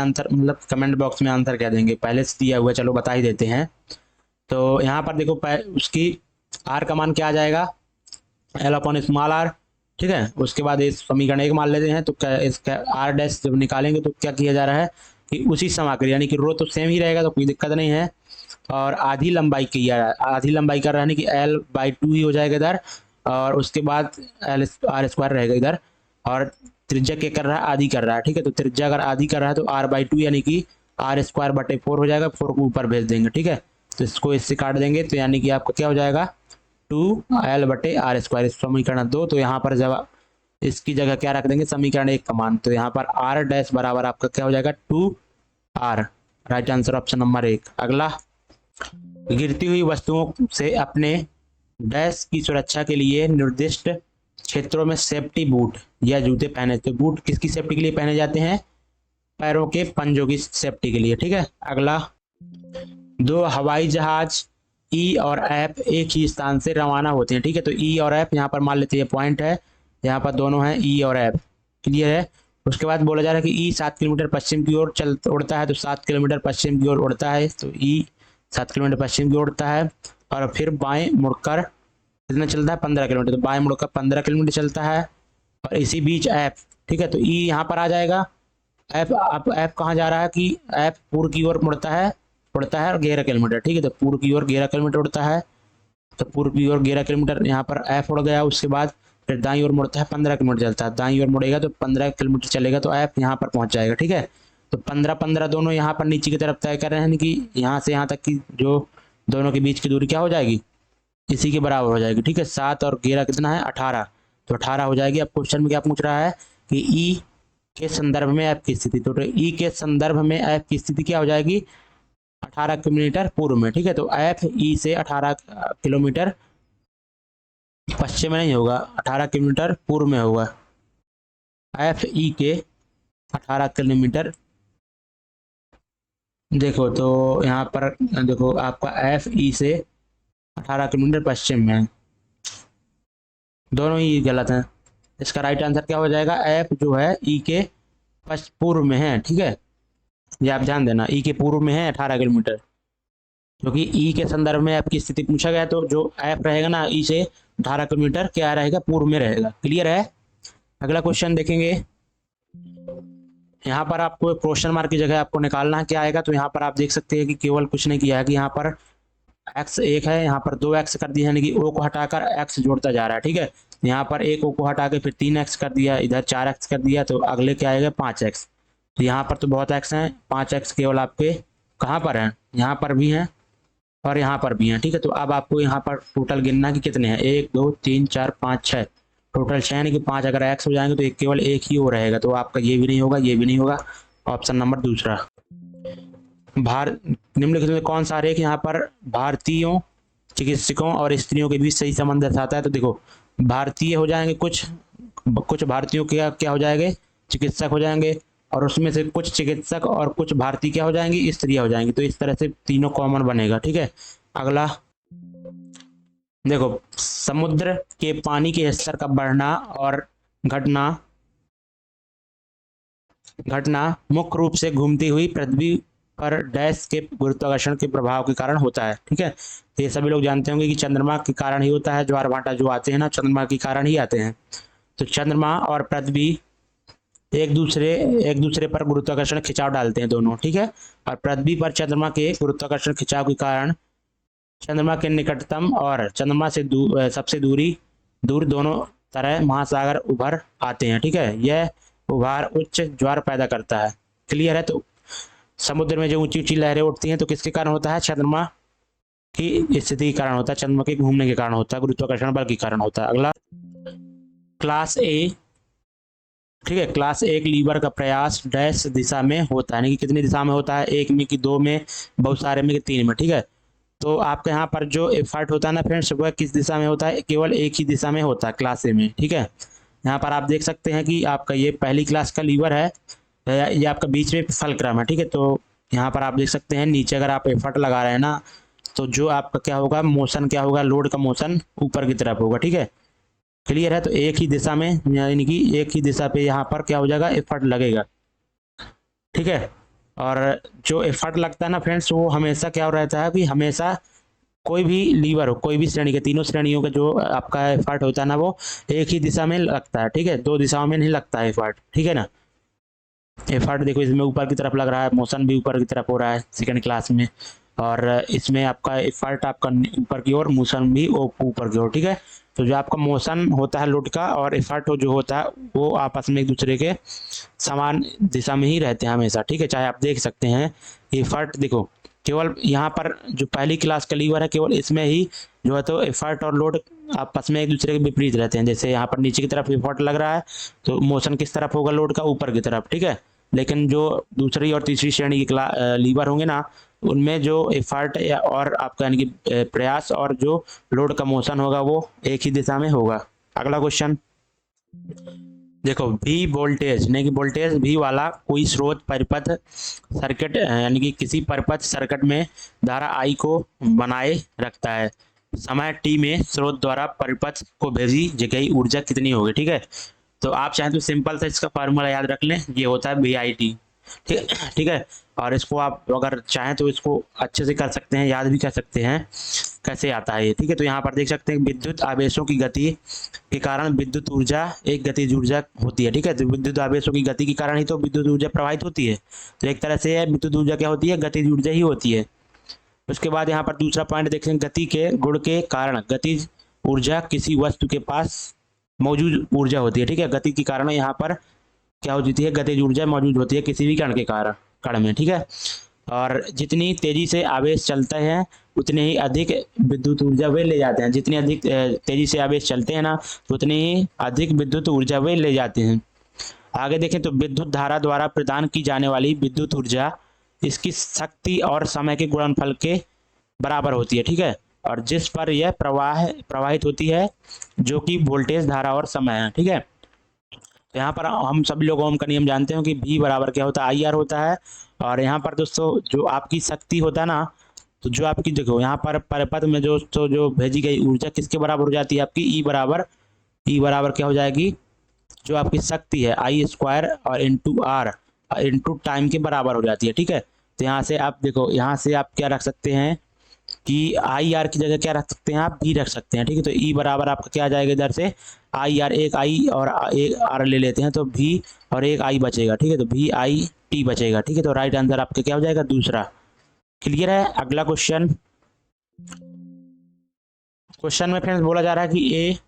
आंसर क्या देंगे, पहले से दिया हुआ, चलो बता ही देते हैं। तो यहाँ पर देखो उसकी आर का मान क्या आ जाएगा, L/r, ठीक है। उसके बाद इस समीकरण 1 मान लेते हैं, तो इसका r डैश जब निकालेंगे तो क्या किया जा रहा है, कि उसी समाकल यानी कि रो तो सेम ही रहेगा तो कोई दिक्कत नहीं है। और आधी लंबाई की आधी लंबाई कर रहा है कि L/2 ही हो जाएगा इधर, और उसके बाद R² रहेगा इधर, और त्रिज्या क्या कर रहा है, आधी कर रहा है, ठीक है। तो त्रिज्या अगर आधी कर रहा है तो R/2 यानी कि R²/4 हो जाएगा, 4 को ऊपर भेज देंगे, ठीक है। तो इसको इससे काट देंगे तो यानी कि आपका क्या हो जाएगा 2L/R², समीकरण 2। तो यहाँ पर जब इसकी जगह क्या रख देंगे, समीकरण 1 का मान, तो यहाँ पर R' बराबर आपका क्या हो जाएगा 2R। Right answer option number 1। अगला, गिरती हुई वस्तुओं से अपने डैश की सुरक्षा के लिए निर्दिष्ट क्षेत्रों में सेफ्टी बूट या जूते पहने। तो बूट किसकी सेफ्टी के लिए पहने जाते हैं, पैरों के पंजों की सेफ्टी के लिए, ठीक है। अगला, दो हवाई जहाज ई और एफ एक ही स्थान से रवाना होते हैं, ठीक है। तो ई और एफ यहाँ पर मान लेते हैं पॉइंट है, यहाँ पर दोनों हैं ई और एफ, क्लियर है। उसके बाद बोला जा रहा है कि ई 7 किलोमीटर पश्चिम की ओर उड़ता है, तो 7 किलोमीटर पश्चिम की ओर उड़ता है, तो ई 7 किलोमीटर पश्चिम की ओर उड़ता है। और फिर बाएं मुड़कर कितना चलता है, 15 किलोमीटर, तो बाएं मुड़कर 15 किलोमीटर चलता है। और इसी बीच एफ, ठीक है, तो ई यहाँ पर आ जाएगा। एफ, अब एफ कहाँ जा रहा है कि एफ पूर्व की ओर उड़ता है और 11 किलोमीटर, ठीक है। तो पूर्व की ओर 11 किलोमीटर उड़ता है, तो पूर्व की ओर 11 किलोमीटर यहाँ पर एफ उड़ गया। उसके बाद फिर दाईं ओर मुड़ता है, 15 किलोमीटर चलता है, दाईं ओर मुड़ेगा तो 15 किलोमीटर चलेगा, तो एफ यहाँ पर पहुँच जाएगा, ठीक है। तो 15-15 दोनों यहाँ पर नीचे की तरफ तय कर रहे हैं कि यहाँ से यहाँ तक की जो दोनों के बीच की दूरी क्या हो जाएगी, इसी के बराबर हो जाएगी, ठीक है। 7 और 11 कितना है, 18, तो 18 हो जाएगी। अब क्वेश्चन में क्या पूछ रहा है कि ई के संदर्भ में एफ की स्थिति, तो ई के संदर्भ में एफ की स्थिति क्या हो जाएगी, 18 किलोमीटर पूर्व में, ठीक है। तो एफ ई से 18 किलोमीटर पश्चिम में नहीं होगा, 18 किलोमीटर पूर्व में होगा। एफ ई के 18 किलोमीटर, देखो तो यहाँ पर देखो आपका एफ ई से 18 किलोमीटर पश्चिम में, दोनों ही गलत हैं। इसका राइट आंसर क्या हो जाएगा, एफ जो है ई के पूर्व में है, ठीक है। ये आप ध्यान देना, ई के पूर्व में है 18 किलोमीटर, क्योंकि ई के संदर्भ में एफ की स्थिति पूछा गया, तो जो एफ रहेगा ना ई से 18 किलोमीटर क्या रहेगा, पूर्व में रहेगा, क्लियर है। अगला क्वेश्चन देखेंगे, यहाँ पर आपको क्वेश्चन मार्क की जगह आपको निकालना है क्या आएगा। तो यहाँ पर आप देख सकते हैं कि केवल कुछ नहीं किया है कि यहाँ पर x 1 है, यहाँ पर 2x कर दिया, यानी कि o को हटाकर x जोड़ता जा रहा है, ठीक है। यहाँ पर एक o को हटा के फिर 3x कर दिया, इधर 4x कर दिया, तो अगले क्या आएगा 5x। तो यहाँ पर तो बहुत x हैं, 5x केवल आपके कहाँ पर हैं, यहाँ पर भी हैं और यहाँ पर भी हैं, ठीक है। तो अब आपको यहाँ पर टोटल गिनना कि कितने हैं, 1 2 3 4 5 6, टोटल 6, यानी कि 5 अगर x हो जाएंगे तो एक केवल एक ही हो रहेगा, तो आपका ये भी नहीं होगा, ये भी नहीं होगा। ऑप्शन नंबर दूसरा। निम्नलिखित में कौन सा आरेख यहाँ पर भारतीयों चिकित्सकों और स्त्रियों के बीच सही संबंध दर्शाता है। तो देखो भारतीय हो जाएंगे कुछ भारतीयों क्या क्या हो जाएंगे, चिकित्सक हो जाएंगे, और उसमें से कुछ चिकित्सक और कुछ भारतीय क्या हो जाएंगी, स्त्रियां हो जाएंगी। तो इस तरह से तीनों कॉमन बनेगा, ठीक है। अगला देखो, समुद्र के पानी के स्तर का बढ़ना और घटना मुख्य रूप से घूमती हुई पृथ्वी पर डैश के गुरुत्वाकर्षण के प्रभाव के कारण होता है, ठीक है। तो ये सभी लोग जानते होंगे कि चंद्रमा के कारण ही होता है, ज्वार भाटा जो आते हैं ना चंद्रमा के कारण ही आते हैं। तो चंद्रमा और पृथ्वी एक दूसरे पर गुरुत्वाकर्षण खिंचाव डालते हैं दोनों, ठीक है। और पृथ्वी पर चंद्रमा के गुरुत्वाकर्षण खिंचाव के कारण चंद्रमा के निकटतम और चंद्रमा से सबसे दूर दोनों तरह महासागर उभर आते हैं, ठीक है। यह उभार उच्च ज्वार पैदा करता है, क्लियर है। तो समुद्र में जो ऊंची ऊंची लहरें उठती हैं तो किसके कारण होता है, चंद्रमा की स्थिति के कारण होता है, चंद्रमा के घूमने के कारण होता है, गुरुत्वाकर्षण बल के कारण होता है। अगला, क्लास ए, ठीक है, क्लास ए लीवर का प्रयास डैश दिशा में होता है, यानी कि कितनी दिशा में होता है, 1 में कि 2 में, बहुत सारे में कि 3 में, ठीक है। तो आपके यहाँ पर जो एफर्ट होता है ना फ्रेंड्स, वह किस दिशा में होता है, केवल एक ही दिशा में होता है क्लास ए में, ठीक है। यहाँ पर आप देख सकते हैं कि आपका ये पहली क्लास का लीवर है, ये आपका बीच में फलक्रम है, ठीक है। तो यहाँ पर आप देख सकते हैं नीचे अगर आप एफर्ट लगा रहे हैं ना, तो जो आपका क्या होगा, मोशन क्या होगा, लोड का मोशन ऊपर की तरफ होगा, ठीक है, क्लियर है। तो एक ही दिशा में, यानी कि एक ही दिशा पे यहाँ पर क्या हो जाएगा, एफर्ट लगेगा, ठीक है। और जो एफर्ट लगता है ना फ्रेंड्स, वो हमेशा क्या रहता है कि हमेशा कोई भी लीवर हो, कोई भी श्रेणी के, तीनों श्रेणियों का जो आपका एफर्ट होता है ना, वो एक ही दिशा में लगता है, ठीक है, 2 दिशाओं में नहीं लगता है एफर्ट, ठीक है ना। एफर्ट देखो इसमें ऊपर की तरफ लग रहा है, मोशन भी ऊपर की तरफ हो रहा है सेकंड क्लास में, और इसमें आपका एफर्ट आपका ऊपर की ओर, मोशन भी ऊपर की ओर, ठीक है। तो जो आपका मोशन होता है लोड का और एफर्ट जो होता है वो आपस में एक दूसरे के समान दिशा में ही रहते हैं हमेशा, ठीक है। चाहे आप देख सकते हैं एफर्ट देखो केवल यहाँ पर जो पहली क्लास का लीवर है केवल इसमें ही जो है तो एफर्ट और लोड आपस में एक दूसरे के विपरीत रहते हैं। जैसे यहाँ पर नीचे की तरफ एफर्ट लग रहा है तो मोशन किस तरफ होगा लोड का, ऊपर की तरफ, ठीक है। लेकिन जो दूसरी और तीसरी श्रेणी की लीवर होंगे ना उनमें जो एफर्ट और आपका यानी कि प्रयास और जो लोड का मोशन होगा वो एक ही दिशा में होगा। अगला क्वेश्चन देखो, V वोल्टेज यानी कि वोल्टेज V वाला कोई स्रोत परिपथ सर्किट यानी कि किसी परिपथ सर्किट में धारा I को बनाए रखता है, समय t में स्रोत द्वारा परिपथ को भेजी गई ऊर्जा कितनी होगी, ठीक है। तो आप चाहें तो सिंपल से इसका फार्मूला याद रख लें, ये होता है VIT, ठीक है। और इसको आप अगर चाहें तो इसको अच्छे से कर सकते हैं, याद भी कर सकते हैं कैसे आता है ये, ठीक है। तो यहाँ पर देख सकते हैं विद्युत आवेशों की गति के कारण विद्युत ऊर्जा एक गतिज ऊर्जा होती है, ठीक है। तो विद्युत आवेशों की गति के कारण ही तो विद्युत ऊर्जा प्रवाहित होती है। तो एक तरह से विद्युत ऊर्जा क्या होती है, गतिज ऊर्जा ही होती है। उसके बाद यहाँ पर दूसरा पॉइंट देखें, गति के गुण के कारण गतिज ऊर्जा किसी वस्तु के पास मौजूद ऊर्जा होती है, ठीक है। गति के कारण यहाँ पर क्या होती है, गतिज ऊर्जा मौजूद होती है किसी भी कण के कारण कण में, ठीक है। और जितनी तेजी से आवेश चलते हैं उतने ही अधिक विद्युत ऊर्जा वे ले जाते हैं, जितनी अधिक तेजी से आवेश चलते हैं ना उतनी ही अधिक विद्युत ऊर्जा वे ले जाते हैं। आगे देखें तो विद्युत धारा द्वारा प्रदान की जाने वाली विद्युत ऊर्जा इसकी शक्ति और समय के गुणनफल के बराबर होती है, ठीक है। और जिस पर यह प्रवाहित होती है जो कि वोल्टेज, धारा और समय है, ठीक है। तो यहाँ पर हम सभी लोग ओम का नियम जानते हैं कि V बराबर क्या होता है, IR होता है। और यहाँ पर दोस्तों जो आपकी शक्ति होता है ना, तो जो आपकी देखो यहाँ पर परिपथ में जो भेजी गई ऊर्जा किसके बराबर हो जाती है आपकी, E बराबर क्या हो जाएगी, जो आपकी शक्ति है I² और इंटू R इंटू टाइम के बराबर हो जाती है, ठीक है। तो यहाँ से आप देखो, यहाँ से आप क्या रख सकते हैं कि IR की जगह क्या रख सकते हैं आप, V रख सकते हैं, ठीक है। तो E बराबर आपका क्या आ जाएगा इधर से IR, एक I और एक R ले लेते हैं तो V और एक I बचेगा, ठीक है। तो VIT बचेगा, ठीक है। तो राइट आंसर आपका क्या हो जाएगा, दूसरा। क्लियर है। अगला क्वेश्चन में फ्रेंड्स बोला जा रहा है कि A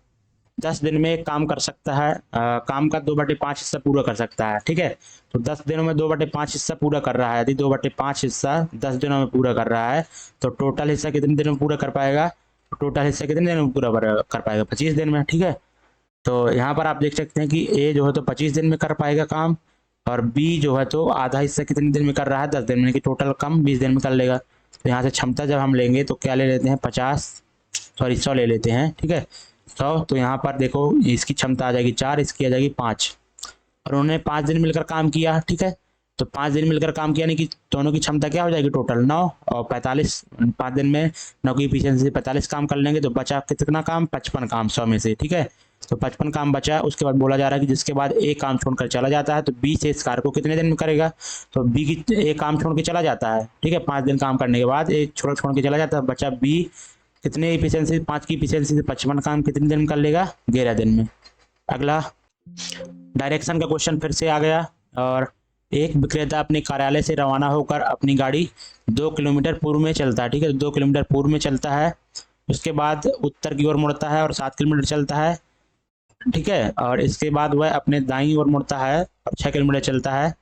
10 दिन में काम कर सकता है, काम का 2/5 हिस्सा पूरा कर सकता है, ठीक है। तो 10 दिनों में 2/5 हिस्सा पूरा कर रहा है, यदि 2/5 हिस्सा 10 दिनों में पूरा कर रहा है तो टोटल हिस्सा कितने दिनों में पूरा कर पाएगा, टोटल हिस्सा कितने दिनों में पूरा कर पाएगा, 25 दिन में, ठीक है। तो यहाँ पर आप देख सकते हैं कि A जो है तो 25 दिन में कर पाएगा काम, और B जो है तो आधा हिस्सा कितने दिन में कर रहा है, 10 दिन में, कि टोटल काम 20 दिन में कर लेगा। तो यहाँ से क्षमता जब हम लेंगे तो क्या ले लेते हैं, 100 ले लेते हैं, ठीक है। 100, तो यहाँ पर देखो इसकी क्षमता आ जाएगी 4, इसकी आ जाएगी 5, और उन्होंने 5 दिन मिलकर काम किया, ठीक है। तो 5 दिन मिलकर काम किया यानी कि दोनों की क्षमता क्या हो जाएगी, टोटल 9 और 45, 5 दिन में 9 की एफिशिएंसी से 45 काम कर लेंगे तो बचा कितना काम, 55 काम 100 में से, ठीक है। तो 55 काम बचा। उसके बाद बोला जा रहा है कि जिसके बाद एक काम छोड़कर चला जाता है तो B से इस कार्य को कितने दिन में करेगा, तो B की एक काम छोड़ के चला जाता है, ठीक है। 5 दिन काम करने के बाद एक छोड़ के चला जाता है, बचा B कितने एफिशिएंसी, 5 की एफिशिएंसी से 55 काम कितने दिन में कर लेगा, 11 दिन में। अगला डायरेक्शन का क्वेश्चन फिर से आ गया, और एक विक्रेता अपने कार्यालय से रवाना होकर अपनी गाड़ी 2 किलोमीटर पूर्व में चलता है, ठीक है। 2 किलोमीटर पूर्व में चलता है, उसके बाद उत्तर की ओर मुड़ता है और 7 किलोमीटर चलता है, ठीक है। और इसके बाद वह अपने दाईं ओर मुड़ता है और 6 किलोमीटर चलता है,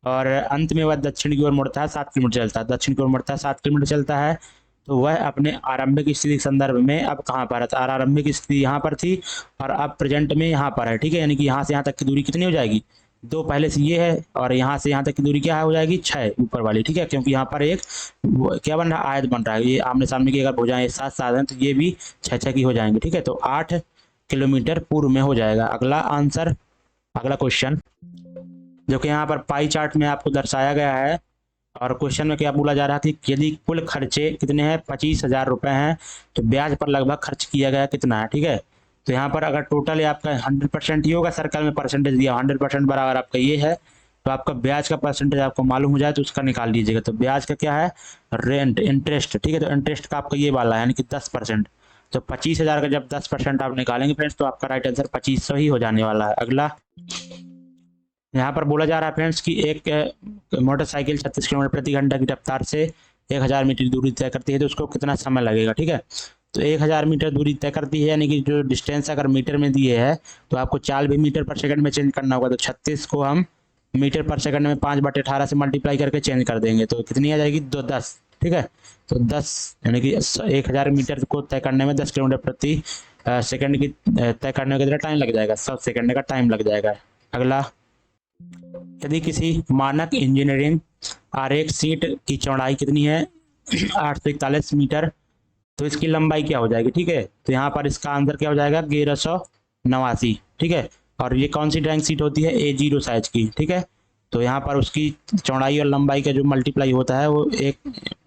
और अंत में वह दक्षिण की ओर मुड़ता है, 7 किलोमीटर चलता है, दक्षिण की ओर मुड़ता है, 7 किलोमीटर चलता है। तो वह अपने आरंभिक स्थिति के संदर्भ में अब कहाँ पर है, तो आरंभिक स्थिति यहाँ पर थी और अब प्रेजेंट में यहाँ पर है, ठीक है। यानी कि यहाँ से यहाँ तक की दूरी कितनी हो जाएगी, 2 पहले से ये है, और यहाँ से यहाँ तक की दूरी क्या है, हो जाएगी 6 ऊपर वाली, ठीक है। क्योंकि यहाँ पर एक क्या बन रहा है, आयत बन रहा है, ये आमने सामने की अगर भुजाएं साथ साथ हैं तो ये भी 6 की हो जाएंगी, ठीक है। तो 8 किलोमीटर पूर्व में हो जाएगा। अगला आंसर, अगला क्वेश्चन जो कि यहाँ पर पाई चार्ट में आपको दर्शाया गया है, और क्वेश्चन में क्या बोला जा रहा है कि यदि कुल खर्चे कितने हैं, 25,000 रुपये हैं, तो ब्याज पर लगभग खर्च किया गया कितना है, ठीक है। तो यहाँ पर अगर टोटल आपका 100% ही होगा, सर्कल में परसेंटेज दिया 100% बराबर आपका ये है, तो आपका ब्याज का परसेंटेज आपको मालूम हो जाए तो उसका निकाल लीजिएगा। तो ब्याज का क्या है, रेंट, इंटरेस्ट, ठीक है। तो इंटरेस्ट का आपका ये वाला है यानी कि 10%। तो 25,000 का जब 10% आप निकालेंगे फ्रेंड्स तो आपका राइट आंसर 2500 ही हो जाने वाला है। अगला यहाँ पर बोला जा रहा है फ्रेंड्स कि एक मोटरसाइकिल 36 किलोमीटर प्रति घंटा की रफ्तार से 1000 मीटर दूरी तय करती है, तो उसको कितना समय लगेगा। ठीक है, तो 1000 मीटर दूरी तय करती है, यानी कि जो डिस्टेंस अगर मीटर में दिए है तो आपको चाल भी मीटर पर सेकंड में चेंज करना होगा। तो 36 को हम मीटर पर सेकंड में 5/18 से मल्टीप्लाई करके चेंज कर देंगे, तो कितनी आ जाएगी, 10। ठीक है, तो 10 यानी कि 1000 मीटर को तय करने में 10 किलोमीटर प्रति सेकंड की तय करने में कितना टाइम लग जाएगा, 100 सेकंड का टाइम लग जाएगा। अगला, यदि किसी मानक इंजीनियरिंग आरेख सीट की चौड़ाई कितनी है 841 मीटर, तो इसकी लंबाई क्या हो जाएगी। ठीक है, तो यहाँ पर इसका आंसर क्या हो जाएगा, 1189। ठीक है, और ये कौन सी ड्राइंग सीट होती है, A0 साइज की। ठीक है, तो यहाँ पर उसकी चौड़ाई और लंबाई का जो मल्टीप्लाई होता है वो एक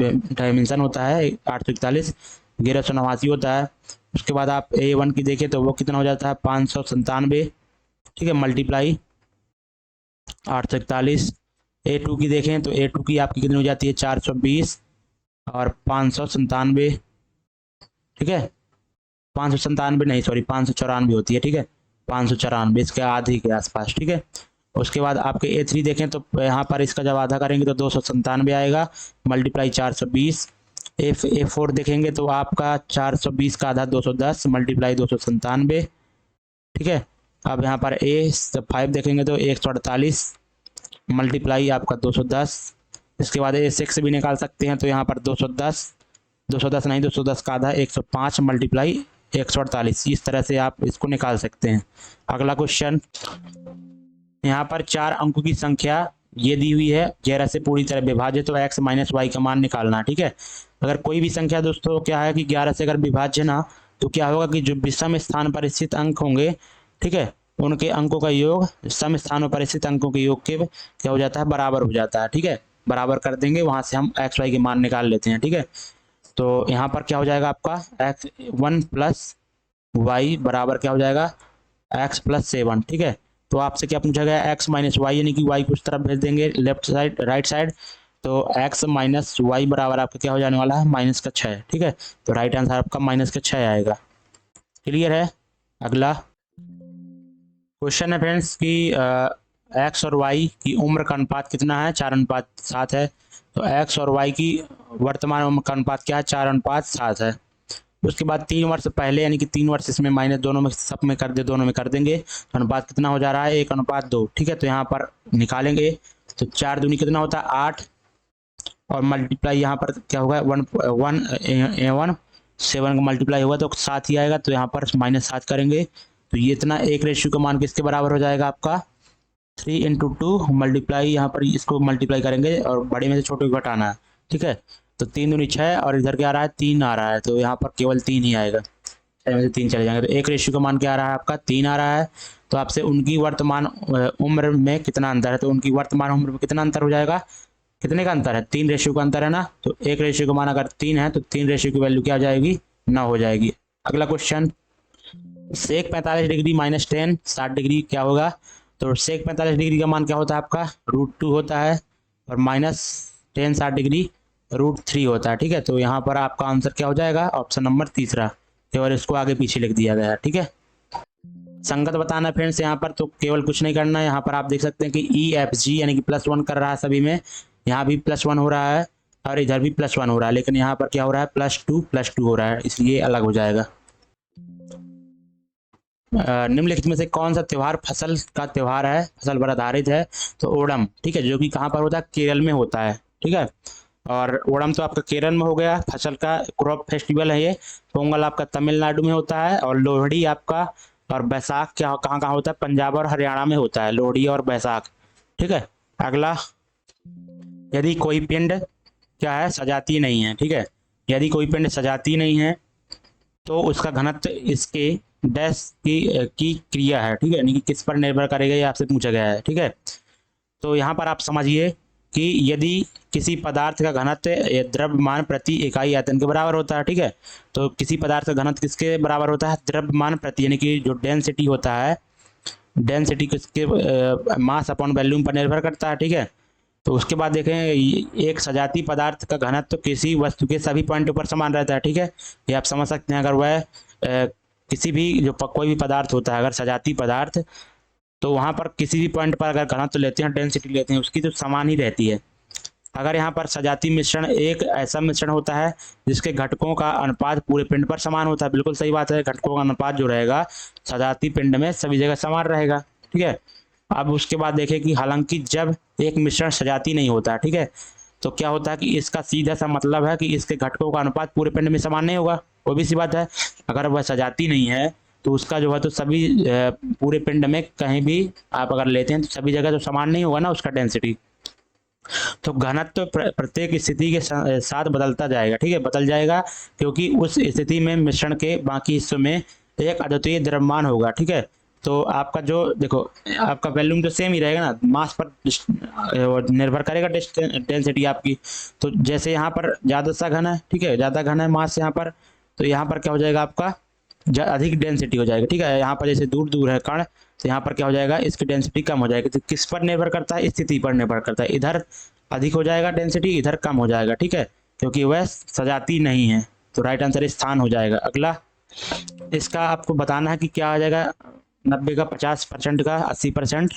डायमेंशन होता है, 841 1189 होता है। उसके बाद आप A1 की देखें तो वो कितना हो जाता है, 597। ठीक है, मल्टीप्लाई 841। A2 की देखें तो A2 की आपकी कितनी हो जाती है, 420 और 597। ठीक है, 597 नहीं, सॉरी 594 होती है। ठीक है, 594, इसके आधी के आसपास। ठीक है, उसके बाद आपके A3 देखें तो यहाँ पर इसका जब आधा करेंगे तो 297 आएगा, मल्टीप्लाई 420। A4 देखेंगे तो आपका 420 का आधा 210, मल्टीप्लाई 297। ठीक है, अब यहाँ पर A5 देखेंगे तो 148, मल्टीप्लाई आपका 210। इसके बाद A6 भी निकाल सकते हैं, तो यहाँ पर 210 नहीं, 210 का आधा 105, मल्टीप्लाई 148। इस तरह से आप इसको निकाल सकते हैं। अगला क्वेश्चन, यहाँ पर 4 अंकों की संख्या ये दी हुई है, 11 से पूरी तरह विभाज्य, तो x माइनस वाई का मान निकालना। ठीक है, अगर कोई भी संख्या दोस्तों क्या है कि 11 से अगर विभाज्य ना, तो क्या होगा कि जो विषम स्थान पर स्थित अंक होंगे, ठीक है, उनके अंकों का योग सम स्थानों पर स्थित अंकों के योग के क्या हो जाता है, बराबर हो जाता है। ठीक है, बराबर कर देंगे, वहां से हम एक्स वाई के मान निकाल लेते हैं। ठीक है, तो यहाँ पर क्या हो जाएगा आपका x1 प्लस वाई बराबर क्या हो जाएगा, x+7। ठीक है, तो आपसे क्या पूछा गया, x माइनस वाई, यानी कि y को उस तरफ भेज देंगे लेफ्ट साइड राइट साइड, तो x माइनस वाई बराबर आपका क्या हो जाने वाला है, -6। ठीक है, तो राइट आंसर आपका -6 आएगा। क्लियर है। अगला क्वेश्चन है फ्रेंड्स कि x और y की उम्र का अनुपात कितना है, 4:7 है। तो x और y की वर्तमान उम्र का अनुपात क्या है, 4:7 है। उसके बाद 3 वर्ष पहले, यानी कि 3 वर्ष इसमें माइनस दोनों में सब में कर दे, दोनों में कर देंगे, तो अनुपात कितना हो जा रहा है, 1:2। ठीक है, तो यहाँ पर निकालेंगे तो 4 दूनी कितना होता है, 8, और मल्टीप्लाई यहाँ पर क्या होगा, 7 का मल्टीप्लाई होगा तो 7 ही आएगा, तो यहाँ पर -7 करेंगे, तो ये इतना एक रेशियो का मान किसके बराबर हो जाएगा आपका, 3 × 2 मल्टीप्लाई, यहाँ पर इसको मल्टीप्लाई करेंगे और बड़े में से छोटे को घटाना है। ठीक है, तो 3 दूनी 6, और इधर क्या आ रहा है, 3 आ रहा है, तो यहाँ पर केवल 3 ही आएगा, 6 में से 3 चले जाएंगे, तो एक रेशियो का मान क्या आ रहा है आपका, 3 आ रहा है। तो आपसे उनकी वर्तमान उम्र में कितना अंतर है, तो उनकी वर्तमान उम्र में कितना अंतर हो जाएगा, कितने का अंतर है, 3 रेशियो का अंतर है ना, तो एक रेशियो का मान अगर 3 है तो 3 रेशियो की वैल्यू क्या आ जाएगी, 9 हो जाएगी। अगला क्वेश्चन, सेक 45 डिग्री माइनस 10 60 डिग्री क्या होगा, तो सेक 45 डिग्री का मान क्या होता है आपका, √2 होता है, और -10 60 डिग्री √3 होता है। ठीक है, तो यहाँ पर आपका आंसर क्या हो जाएगा, ऑप्शन नंबर तीसरा, केवल इसको आगे पीछे लिख दिया गया है। ठीक है, संगत बताना फ्रेंड्स, यहाँ पर तो केवल कुछ नहीं करना है, यहाँ पर आप देख सकते हैं कि EFG यानी कि +1 कर रहा है सभी में, यहाँ भी +1 हो रहा है और इधर भी +1 हो रहा है, लेकिन यहाँ पर क्या हो रहा है, +2 हो रहा है, इसलिए अलग हो जाएगा। निम्नलिखित में से कौन सा त्यौहार फसल का त्यौहार है, फसल पर आधारित है, तो ओणम। ठीक है, जो कि कहाँ पर होता है, केरल में होता है। ठीक है, और ओणम तो आपका केरल में हो गया, फसल का क्रॉप फेस्टिवल है ये। पोंगल आपका तमिलनाडु में होता है, और लोहड़ी आपका और बैसाख क्या कहाँ कहाँ होता है, पंजाब और हरियाणा में होता है, लोहड़ी और बैसाख। ठीक है, अगला, यदि कोई पिंड क्या है, सजातीय नहीं है। ठीक है, यदि कोई पिंड सजातीय नहीं है तो उसका घनत्व इसके डैश की क्रिया है। ठीक है, यानी कि किस पर निर्भर करेगा, ये आपसे पूछा गया है। ठीक है, तो यहाँ पर आप समझिए कि यदि किसी पदार्थ का घनत्व द्रव्यमान प्रति इकाई आयतन के बराबर होता है। ठीक है, तो किसी पदार्थ का घनत्व किसके बराबर होता है, द्रव्यमान प्रति, यानी कि जो डेंसिटी होता है, डेंसिटी किसके मास अपॉन वॉल्यूम पर निर्भर करता है। ठीक है, तो उसके बाद देखें, एक सजातीय पदार्थ का घनत्व किसी वस्तु के सभी पॉइंटों पर समान रहता है। ठीक है, ये आप समझ सकते हैं, अगर वह किसी भी जो कोई भी पदार्थ होता है, अगर सजातीय पदार्थ तो वहाँ पर किसी भी पॉइंट पर अगर घनत्व लेते हैं, डेंसिटी लेते हैं, उसकी तो समान ही रहती है। अगर यहाँ पर सजातीय मिश्रण एक ऐसा मिश्रण होता है जिसके घटकों का अनुपात पूरे पिंड पर समान होता है। बिल्कुल सही बात है, घटकों का अनुपात जो रहेगा सजातीय पिंड में सभी जगह समान रहेगा। ठीक है, अब उसके बाद देखें कि हालांकि जब एक मिश्रण सजातीय नहीं होता, ठीक है, तो क्या होता है कि इसका सीधा सा मतलब है कि इसके घटकों का अनुपात पूरे पिंड में समान नहीं होगा। वो भी सी बात है, अगर वह सजातीय नहीं है तो उसका जो है तो सभी पूरे पिंड में कहीं भी आप अगर लेते हैं तो सभी जगह तो समान नहीं होगा ना उसका डेंसिटी। तो घनत्व प्रत्येक स्थिति के साथ बदलता जाएगा। ठीक है, बदल जाएगा, क्योंकि उस स्थिति में मिश्रण के बाकी हिस्सों में एक अद्वितीय द्रव्यमान होगा। ठीक है, तो आपका जो देखो आपका वॉल्यूम तो सेम ही रहेगा ना, मास पर निर्भर करेगा डेंसिटी आपकी। तो जैसे यहाँ पर ज़्यादा सा घन है, ठीक है, ज़्यादा घन है मास यहाँ पर, तो यहाँ पर क्या हो जाएगा आपका अधिक डेंसिटी हो जाएगी। ठीक है, यहाँ पर जैसे दूर दूर है कण, तो यहाँ पर क्या हो जाएगा इसकी डेंसिटी कम हो जाएगी। तो किस पर निर्भर करता है, स्थिति पर निर्भर करता है। इधर अधिक हो जाएगा डेंसिटी, इधर कम हो जाएगा। ठीक है, क्योंकि वह सजाती नहीं है। तो राइट आंसर स्थान हो जाएगा। अगला इसका आपको बताना है कि क्या आ जाएगा, 90 का 50% का 80%,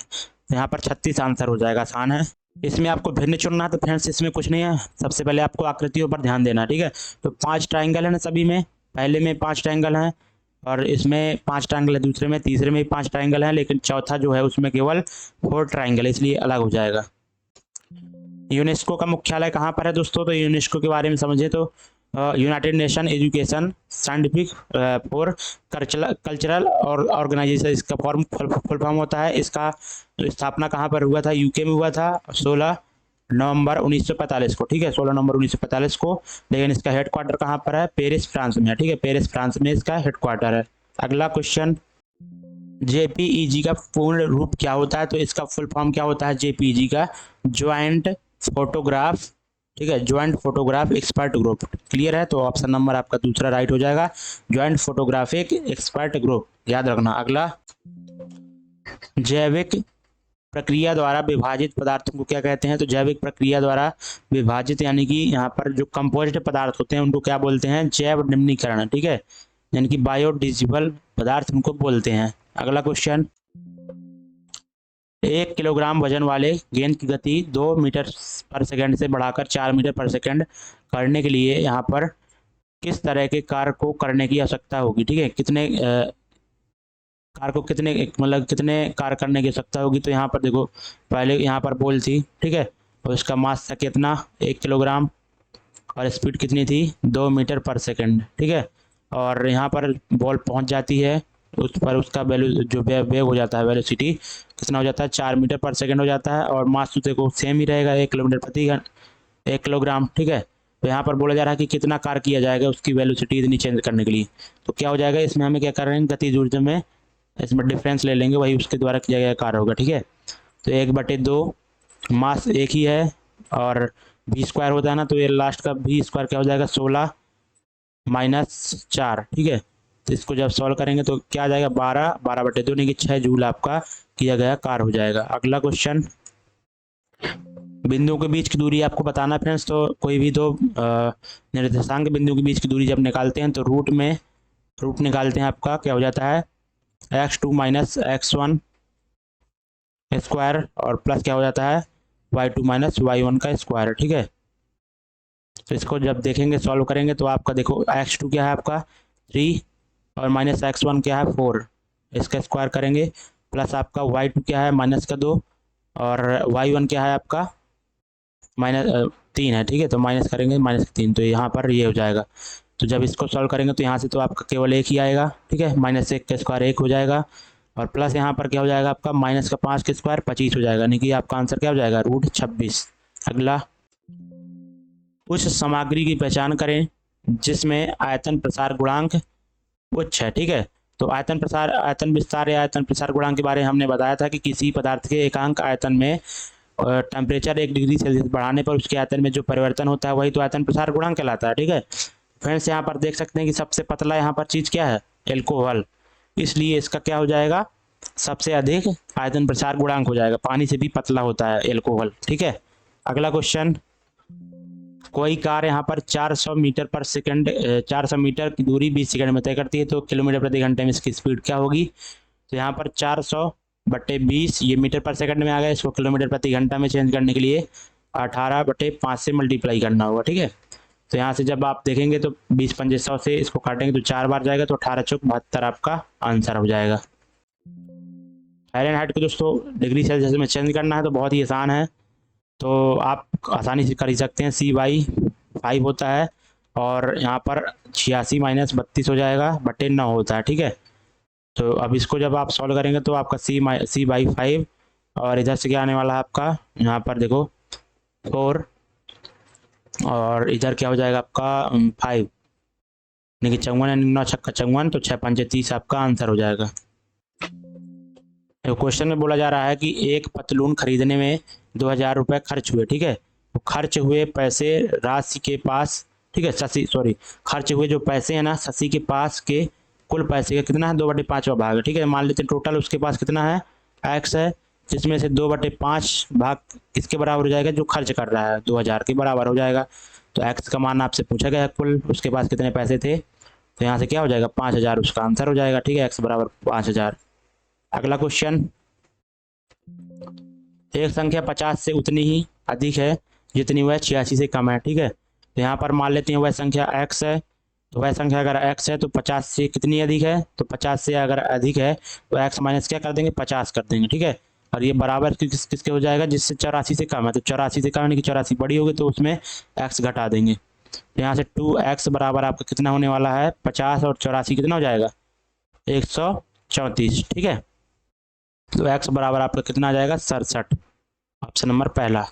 यहाँ पर 36 आंसर हो जाएगा। आसान है। इसमें आपको भिन्न चुनना है, तो फ्रेंड्स इसमें कुछ नहीं है। सबसे पहले आपको आकृतियों पर ध्यान देना है। ठीक है, तो 5 ट्राइंगल है ना सभी में, पहले में 5 ट्राइंगल हैं और इसमें 5 ट्राइंगल है, दूसरे में, तीसरे में 5 ट्राइंगल है, लेकिन चौथा जो है उसमें केवल 4 ट्राइंगल है, इसलिए अलग हो जाएगा। यूनेस्को का मुख्यालय कहाँ पर है दोस्तों, तो यूनेस्को के बारे में समझे तो United nation education scientific for cultural और ऑर्गेनाइजेशन इसका फुल फॉर्म होता है। इसका स्थापना कहाँ पर हुआ था, यूके में हुआ था 16 नवंबर 1945 को। ठीक है, 16 नवंबर 1945 को। लेकिन इसका हेडक्वार्टर कहाँ पर है, पेरिस फ्रांस में है। ठीक है, पेरिस फ्रांस में इसका हेडक्वार्टर है। अगला क्वेश्चन, जेपीईजी का पूर्ण रूप क्या होता है, तो इसका फुल फॉर्म क्या होता है जेपीईजी का, ज्वाइंट फोटोग्राफ। ठीक है, joint photograph expert group. Clear है, तो ऑप्शन नंबर आपका दूसरा राइट हो जाएगा, ज्वाइंट फोटोग्राफिक एक्सपर्ट ग्रुप, याद रखना। अगला, जैविक प्रक्रिया द्वारा विभाजित पदार्थों को क्या कहते हैं, तो जैविक प्रक्रिया द्वारा विभाजित यानी कि यहाँ पर जो कंपोजिट पदार्थ होते हैं उनको क्या बोलते हैं, जैव निम्नीकरण। ठीक है, यानी कि बायोडिजिबल पदार्थ उनको बोलते हैं। अगला क्वेश्चन, 1 किलोग्राम वजन वाले गेंद की गति 2 मीटर पर सेकंड से बढ़ाकर 4 मीटर पर सेकंड करने के लिए यहाँ पर किस तरह के कार्य को करने की आवश्यकता होगी। ठीक है, कितने कार को कितने मतलब कितने कार करने की आवश्यकता होगी, तो यहाँ पर देखो पहले यहाँ पर बॉल थी। ठीक है, और इसका मास था कितना 1 किलोग्राम और स्पीड कितनी थी 2 मीटर पर सेकंड। ठीक है, और यहाँ पर बॉल पहुँच जाती है उस पर, उसका वैल्यू जो वेग हो जाता है, वेलोसिटी कितना हो जाता है 4 मीटर पर सेकंड हो जाता है, और मास तो देखो सेम ही रहेगा 1 किलोमीटर प्रति 1 किलोग्राम। ठीक है, तो यहाँ पर बोला जा रहा है कि कितना कार किया जाएगा उसकी वेलोसिटी इतनी चेंज करने के लिए। तो क्या हो जाएगा इसमें, हमें क्या कर रहे हैं गतिज ऊर्जा में इसमें डिफरेंस ले लेंगे, वही उसके द्वारा किया गया कार्य होगा। ठीक है, तो 1/2 मास एक ही है और v स्क्वायर होता है ना, तो ये लास्ट का v स्क्वायर क्या हो जाएगा 16 माइनस 4। ठीक है, तो इसको जब सॉल्व करेंगे तो क्या आ जाएगा 12/2 यानी कि 6 जूल आपका किया गया कार्य हो जाएगा। अगला क्वेश्चन, बिंदुओं के बीच की दूरी आपको बताना है फ्रेंड्स। तो कोई भी दो निर्देशांक बिंदुओं के बीच की दूरी जब निकालते हैं तो रूट निकालते हैं, आपका क्या हो जाता है x2 माइनस x1 स्क्वायर और प्लस क्या हो जाता है y2 माइनस y1 का स्क्वायर। ठीक है, तो इसको जब देखेंगे सॉल्व करेंगे तो आपका देखो x2 क्या है आपका 3 और माइनस x1 क्या है 4, इसका स्क्वायर करेंगे, प्लस आपका y2 क्या है -2 और y1 क्या है आपका -3 है। ठीक है, तो माइनस करेंगे -3, तो यहाँ पर ये हो जाएगा। तो जब इसको सॉल्व करेंगे तो यहाँ से तो आपका केवल एक ही आएगा। ठीक है, -1 का स्क्वायर 1 हो जाएगा और प्लस यहाँ पर क्या हो जाएगा आपका -5 का स्क्वायर 25 हो जाएगा, यानी कि आपका आंसर क्या हो जाएगा √26। अगला, उस सामग्री की पहचान करें जिसमें आयतन प्रसार गुणांक उच्च है। ठीक है, तो आयतन विस्तार या आयतन प्रसार गुणांक के बारे में हमने बताया था कि किसी पदार्थ के एकांक आयतन में टेम्परेचर 1 डिग्री सेल्सियस बढ़ाने पर उसके आयतन में जो परिवर्तन होता है वही तो आयतन प्रसार गुणांक कहलाता है। ठीक है, फ्रेंड्स यहाँ पर देख सकते हैं कि सबसे पतला यहाँ पर चीज़ क्या है एल्कोहल, इसलिए इसका क्या हो जाएगा सबसे अधिक आयतन प्रसार गुणांक हो जाएगा, पानी से भी पतला होता है एल्कोहल। ठीक है, अगला क्वेश्चन, कोई कार यहाँ पर 400 मीटर पर सेकंड 400 मीटर की दूरी 20 सेकंड में तय करती है, तो किलोमीटर प्रति घंटे में इसकी स्पीड क्या होगी, तो यहाँ पर 400 18/20, ये मीटर पर सेकंड में आ गया, इसको किलोमीटर प्रति घंटा में चेंज करने के लिए 18/5 से मल्टीप्लाई करना होगा, ठीक है। तो यहाँ से जब आप देखेंगे तो 20×5 से इसको काटेंगे तो 4 बार जाएगा, तो 18×4 आपका आंसर हो जाएगा। फ़ारेनहाइट को दोस्तों डिग्री सेल्सियस में चेंज करना है तो बहुत ही आसान है, तो आप आसानी से कर ही सकते हैं। C/5 होता है और यहाँ पर 86 - 32 हो जाएगा, बटे 9 होता है, ठीक है। तो अब इसको जब आप सॉल्व करेंगे तो आपका C/5 और इधर से क्या आने वाला है आपका, यहाँ पर देखो 4 और इधर क्या हो जाएगा आपका 5, यानी कि 54, यानी 9 छक्का 54, तो 6×5 30 आपका आंसर हो जाएगा। क्वेश्चन में बोला जा रहा है कि एक पतलून खरीदने में 2000 रुपये खर्च हुए, ठीक है। तो खर्च हुए पैसे राशि के पास, ठीक है, खर्च हुए जो पैसे हैं ना शशि के पास के कुल पैसे का कितना है, 2/5 भाग है, ठीक है। मान लेते हैं टोटल उसके पास कितना है, x है, जिसमें से 2/5 भाग किसके बराबर हो जाएगा, जो खर्च कर रहा है 2000 के बराबर हो जाएगा। तो x का मान आपसे पूछा गया है, कुल उसके पास कितने पैसे थे, तो यहाँ से क्या हो जाएगा 5000 उसका आंसर हो जाएगा, ठीक है। x बराबर 5000। अगला क्वेश्चन, एक संख्या 50 से उतनी ही अधिक है जितनी वह 86 से कम है, ठीक है। तो यहाँ पर मान लेते हैं वह संख्या x है, तो वह संख्या अगर x है तो 50 से कितनी अधिक है, तो 50 से अगर अधिक है तो x माइनस क्या कर देंगे, 50 कर देंगे, ठीक है। और ये बराबर किसके हो जाएगा, जिससे 84 से कम है, तो 84 से कम यानी कि 84 बड़ी होगी तो उसमें x घटा देंगे। तो यहाँ से 2x बराबर आपका कितना होने वाला है, 50 और 84 कितना हो जाएगा, 134, ठीक है। तो x बराबर आपका कितना आ जाएगा, 67, ऑप्शन नंबर पहला।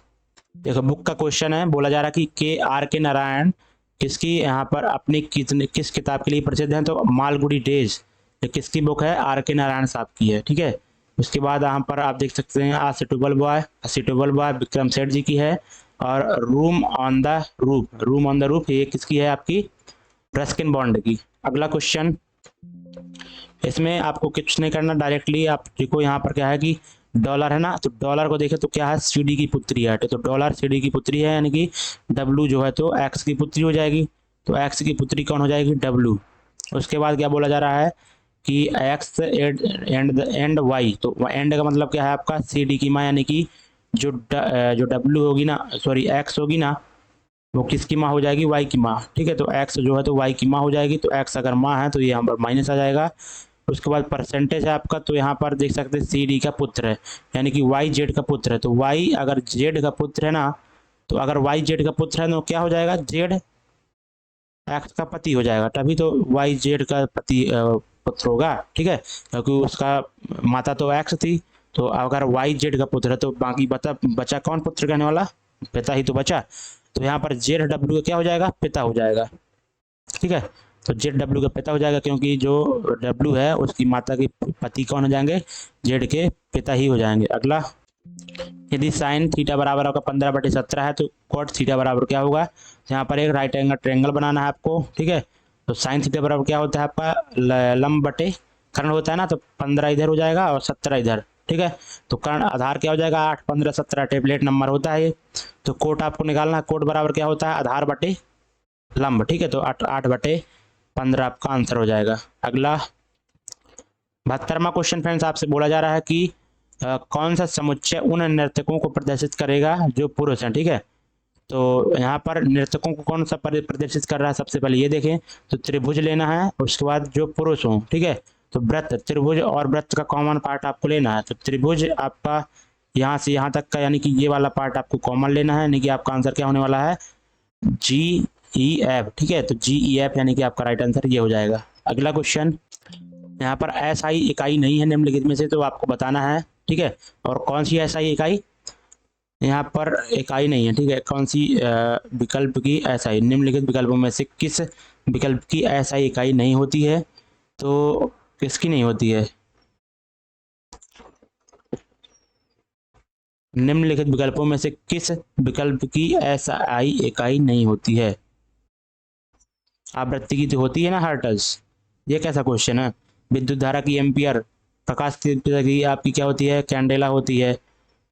देखो बुक का क्वेश्चन है, बोला जा रहा है कि के नारायण किसकी यहाँ पर अपनी किस किताब के लिए प्रसिद्ध हैं, तो मालगुडी डेज ये किसकी बुक है, के नारायण साहब की है, ठीक है। उसके बाद यहाँ पर आप देख सकते हैं आ सुटेबल बॉय विक्रम सेठ जी की है, और रूम ऑन द रूफ ये किसकी है, आपकी रस्किन बॉन्ड की। अगला क्वेश्चन, इसमें आपको कुछ नहीं करना, डायरेक्टली आप देखो यहाँ पर क्या है कि डॉलर है ना, तो डॉलर को देखे तो क्या है, सीडी की पुत्री है, तो डॉलर सीडी की पुत्री है, यानी कि डब्लू जो है तो एक्स की पुत्री हो जाएगी, तो एक्स की पुत्री कौन हो जाएगी, डब्लू। उसके बाद क्या बोला जा रहा है कि एक्स एंड वाई, तो एंड का मतलब क्या है आपका, सीडी की माँ, यानी कि जो डब्लू होगी ना, सॉरी एक्स होगी ना, वो किसकी माँ हो जाएगी, वाई की माँ, ठीक है। तो एक्स जो है तो वाई की माँ हो जाएगी, तो एक्स अगर माँ है तो ये यहाँ पर माइनस आ जाएगा। उसके बाद परसेंटेज है आपका, तो यहाँ पर देख सकते हैं सी डी का पुत्र है, यानी कि वाई जेड का पुत्र है, तो वाई अगर जेड का पुत्र है ना, तो अगर वाई जेड का पुत्र है तो क्या हो जाएगा, जेड एक्स का पति हो जाएगा, तभी तो वाई जेड का पति पुत्र होगा, ठीक है, क्योंकि उसका माता तो एक्स थी। तो अगर वाई जेड का पुत्र है तो बाकी बचा कौन पुत्र कहने वाला, पिता ही तो बचा। तो यहाँ पर जेड डब्ल्यू का क्या हो जाएगा, पिता हो जाएगा, ठीक है। तो जेड डब्ल्यू का पिता हो जाएगा, क्योंकि जो डब्ल्यू है उसकी माता के पति कौन हो जाएंगे, जेड के पिता ही हो जाएंगे। अगला, यदि साइन थीटा बराबर आपका 15/17 है तो कॉट थीटा बराबर क्या होगा, यहाँ पर एक राइट एंगल ट्रायंगल बनाना है आपको, ठीक है। तो साइन थीटा बराबर क्या होता है आपका, लंब बटे कर्ण होता है ना, तो 15 इधर हो जाएगा और 17 इधर, ठीक है। तो कर्ण आधार क्या हो जाएगा, 8, 15, 17 टेबलेट नंबर होता है ये। तो कोट आपको निकालना है, कोट बराबर क्या होता है, आधार बटे लंब, ठीक है। तो 8/15 आपका आंसर हो जाएगा। अगला 72वां क्वेश्चन फ्रेंड्स, आपसे बोला जा रहा है कि कौन सा समुच्चय उन नर्तकों को प्रदर्शित करेगा जो पुरुष हैं, ठीक है। तो यहाँ पर नर्तकों को कौन सा प्रदर्शित कर रहा है, सबसे पहले ये देखें, तो त्रिभुज लेना है, उसके बाद जो पुरुष हों, ठीक है। तो वृत्त, त्रिभुज और वृत्त का कॉमन पार्ट आपको लेना है, तो त्रिभुज आपका यहाँ से यहाँ तक का, यानी कि ये वाला पार्ट आपको कॉमन लेना है, यानी कि आपका आंसर क्या होने वाला है, GEF, ठीक है। तो GEF यानी कि आपका राइट आंसर ये हो जाएगा। अगला क्वेश्चन, यहाँ पर SI इकाई नहीं है निम्नलिखित में से, तो आपको बताना है, ठीक है। और कौन सी SI इकाई, यहाँ पर इकाई नहीं है, ठीक है। कौन सी विकल्प की SI, निम्नलिखित विकल्पों में से किस विकल्प की SI इकाई नहीं होती है, तो किसकी नहीं होती है, निम्नलिखित विकल्पों में से किस विकल्प की SI इकाई नहीं होती है, आवृत्ति की तो होती है ना हर्ट्ज, ये कैसा क्वेश्चन है। विद्युत धारा की एम्पियर, प्रकाश तीव्रता की आपकी क्या होती है, कैंडेला होती है,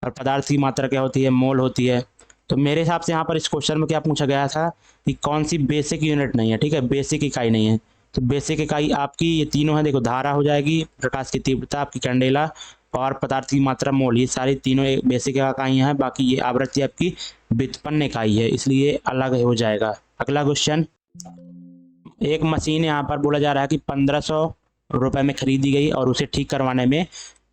और पदार्थ की मात्रा क्या होती है, मोल होती है। तो मेरे हिसाब से यहाँ पर इस क्वेश्चन में क्या पूछा गया था कि कौन सी बेसिक यूनिट नहीं है, ठीक है, बेसिक इकाई नहीं है। तो बेसिक इकाई आपकी ये तीनों है, देखो धारा हो जाएगी, प्रकाश की तीव्रता, आपकी कैंडेला और पदार्थ की मात्रा मोल, ये सारी तीनों एक बेसिक इकाइयाँ हैं, बाकी ये आवृत्ति आपकी व्युत्पन्न इकाई है, इसलिए अलग हो जाएगा। अगला क्वेश्चन, एक मशीन यहाँ पर बोला जा रहा है कि 1500 रुपये में खरीदी गई और उसे ठीक करवाने में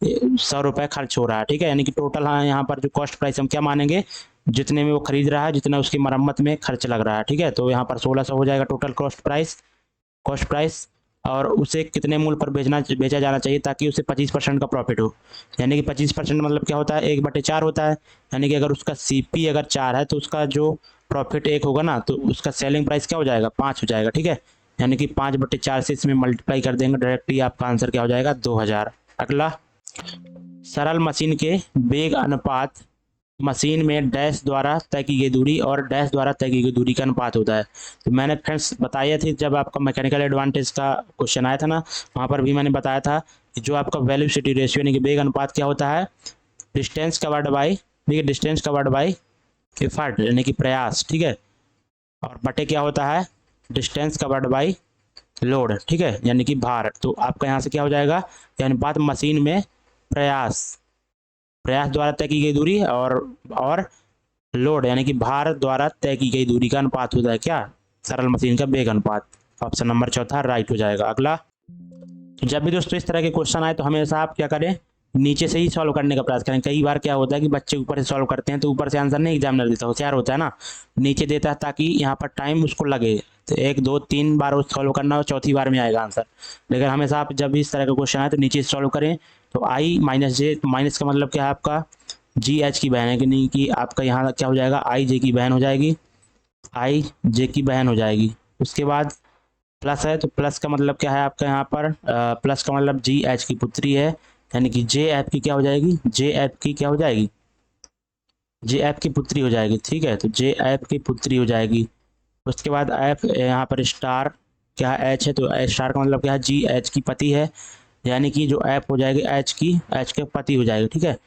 100 रुपये खर्च हो रहा है, ठीक है। यानी कि टोटल हाँ यहाँ पर जो कॉस्ट प्राइस हम क्या मानेंगे, जितने में वो खरीद रहा है, जितना उसकी मरम्मत में खर्च लग रहा है, ठीक है। तो यहाँ पर 1600 हो जाएगा टोटल कॉस्ट प्राइस। और उसे कितने मूल्य पर बेचा जाना चाहिए ताकि उसे 25% का प्रॉफिट हो। यानी कि 25% मतलब क्या होता है, 1/4 होता है। यानी कि अगर उसका CP अगर 4 है तो उसका जो प्रॉफिट 1 होगा ना, तो उसका सेलिंग प्राइस क्या हो जाएगा, 5 हो जाएगा, ठीक है। यानी कि 5/4 से इसमें मल्टीप्लाई कर देंगे डायरेक्टली, आपका आंसर क्या हो जाएगा, 2000। अगला, सरल मशीन के वेग अनुपात मशीन में डैश द्वारा तय की गई दूरी और डैश द्वारा तय की गई दूरी का अनुपात होता है। तो मैंने फ्रेंड्स बताया थे जब आपका मैकेनिकल एडवांटेज का क्वेश्चन आया था ना, वहाँ पर भी मैंने बताया था कि जो आपका वेलोसिटी रेशियो यानी कि वेग अनुपात क्या होता है, डिस्टेंस कवर्ड बाई, देखिए डिस्टेंस कवर्ड बाई एफर्ट यानी कि प्रयास, ठीक है। और बटे क्या होता है, डिस्टेंस कवर्ड बाई लोड, ठीक है, यानी कि भार। तो आपका यहाँ से क्या हो जाएगा, यह अनुपात मशीन में प्रयास द्वारा तय की गई दूरी और लोड यानी कि भार द्वारा तय की गई दूरी का अनुपात होता है क्या, सरल मशीन का वेग अनुपात। ऑप्शन नंबर चौथा राइट हो जाएगा। अगला, तो जब भी दोस्तों इस तरह के क्वेश्चन आए तो हमेशा आप क्या करें, नीचे से ही सॉल्व करने का प्रयास करें। कई बार क्या होता है कि बच्चे ऊपर से सॉल्व करते हैं तो ऊपर से आंसर नहीं एग्जामिनर देता, होशियार होता है ना, नीचे देता है ताकि यहाँ पर टाइम उसको लगे। तो 1 2 3 बार उस सॉल्व करना हो, चौथी बार में आएगा आंसर। लेकिन हमेशा आप जब भी इस तरह का क्वेश्चन आए तो नीचे से सॉल्व करें। तो I माइनस जे, माइनस का मतलब क्या है आपका GH की बहन है कि नहीं, कि आपका यहाँ क्या हो जाएगा, IJ की बहन हो जाएगी, IJ की बहन हो जाएगी। उसके बाद प्लस है तो प्लस का मतलब क्या है आपका यहाँ पर, प्लस का मतलब GH की पुत्री है, यानी कि JF की क्या हो जाएगी, JF की क्या हो जाएगी, JF की पुत्री हो जाएगी, ठीक है। तो JF की पुत्री हो जाएगी। उसके बाद F यहाँ पर स्टार क्या है, H है, तो स्टार का मतलब क्या है, GH की पति है, यानी कि जो F हो जाएगी H के पति हो जाएगी, ठीक है।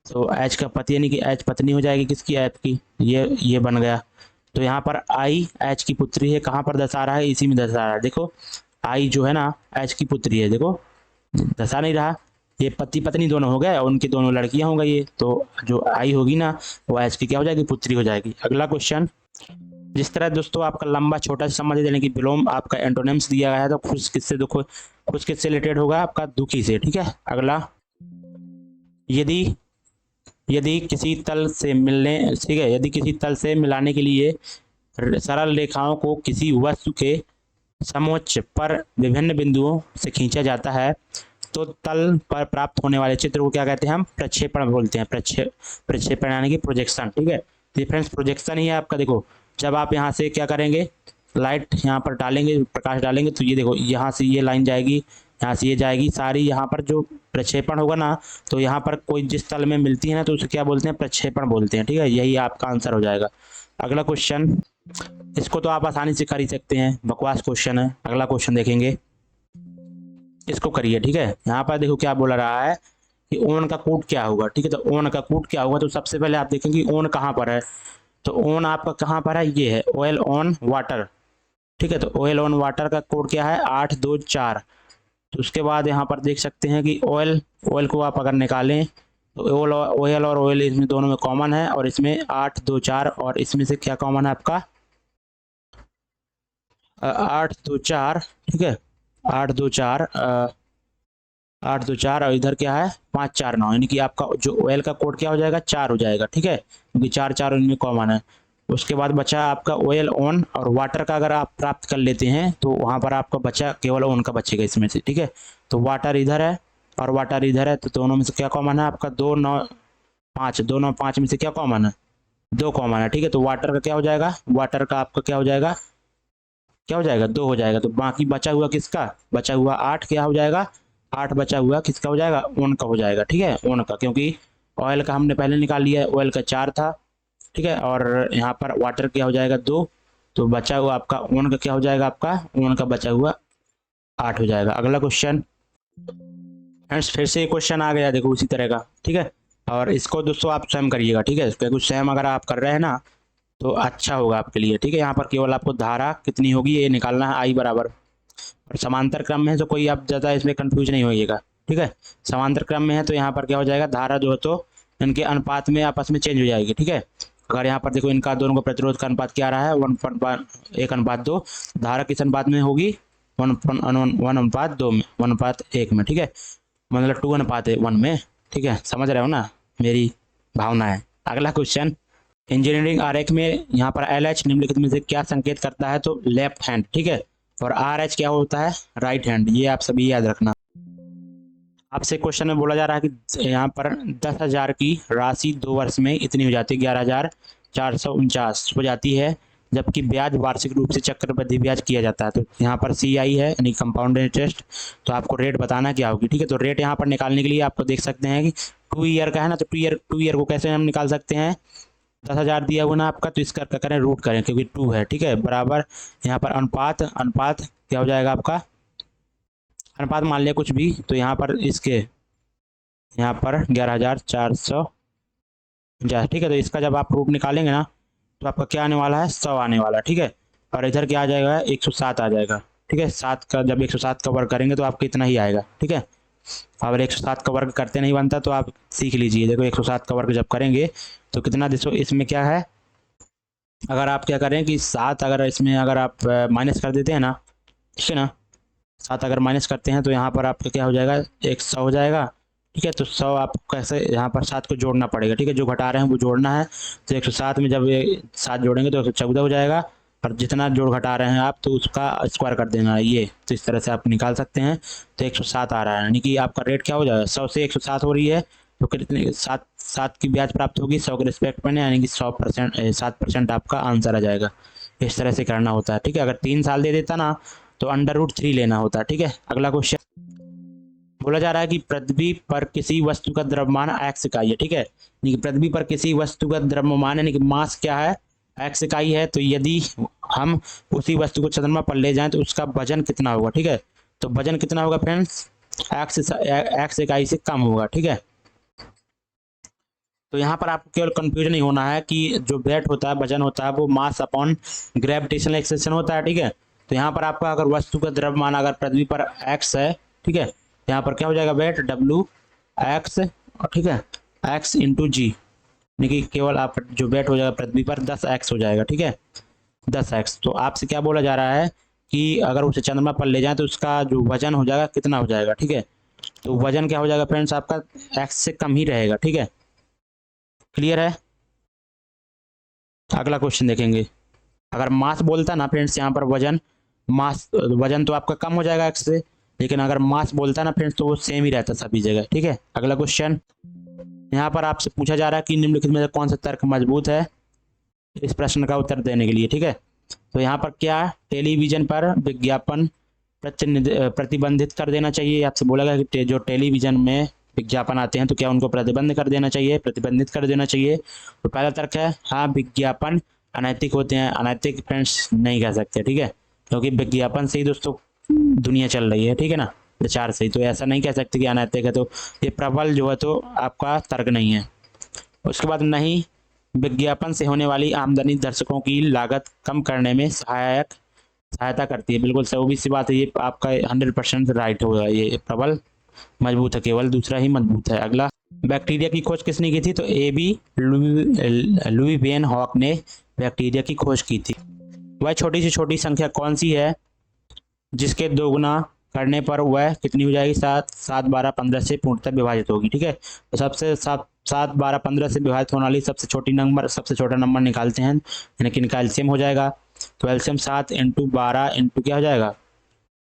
तो H का पति यानी कि H पत्नी हो जाएगी किसकी, F की, ये बन गया। तो यहाँ पर I H की पुत्री है, कहाँ पर दर्शा रहा है, इसी में दर्शा रहा है। देखो I जो है ना H की पुत्री है, देखो दर्शा नहीं रहा, ये पति पत्नी दोनों हो गए और उनकी दोनों लड़कियां हो गई ये, तो जो I होगी ना वो H की क्या हो जाएगी, पुत्री हो जाएगी। अगला क्वेश्चन, जिस तरह दोस्तों आपका लंबा छोटा सा संबंध यानी कि विलोम आपका एंटोनिम्स दिया गया है, तो खुश किससे दुख, खुश किससे रिलेटेड होगा, आपका दुखी से, ठीक है। अगला, यदि किसी तल से मिलने, ठीक है, यदि किसी तल से मिलाने के लिए सरल रेखाओं को किसी वस्तु के समोच्च पर विभिन्न बिंदुओं से खींचा जाता है तो तल पर प्राप्त होने वाले चित्र को क्या कहते हैं, हम प्रक्षेपण बोलते हैं। प्रक्षेपण यानी कि प्रोजेक्शन, ठीक है। डिफरेंस प्रोजेक्शन ही है आपका। देखो जब आप यहाँ से क्या करेंगे, लाइट यहाँ पर डालेंगे, प्रकाश डालेंगे, तो ये देखो यहाँ से ये लाइन जाएगी, यहाँ से ये जाएगी, सारी यहाँ पर जो प्रक्षेपण होगा ना, तो यहाँ पर कोई जिस तल में मिलती है ना तो उसे क्या बोलते हैं, प्रक्षेपण बोलते हैं, ठीक है। यही आपका आंसर हो जाएगा। अगला क्वेश्चन, इसको तो आप आसानी से कर ही सकते हैं, बकवास क्वेश्चन है। अगला क्वेश्चन देखेंगे, इसको करिए, ठीक है। यहाँ पर देखो क्या बोला रहा है कि ओन का कोड क्या होगा, ठीक है। तो ओन का कोड क्या होगा, तो सबसे पहले आप देखेंगे ओन कहाँ पर है, तो ओन आपका कहाँ पर है, ये है ऑयल ऑन वाटर, ठीक है। तो ऑयल ऑन वाटर का कोड क्या है, 824। तो उसके बाद यहाँ पर देख सकते हैं कि ऑयल को आप अगर निकालें तो ऑयल और ऑयल इसमें दोनों में कॉमन है, और इसमें 824, और इसमें से क्या कॉमन है आपका 824, ठीक है। 824 और इधर क्या है 549, यानी कि आपका जो ऑयल का कोड क्या हो जाएगा, 4 हो जाएगा, ठीक है, क्योंकि 4 इनमें कॉमन है। उसके बाद बचा आपका ऑयल ऑन और वाटर का अगर आप प्राप्त कर लेते हैं तो वहाँ पर आपका बचा केवल ऑन का बचेगा इसमें से, ठीक है। तो वाटर इधर है और वाटर इधर है, तो दोनों में से क्या कॉमन है आपका 2 9 5, 2 9 5 में से क्या कॉमन है, 2 कॉमन है, ठीक है। तो वाटर का क्या हो जाएगा, वाटर का आपका क्या हो जाएगा, 2 हो जाएगा। तो बाकी बचा हुआ किसका, बचा हुआ 8 क्या हो जाएगा, 8 बचा हुआ किसका हो जाएगा, ओन का हो जाएगा, ठीक है, ओन का, क्योंकि ऑयल का हमने पहले निकाल लिया है, ऑयल का 4 था, ठीक है, और यहाँ पर वाटर क्या हो जाएगा 2, तो बचा हुआ आपका ओन का क्या हो जाएगा, आपका ओन का बचा हुआ 8 हो जाएगा। अगला क्वेश्चन फ्रेंड्स, फिर से क्वेश्चन आ गया देखो उसी तरह का, ठीक है। और इसको दोस्तों आप स्वयं करिएगा, ठीक है, क्योंकि स्वयं अगर आप कर रहे हैं ना तो अच्छा होगा आपके लिए, ठीक है। यहाँ पर केवल आपको धारा कितनी होगी ये निकालना है, I बराबर, और समांतर क्रम में है तो कोई आप ज़्यादा इसमें कंफ्यूज नहीं होइएगा। ठीक है, समांतर क्रम में है तो यहाँ पर क्या हो जाएगा, धारा जो है तो इनके अनुपात में आपस में चेंज हो जाएगी। ठीक है, अगर यहाँ पर देखो इनका दोनों का प्रतिरोध का अनुपात क्या आ रहा है, 1:1:2, धारा किस अनुपात में होगी, 1:2 में, 1:1 में। ठीक है, मतलब 2:1 में। ठीक है, समझ रहे हो ना मेरी भावना है। अगला क्वेश्चन, इंजीनियरिंग आरेख में यहाँ पर LH निम्नलिखित में से क्या संकेत करता है, तो लेफ्ट हैंड। ठीक है, और RH क्या होता है, राइट हैंड। ये आप सभी याद रखना। आपसे क्वेश्चन में बोला जा रहा है कि यहाँ पर 10,000 की राशि 2 वर्ष में इतनी हो जाती है, 11,449 हो जाती है, जबकि ब्याज वार्षिक रूप से चक्रवृद्धि ब्याज किया जाता है। तो यहाँ पर CI है यानी कंपाउंड इंटरेस्ट, तो आपको रेट बताना क्या होगी। ठीक है, तो रेट यहाँ पर निकालने के लिए आपको देख सकते हैं कि 2 ईयर का है ना, तो 2 ईयर को कैसे हम निकाल सकते हैं, 10,000 दिया हुआ ना आपका, तो इसका क्या करें, रूट करें क्योंकि 2 है। ठीक है, बराबर यहाँ पर अनुपात क्या हो जाएगा आपका, अनुपात मान लिया कुछ भी, तो यहाँ पर इसके यहाँ पर 11,450। ठीक है, तो इसका जब आप रूट निकालेंगे ना तो आपका क्या आने वाला है, 100 आने वाला है। ठीक है, और इधर क्या आ जाएगा, 107 आ जाएगा। ठीक है, 7 का जब 107 का वर्ग करेंगे तो आपको इतना ही आएगा। ठीक है, अगर 107 का वर्ग करते नहीं बनता तो आप सीख लीजिए। देखो 107 का वर्ग जब करेंगे तो कितना, देखो इसमें क्या है, अगर आप क्या करें कि 7 अगर इसमें अगर आप माइनस कर देते हैं ना, ठीक है ना, 7 अगर माइनस करते हैं तो यहाँ पर आपका क्या हो जाएगा, 100 हो जाएगा। ठीक है, तो 100 आप कैसे, यहाँ पर 7 को जोड़ना पड़ेगा। ठीक है, जो घटा रहे हैं वो जोड़ना है, तो 107 में जब 7 जोड़ेंगे तो 114 हो जाएगा, और जितना जोड़ घटा रहे हैं आप तो उसका स्क्वायर कर देना है ये, तो इस तरह से आप निकाल सकते हैं। तो 107 आ रहा है, यानी कि आपका रेट क्या हो जाएगा, 100 से 107 हो रही है, तो कितने, 7 की ब्याज प्राप्त होगी 100 के रिस्पेक्ट में, यानी कि 100%, 7% आपका आंसर आ जाएगा। इस तरह से करना होता है। ठीक है, अगर 3 साल दे देता ना तो √3 लेना होता है। ठीक है, अगला क्वेश्चन बोला जा रहा है कि पृथ्वी पर किसी वस्तु का द्रव्यमान x इकाई है। ठीक है, यानी कि पृथ्वी पर किसी वस्तु का द्रव्यमान यानी कि मास क्या है, x इकाई है, तो यदि हम उसी वस्तु को चंद्रमा पर ले जाएं तो उसका वजन कितना होगा। ठीक है, तो वजन कितना होगा फ्रेंड्स, x इकाई से कम होगा। ठीक है, तो यहाँ पर आपको केवल कंफ्यूजन नहीं होना है कि जो वेट होता है, वजन होता है, वो मास अपॉन ग्रेविटेशनल एक्सेलरेशन होता है। ठीक है, तो यहाँ पर आपका अगर वस्तु का द्रव्यमान अगर पृथ्वी पर x है, ठीक है, यहाँ पर क्या हो जाएगा, वेट WX, ठीक है, x इंटू जी, यानी कि केवल आप जो वेट हो जाएगा पृथ्वी पर 10x हो जाएगा। ठीक है, 10x। तो आपसे क्या बोला जा रहा है कि अगर उसे चंद्रमा पर ले जाए तो उसका जो वजन हो जाएगा कितना हो जाएगा। ठीक है, तो वजन क्या हो जाएगा फ्रेंड्स, आपका x से कम ही रहेगा। ठीक है, क्लियर है। अगला क्वेश्चन देखेंगे, अगर मास बोलता ना फ्रेंड्स, यहाँ पर वजन तो आपका कम हो जाएगा x से, लेकिन अगर मास बोलता ना फ्रेंड्स तो वो सेम ही रहता सभी जगह। ठीक है, अगला क्वेश्चन, यहाँ पर आपसे पूछा जा रहा है कि निम्नलिखित में से कौन सा तर्क मजबूत है इस प्रश्न का उत्तर देने के लिए। ठीक है, तो यहाँ पर क्या, टेलीविजन पर विज्ञापन प्रतिबंधित कर देना चाहिए। आपसे बोला गया कि जो टेलीविजन में विज्ञापन आते हैं तो क्या उनको प्रतिबंधित कर देना चाहिए। तो पहला तर्क है हाँ, विज्ञापन अनैतिक होते हैं। अनैतिक फ्रेंड्स नहीं कह सकते। ठीक है, क्योंकि विज्ञापन से ही दोस्तों दुनिया चल रही है। ठीक है ना, प्रचार से ही, तो ऐसा नहीं कह सकते कि अनैतिक है। तो ये प्रबल जो है तो आपका तर्क नहीं है। उसके बाद नहीं, विज्ञापन से होने वाली आमदनी दर्शकों की लागत कम करने में सहायता करती है। बिल्कुल सही सी बात है, ये आपका 100% राइट होगा। ये प्रबल मजबूत है, केवल दूसरा ही मजबूत है। अगला, बैक्टीरिया की खोज किसने की थी, तो AB लुई वेन हॉक ने बैक्टीरिया की खोज की थी। वह छोटी से छोटी संख्या कौन सी है जिसके दोगुना करने पर वह कितनी हो जाएगी, 7, 7, 12, 15 से पूर्णतः विभाजित होगी। ठीक है, तो सबसे 7, 12, 15 से विभाजित होने वाली सबसे छोटा नंबर निकालते हैं, यानी कि कैल्शियम हो जाएगा। तो एल्शियम 7 × 12 इंटू क्या हो जाएगा,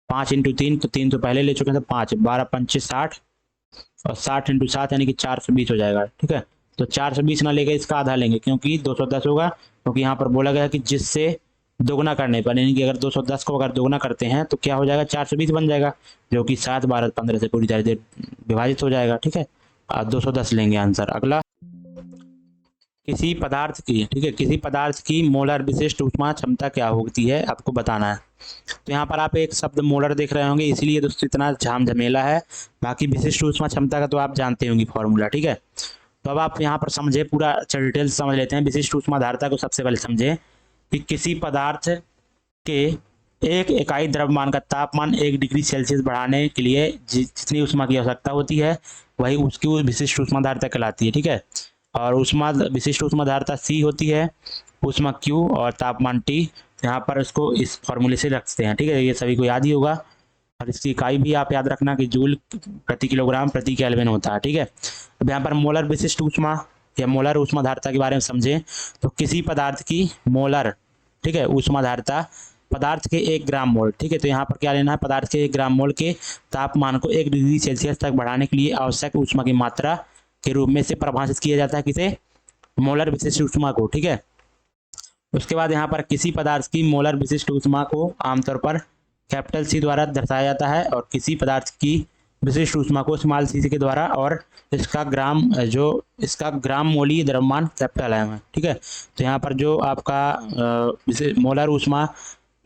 5 × 3, तो 3 तो पहले ले चुके हैं, तो 5, 12, 5, 60, और 60 × 7 यानी कि 420 हो जाएगा। ठीक है, तो 420 ना लेकर इसका आधा लेंगे क्योंकि 210 होगा, क्योंकि यहाँ पर बोला गया कि जिससे दोगुना करने पर, यानी कि अगर 210 को अगर दोगुना करते हैं तो क्या हो जाएगा, 420 बन जाएगा, जो कि 7, 12, 15 से पूरी तरह से विभाजित हो जाएगा। ठीक है, 210 लेंगे आंसर। अगला, किसी पदार्थ की मोलर विशिष्ट ऊष्मा क्षमता क्या होती है, आपको बताना है। तो यहाँ पर आप एक शब्द मोलर देख रहे होंगे, इसलिए दोस्तों इतना झाम झमेला है। बाकी विशिष्ट ऊष्मा क्षमता का तो आप जानते होंगे फॉर्मूला। ठीक है, तो अब आप यहाँ पर समझे, पूरा डिटेल समझ लेते हैं। विशिष्ट ऊष्मा धारता को सबसे पहले समझे कि किसी पदार्थ के एक इकाई द्रव्यमान का तापमान 1 डिग्री सेल्सियस बढ़ाने के लिए जितनी ऊष्मा की आवश्यकता होती है वही उसकी विशिष्ट ऊष्माधारता कहलाती है, ठीक है। और विशिष्ट ऊष्माधारता C होती है, ऊष्मा Q और तापमान T। यहाँ पर इसको इस फॉर्मूले से रखते हैं, ठीक है। ये सभी को याद ही होगा। और इसकी इकाई भी आप याद रखना कि जूल प्रति किलोग्राम प्रति केल्विन होता है, ठीक है। अब यहाँ पर मोलर विशिष्ट ऊष्मा या मोलर ऊष्माधारता के बारे में समझें तो किसी पदार्थ की मोलर, ठीक है, ऊष्माधारता पदार्थ के 1 ग्राम मोल, ठीक है। तो यहाँ पर क्या लेना है, पदार्थ के 1 ग्राम मोल के तापमान को 1 डिग्री सेल्सियस तक बढ़ाने के लिए आवश्यक ऊष्मा की मात्रा के रूप में से परिभाषित किया जाता है किसे, मोलर विशिष्ट ऊष्मा को, ठीक है। उसके बाद यहाँ पर किसी पदार्थ की मोलर विशिष्ट ऊष्मा को आमतौर पर कैपिटल C द्वारा दर्शाया जाता है और किसी पदार्थ की विशिष्ट ऊष्मा को स्मॉल c के द्वारा, और इसका ग्राम मोलीय द्रव्यमान कैपिटल M है, ठीक है। तो यहाँ पर जो आपका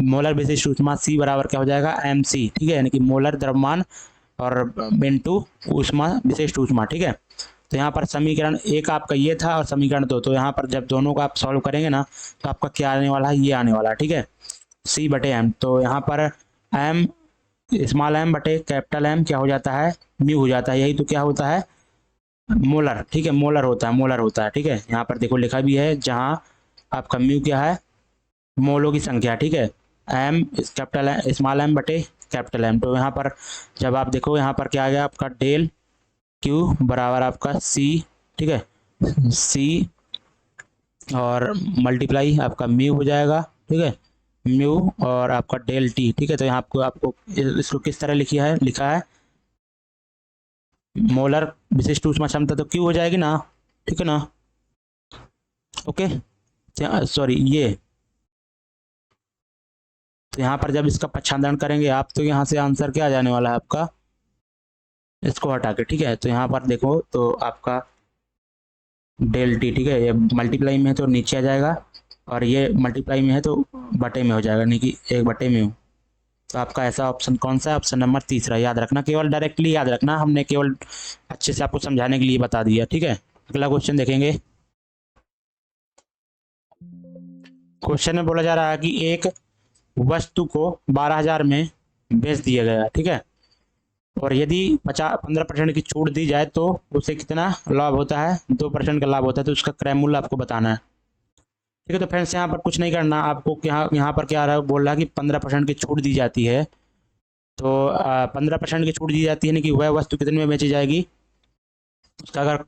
मोलर विशिष्ट ऊष्मा C बराबर क्या हो जाएगा, mc, ठीक है, यानी कि मोलर द्रव्यमान और इनटू ऊष्मा विशिष्ट ऊष्मा, ठीक है। तो यहाँ पर समीकरण 1 आपका ये था और समीकरण 2, तो यहाँ पर जब दोनों का आप सॉल्व करेंगे ना तो आपका क्या आने वाला है, ये आने वाला है, ठीक है, C/m। तो यहाँ पर m स्मॉल m बटे कैपिटल M क्या हो जाता है, म्यू हो जाता है। यही तो क्या होता है, मोलर, ठीक है, मोलर होता है, ठीक है। यहाँ पर देखो लिखा भी है, जहाँ आपका म्यू क्या है, मोलों की संख्या, ठीक है, स्मॉल m बटे कैपिटल M। तो यहाँ पर जब आप देखो यहाँ पर क्या आ गया आपका डेल Q बराबर आपका C, ठीक है, C और मल्टीप्लाई आपका म्यू हो जाएगा, ठीक है, म्यू और आपका डेल T, ठीक है। तो यहाँ आपको इसको किस तरह लिखा है मोलर विशिष्ट ऊष्मा क्षमता तो Q हो जाएगी ना, ठीक है ना, ओके। सॉरी ये, तो यहाँ पर जब इसका पक्षांतरण करेंगे आप तो यहाँ से आंसर क्या आ जाने वाला है आपका, इसको हटा के, ठीक है। तो यहाँ पर देखो तो आपका डेल T, ठीक है, ये मल्टीप्लाई में है तो नीचे आ जाएगा और ये मल्टीप्लाई में है तो बटे में हो जाएगा, नहीं कि 1 बटे में हो। तो आपका ऐसा ऑप्शन कौन सा है, ऑप्शन नंबर 3 याद रखना, केवल डायरेक्टली याद रखना, हमने केवल अच्छे से आपको समझाने के लिए बता दिया, ठीक है। अगला क्वेश्चन देखेंगे। क्वेश्चन में बोला जा रहा है कि एक वस्तु को 12,000 में बेच दिया गया, ठीक है, और यदि 15% की छूट दी जाए तो उसे कितना लाभ होता है, 2% का लाभ होता है। तो उसका क्रय मूल्य आपको बताना है, ठीक है। तो फ्रेंड्स यहाँ पर कुछ नहीं करना आपको, यहाँ पर क्या बोल रहा है कि 15% की छूट दी जाती है। तो 15% की छूट दी जाती है, यानी कि वह वस्तु कितने में बेची जाएगी, उसका अगर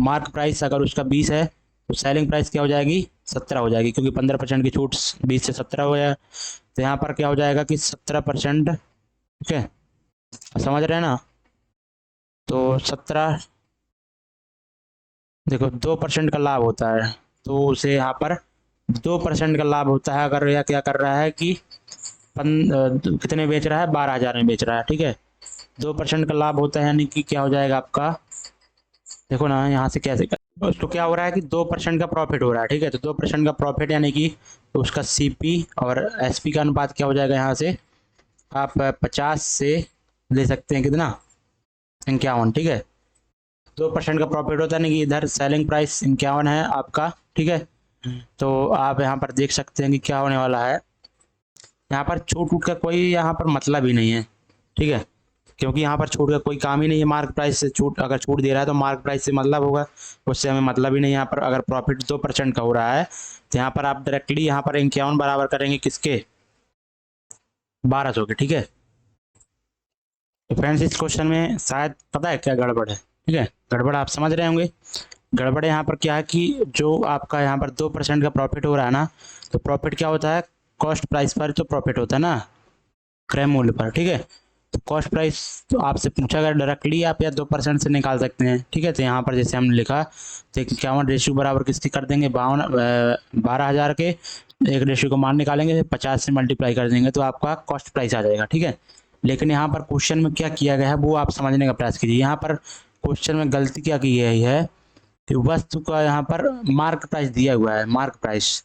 मार्क प्राइस अगर उसका 20 है तो सेलिंग प्राइस क्या हो जाएगी, 17 हो जाएगी, क्योंकि 15% की छूट 20 से 17 हो जाए। तो यहाँ पर क्या हो जाएगा कि 17%, ठीक है, समझ रहे हैं ना। तो 17, देखो 2% का लाभ होता है, तो उसे यहाँ पर 2% का लाभ होता है अगर यह क्या कर रहा है कि कितने बेच रहा है, 12,000 में बेच रहा है, ठीक है। 2% का लाभ होता है, यानी कि क्या हो जाएगा आपका, देखो ना यहाँ से कैसे तो क्या हो रहा है कि 2% का प्रॉफिट हो रहा है, ठीक है। तो 2% का प्रॉफिट यानी कि उसका CP और SP का अनुपात क्या हो जाएगा, यहाँ से आप 50 से ले सकते हैं कितना, 51, ठीक है। 2% का प्रॉफिट होता है, यानी कि इधर सेलिंग प्राइस 51 है आपका, ठीक है। तो आप यहाँ पर देख सकते हैं कि क्या होने वाला है, यहाँ पर छूट का कोई यहाँ पर मतलब ही नहीं है, ठीक है, क्योंकि यहाँ पर छूट का कोई काम ही नहीं है। मार्क प्राइस से छूट, अगर छूट दे रहा है तो मार्क प्राइस से मतलब होगा, उससे हमें मतलब ही नहीं। यहाँ पर अगर प्रॉफिट 2% का हो रहा है तो यहाँ पर आप डायरेक्टली यहाँ पर 51 बराबर करेंगे किसके, 1200 के, ठीक है। तो फ्रेंड्स इस क्वेश्चन में शायद पता है क्या गड़बड़ है, ठीक है, गड़बड़ आप समझ रहे होंगे। गड़बड़ यहाँ पर क्या है कि जो आपका यहाँ पर 2% का प्रॉफिट हो रहा है ना, तो प्रॉफिट क्या होता है, कॉस्ट प्राइस पर तो प्रॉफिट होता है ना, क्रय मूल्य पर, ठीक है। तो कॉस्ट प्राइस तो आपसे पूछा गया डायरेक्टली, आप या 2% से निकाल सकते हैं, ठीक है। तो यहाँ पर जैसे हमने लिखा तो 51 रेशियो बराबर किसकी कर देंगे, 12,000 के 1 रेशियो को मान निकालेंगे, 50 से मल्टीप्लाई कर देंगे तो आपका कॉस्ट प्राइस आ जाएगा, ठीक है। लेकिन यहाँ पर क्वेश्चन में क्या किया गया है वो आप समझने का प्रयास कीजिए। यहाँ पर क्वेश्चन में गलती क्या की गई है कि वस्तु का यहाँ पर मार्क प्राइस दिया हुआ है, मार्क प्राइस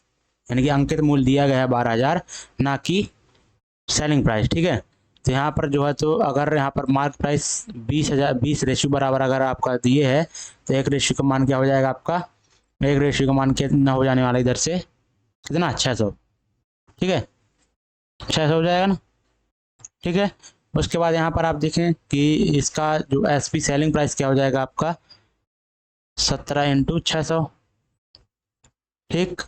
यानी कि अंकित मूल्य दिया गया है 12,000, ना कि सेलिंग प्राइस, ठीक है। तो यहाँ पर जो है तो अगर यहाँ पर मार्क प्राइस 20 रेशियो बराबर अगर आपका दिए है तो 1 रेशियो का मान क्या हो जाएगा आपका, 1 रेशियो का मान कितना हो जाने वाला इधर से, कितना 600, ठीक है। 600 हो जाएगा ना, ठीक है। उसके बाद यहाँ पर आप देखें कि इसका जो एसपी सेलिंग प्राइस क्या हो जाएगा आपका 17 × 600, ठीक।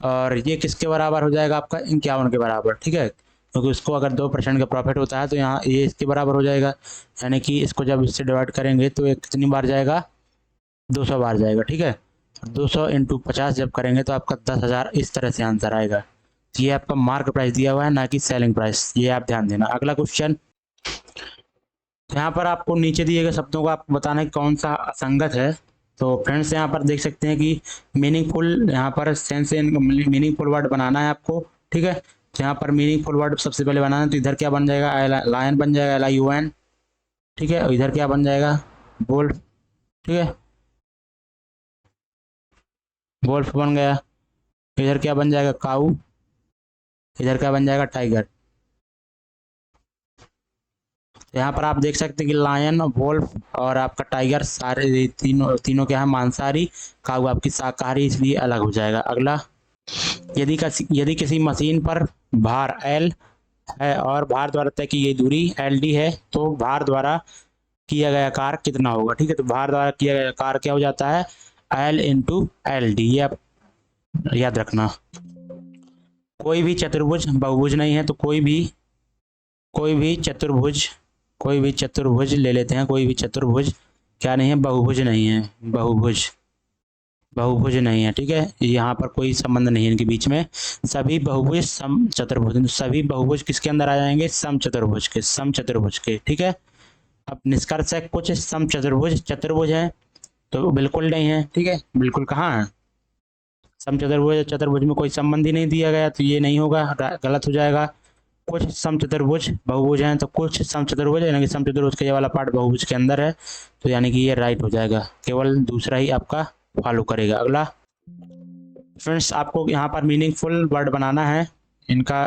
और ये किसके बराबर हो जाएगा आपका 51 के बराबर, ठीक है, क्योंकि उसको अगर 2% का प्रॉफिट होता है तो यहाँ ये इसके बराबर हो जाएगा, यानी कि इसको जब इससे डिवाइड करेंगे तो ये कितनी बार जाएगा, 200 बार जाएगा, ठीक है। 200 × 50 जब करेंगे तो आपका 10,000 इस तरह से आंसर आएगा। ये आपका मार्क प्राइस दिया हुआ है, ना कि सेलिंग प्राइस, ये आप ध्यान देना। अगला क्वेश्चन, यहाँ पर आपको नीचे दिए गए शब्दों को आपको बताना है कौन सा असंगत है। तो फ्रेंड्स यहाँ पर देख सकते हैं कि मीनिंगफुल, यहाँ पर सेंस मीनिंगफुल वर्ड बनाना है आपको, ठीक है। तो यहाँ पर मीनिंगफुल वर्ड सबसे पहले बनाना है, तो इधर क्या बन जाएगा, लायन बन जाएगा, LION, ठीक है। और इधर क्या बन जाएगा, वोल्फ, ठीक है, वोल्फ बन गया। इधर क्या बन जाएगा, काऊ, इधर क्या बन जाएगा, टाइगर। यहाँ पर आप देख सकते हैं कि लायन, वोल्फ और आपका टाइगर सारे तीनों क्या है, मांसाहारी, काऊ आपकी शाकाहारी, इसलिए अलग हो जाएगा। अगला, यदि किसी मशीन पर भार L है और भार द्वारा तय की गई दूरी LD है, तो भार द्वारा किया गया कार्य कितना होगा, ठीक है। तो भार द्वारा किया गया कार्य क्या हो जाता है, L × LD, ये आप याद रखना। कोई भी चतुर्भुज बहुभुज नहीं है, तो कोई भी चतुर्भुज ले लेते हैं, कोई भी चतुर्भुज क्या नहीं है, बहुभुज नहीं है, बहुभुज नहीं है, ठीक है। यहाँ पर कोई संबंध नहीं है इनके बीच में, सभी बहुभुज सम चतुर्भुज, सभी बहुभुज किसके अंदर आ जाएंगे, सम चतुर्भुज के, ठीक है। अब निष्कर्ष है, कुछ सम चतुर्भुज है तो बिल्कुल नहीं है, ठीक है, बिल्कुल कहाँ है, सम चतुर्भुज में कोई संबंध ही नहीं दिया गया, तो ये नहीं होगा, गलत हो जाएगा। कुछ सम चतुर्भुज बहुभुज हैं, तो कुछ सम चतुर्भुज, यानी कि सम चतुर्भुज का ये वाला पार्ट बहुभुज के अंदर है, तो यानी कि ये राइट हो जाएगा, केवल दूसरा ही आपका फॉलो करेगा। अगला फ्रेंड्स, आपको यहाँ पर मीनिंगफुल वर्ड बनाना है, इनका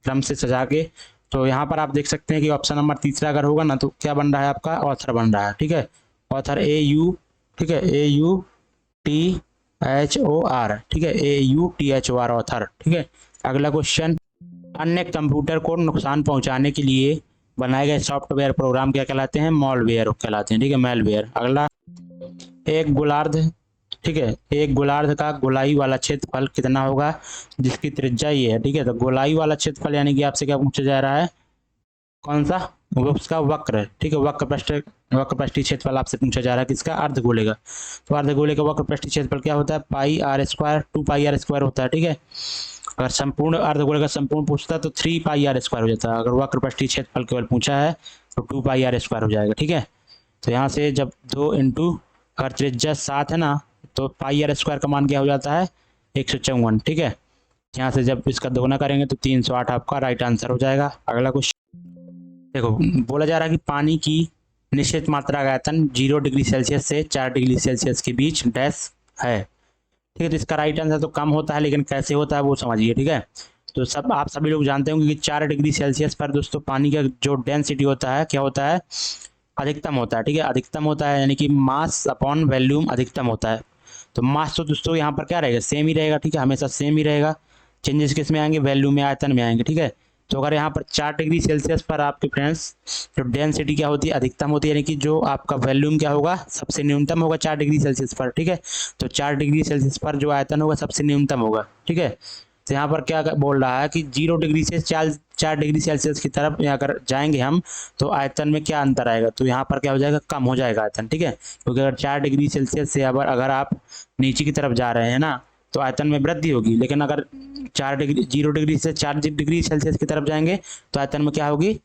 क्रम से सजा के। तो यहाँ पर आप देख सकते हैं कि ऑप्शन नंबर तीसरा अगर होगा ना, तो क्या बन रहा है आपका, ऑथर बन रहा है, ठीक है। ऑथर AU, ठीक है, AUTHOR, ठीक है, AUTHOR, ऑथर, ठीक है। अगला क्वेश्चन, अन्य कंप्यूटर को नुकसान पहुंचाने के लिए बनाए गए सॉफ्टवेयर प्रोग्राम क्या कहलाते हैं, मॉलवेयर कहलाते हैं, ठीक है, मेलवेयर। अगला, एक गोलार्ध, ठीक है, एक गोलार्ध का गोलाई वाला क्षेत्रफल कितना होगा, जिसकी त्रिज्या ये है, ठीक है। तो गोलाई वाला क्षेत्रफल यानी कि आपसे क्या पूछा जा रहा है, कौन सा, उसका वक्र, ठीक है, वक्र पृष्ठीय क्षेत्रफल आपसे पूछा जा रहा है, किसका, अर्धगोले का। तो अर्धगोले का वक्र पृष्ठीय क्षेत्रफल क्या होता है, πr² 2πr² होता है, ठीक है। अगर संपूर्ण अर्धगोले का संपूर्ण पूछता तो 3πr² हो जाता है, अगर वक्र पृष्ठीय क्षेत्रफल केवल पूछा है तो 2πr² हो जाएगा, ठीक है। तो यहाँ से जब 2 × अगर त्रिज्या 7 है ना, तो πr² का मान क्या हो जाता है, 154, ठीक है। यहाँ से जब इसका दोगुना करेंगे तो 308 आपका राइट आंसर हो जाएगा। अगला क्वेश्चन देखो, बोला जा रहा है कि पानी की निश्चित मात्रा का आयतन 0 डिग्री सेल्सियस से 4 डिग्री सेल्सियस के बीच डैश है, ठीक है। तो इसका राइट आंसर तो कम होता है, लेकिन कैसे होता है वो समझिए, ठीक है। तो आप सभी लोग जानते होंगे कि 4 डिग्री सेल्सियस पर दोस्तों पानी का जो डेंसिटी होता है क्या होता है, अधिकतम होता है, ठीक है, अधिकतम होता है, यानी कि मास अपॉन वॉल्यूम अधिकतम होता है। तो मास तो दोस्तों यहाँ पर क्या रहेगा, सेम ही रहेगा, ठीक है, हमेशा सेम ही रहेगा, चेंजेस किस में आएंगे, वैल्यू में, आयतन में आएंगे, ठीक है। तो अगर यहाँ पर 4 डिग्री सेल्सियस पर आपके फ्रेंड्स जो डेंसिटी क्या होती है, अधिकतम होती है, यानी कि जो आपका वॉल्यूम क्या होगा, सबसे न्यूनतम होगा 4 डिग्री सेल्सियस पर, ठीक है। तो 4 डिग्री सेल्सियस पर जो आयतन होगा सबसे न्यूनतम होगा, ठीक है। तो यहाँ पर क्या बोल रहा है कि 0 डिग्री से 4 डिग्री सेल्सियस की तरफ अगर जाएंगे हम, तो आयतन में क्या अंतर आएगा, तो यहाँ पर क्या हो जाएगा, कम हो जाएगा आयतन, ठीक है। क्योंकि अगर 4 डिग्री सेल्सियस से अगर आप नीचे की तरफ जा रहे हैं ना, तो आयतन में वृद्धि होगी, लेकिन अगर 0 डिग्री से 4 डिग्री सेल्सियस की तरफ जाएंगे तो आयतन में क्या होगी,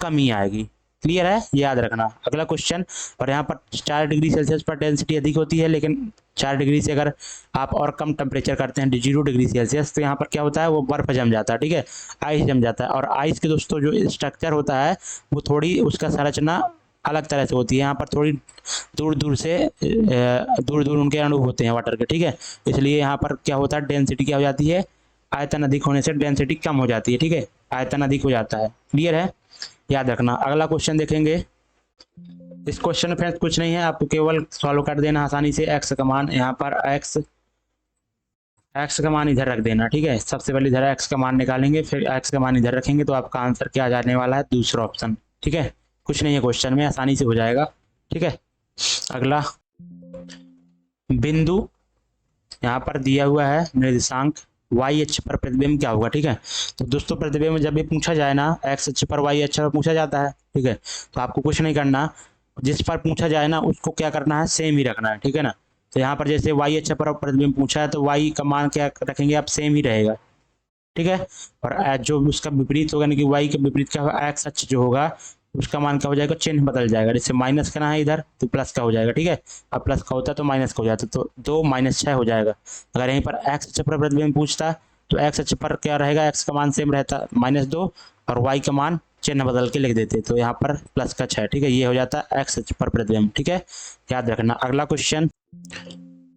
कमी आएगी। क्लियर है, याद रखना। अगला क्वेश्चन, और यहाँ पर 4 डिग्री सेल्सियस पर डेंसिटी अधिक होती है, लेकिन 4 डिग्री से अगर आप और कम टेम्परेचर करते हैं 0 डिग्री सेल्सियस, तो यहाँ पर क्या होता है, वो बर्फ जम जाता है, ठीक है, आइस जम जाता है। और आइस के दोस्तों जो स्ट्रक्चर होता है वो थोड़ी उसका संरचना अलग तरह से होती है, यहाँ पर थोड़ी दूर दूर उनके अणु होते हैं वाटर के, ठीक है। इसलिए यहाँ पर क्या होता है, डेंसिटी क्या हो जाती है, आयतन अधिक होने से डेंसिटी कम हो जाती है, ठीक है, आयतन अधिक हो जाता है। क्लियर है, याद रखना। अगला क्वेश्चन देखेंगे। इस क्वेश्चन में फ्रेंड्स कुछ नहीं है, आपको केवल सॉल्व कर देना आसानी से। एक्स का मान यहाँ पर x एक्स का मान इधर रख देना, ठीक है। सबसे पहले इधर एक्स का मान निकालेंगे, फिर एक्स का मान इधर रखेंगे, तो आपका आंसर क्या आ जाने वाला है, दूसरा ऑप्शन, ठीक है। कुछ नहीं है क्वेश्चन में, आसानी से हो जाएगा, ठीक है। अगला बिंदु यहाँ पर दिया हुआ है निर्देशांक वाई अक्ष पर प्रतिबिंब क्या होगा, ठीक है। तो दोस्तों प्रतिबिंब जब भी पूछा जाए ना, एक्स अक्ष पर वाई अक्ष पर पूछा जाता है, ठीक है, तो आपको कुछ नहीं करना, जिस पर पूछा जाए ना उसको क्या करना है, सेम ही रखना है, ठीक है ना। तो यहाँ पर जैसे वाई अक्ष पर प्रतिबिंब पूछा है तो वाई का मान क्या रखेंगे आप, सेम ही रहेगा, ठीक है। और जो उसका विपरीत होगा, यानी कि वाई का विपरीत क्या होगा, एक्स अक्ष जो होगा उसका मान क्या हो जाएगा, चिन्ह बदल जाएगा। जैसे माइनस करना है इधर तो प्लस का हो जाएगा, ठीक है। अब प्लस का होता है तो माइनस का हो जाता, तो 2 माइनस 6 हो जाएगा। अगर यहीं पर एक्स अक्ष पर प्रतिबिंब पूछता तो एक्स अक्ष पर क्या रहेगा, एक्स का मान सेम रहता -2, और वाई का मान चिन्ह बदल के लिख देते, तो यहाँ पर प्लस का 6, ठीक है। ये हो जाता है एक्स अक्ष पर प्रतिबिंब, ठीक है, याद रखना। अगला क्वेश्चन,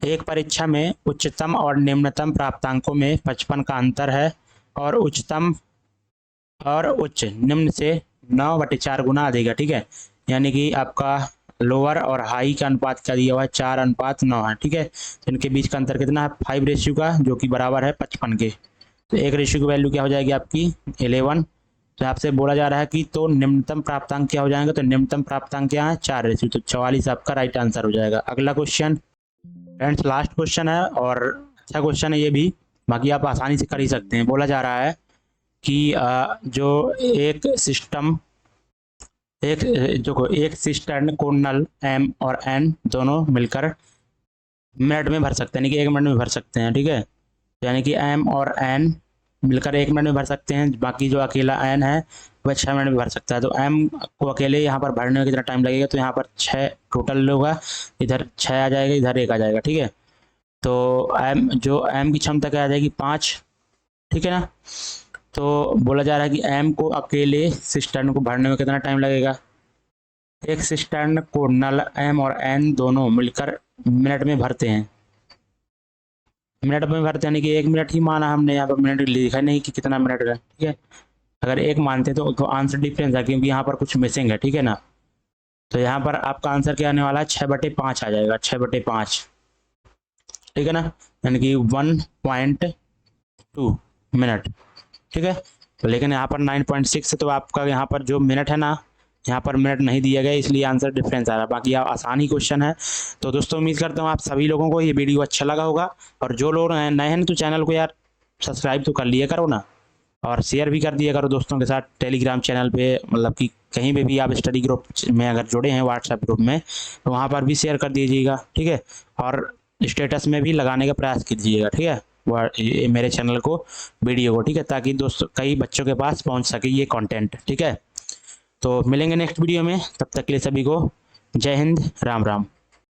एक परीक्षा में उच्चतम और निम्नतम प्राप्तांकों में 55 का अंतर है, और उच्चतम और उच्च निम्न से 9/4 गुना अधिक है, ठीक है। यानी कि आपका लोअर और हाई का अनुपात क्या दिया हुआ है, 4:9 है, ठीक है। तो इनके बीच का अंतर कितना है, 5 रेशियो का, जो कि बराबर है 55 के। तो एक रेशियो की वैल्यू क्या हो जाएगी आपकी 11। तो आपसे बोला जा रहा है कि तो निम्नतम प्राप्तांक क्या हो जाएगा, तो निम्नतम प्राप्तांक क्या है, 4 रेशियो, तो 44 आपका राइट आंसर हो जाएगा। अगला क्वेश्चन फ्रेंड्स लास्ट क्वेश्चन है, और अच्छा क्वेश्चन है ये भी, बाकी आप आसानी से कर ही सकते हैं। बोला जा रहा है कि जो एक सिस्टर्न को नल एम और एन दोनों मिलकर मिनट में भर सकते हैं, यानी कि 1 मिनट में भर सकते हैं, ठीक है। यानी कि एम और एन मिलकर 1 मिनट में भर सकते हैं, बाकी जो अकेला एन है वह 6 मिनट में भर सकता है। तो एम को अकेले यहाँ पर भरने में कितना टाइम लगेगा, तो यहाँ पर 6 टोटल होगा, इधर 6 आ जाएगा, इधर 1 आ जाएगा, ठीक है। तो एम की क्षमता क्या आ जाएगी, 5, ठीक है ना। तो बोला जा रहा है कि एम को अकेले सिस्टर्न को भरने में कितना टाइम लगेगा। एक सिस्टर्न को नल एम और एन दोनों मिलकर मिनट में भरते हैं, मिनट में भरते यानी कि 1 मिनट ही माना हमने, यहाँ पर मिनट लिखा नहीं कि कितना मिनट का, ठीक है। अगर 1 मानते तो आंसर डिफरेंस है, क्योंकि यहाँ पर कुछ मिसिंग है, ठीक है ना। तो यहाँ पर आपका आंसर क्या आने वाला है, 6/5 आ जाएगा, 6/5, ठीक है ना, यानी कि 1.2 मिनट, ठीक है। तो लेकिन यहाँ पर 9.6 है, तो आपका यहाँ पर जो मिनट है ना, यहाँ पर मिनट नहीं दिया गया, इसलिए आंसर डिफरेंस आ रहा है। बाकी आप आसान ही क्वेश्चन है। तो दोस्तों उम्मीद करता हूँ आप सभी लोगों को ये वीडियो अच्छा लगा होगा, और जो लोग नए हैं तो चैनल को यार सब्सक्राइब तो कर लिया करो ना, और शेयर भी कर दिया करो दोस्तों के साथ। टेलीग्राम चैनल पे, मतलब कि कहीं पे भी आप स्टडी ग्रुप में अगर जुड़े हैं, व्हाट्सएप ग्रुप में, तो वहाँ पर भी शेयर कर दीजिएगा, ठीक है। और स्टेटस में भी लगाने का प्रयास कीजिएगा, ठीक है, मेरे चैनल को, वीडियो को, ठीक है, ताकि दोस्तों कई बच्चों के पास पहुँच सके ये कॉन्टेंट, ठीक है। तो मिलेंगे नेक्स्ट वीडियो में, तब तक के लिए सभी को जय हिंद, राम राम।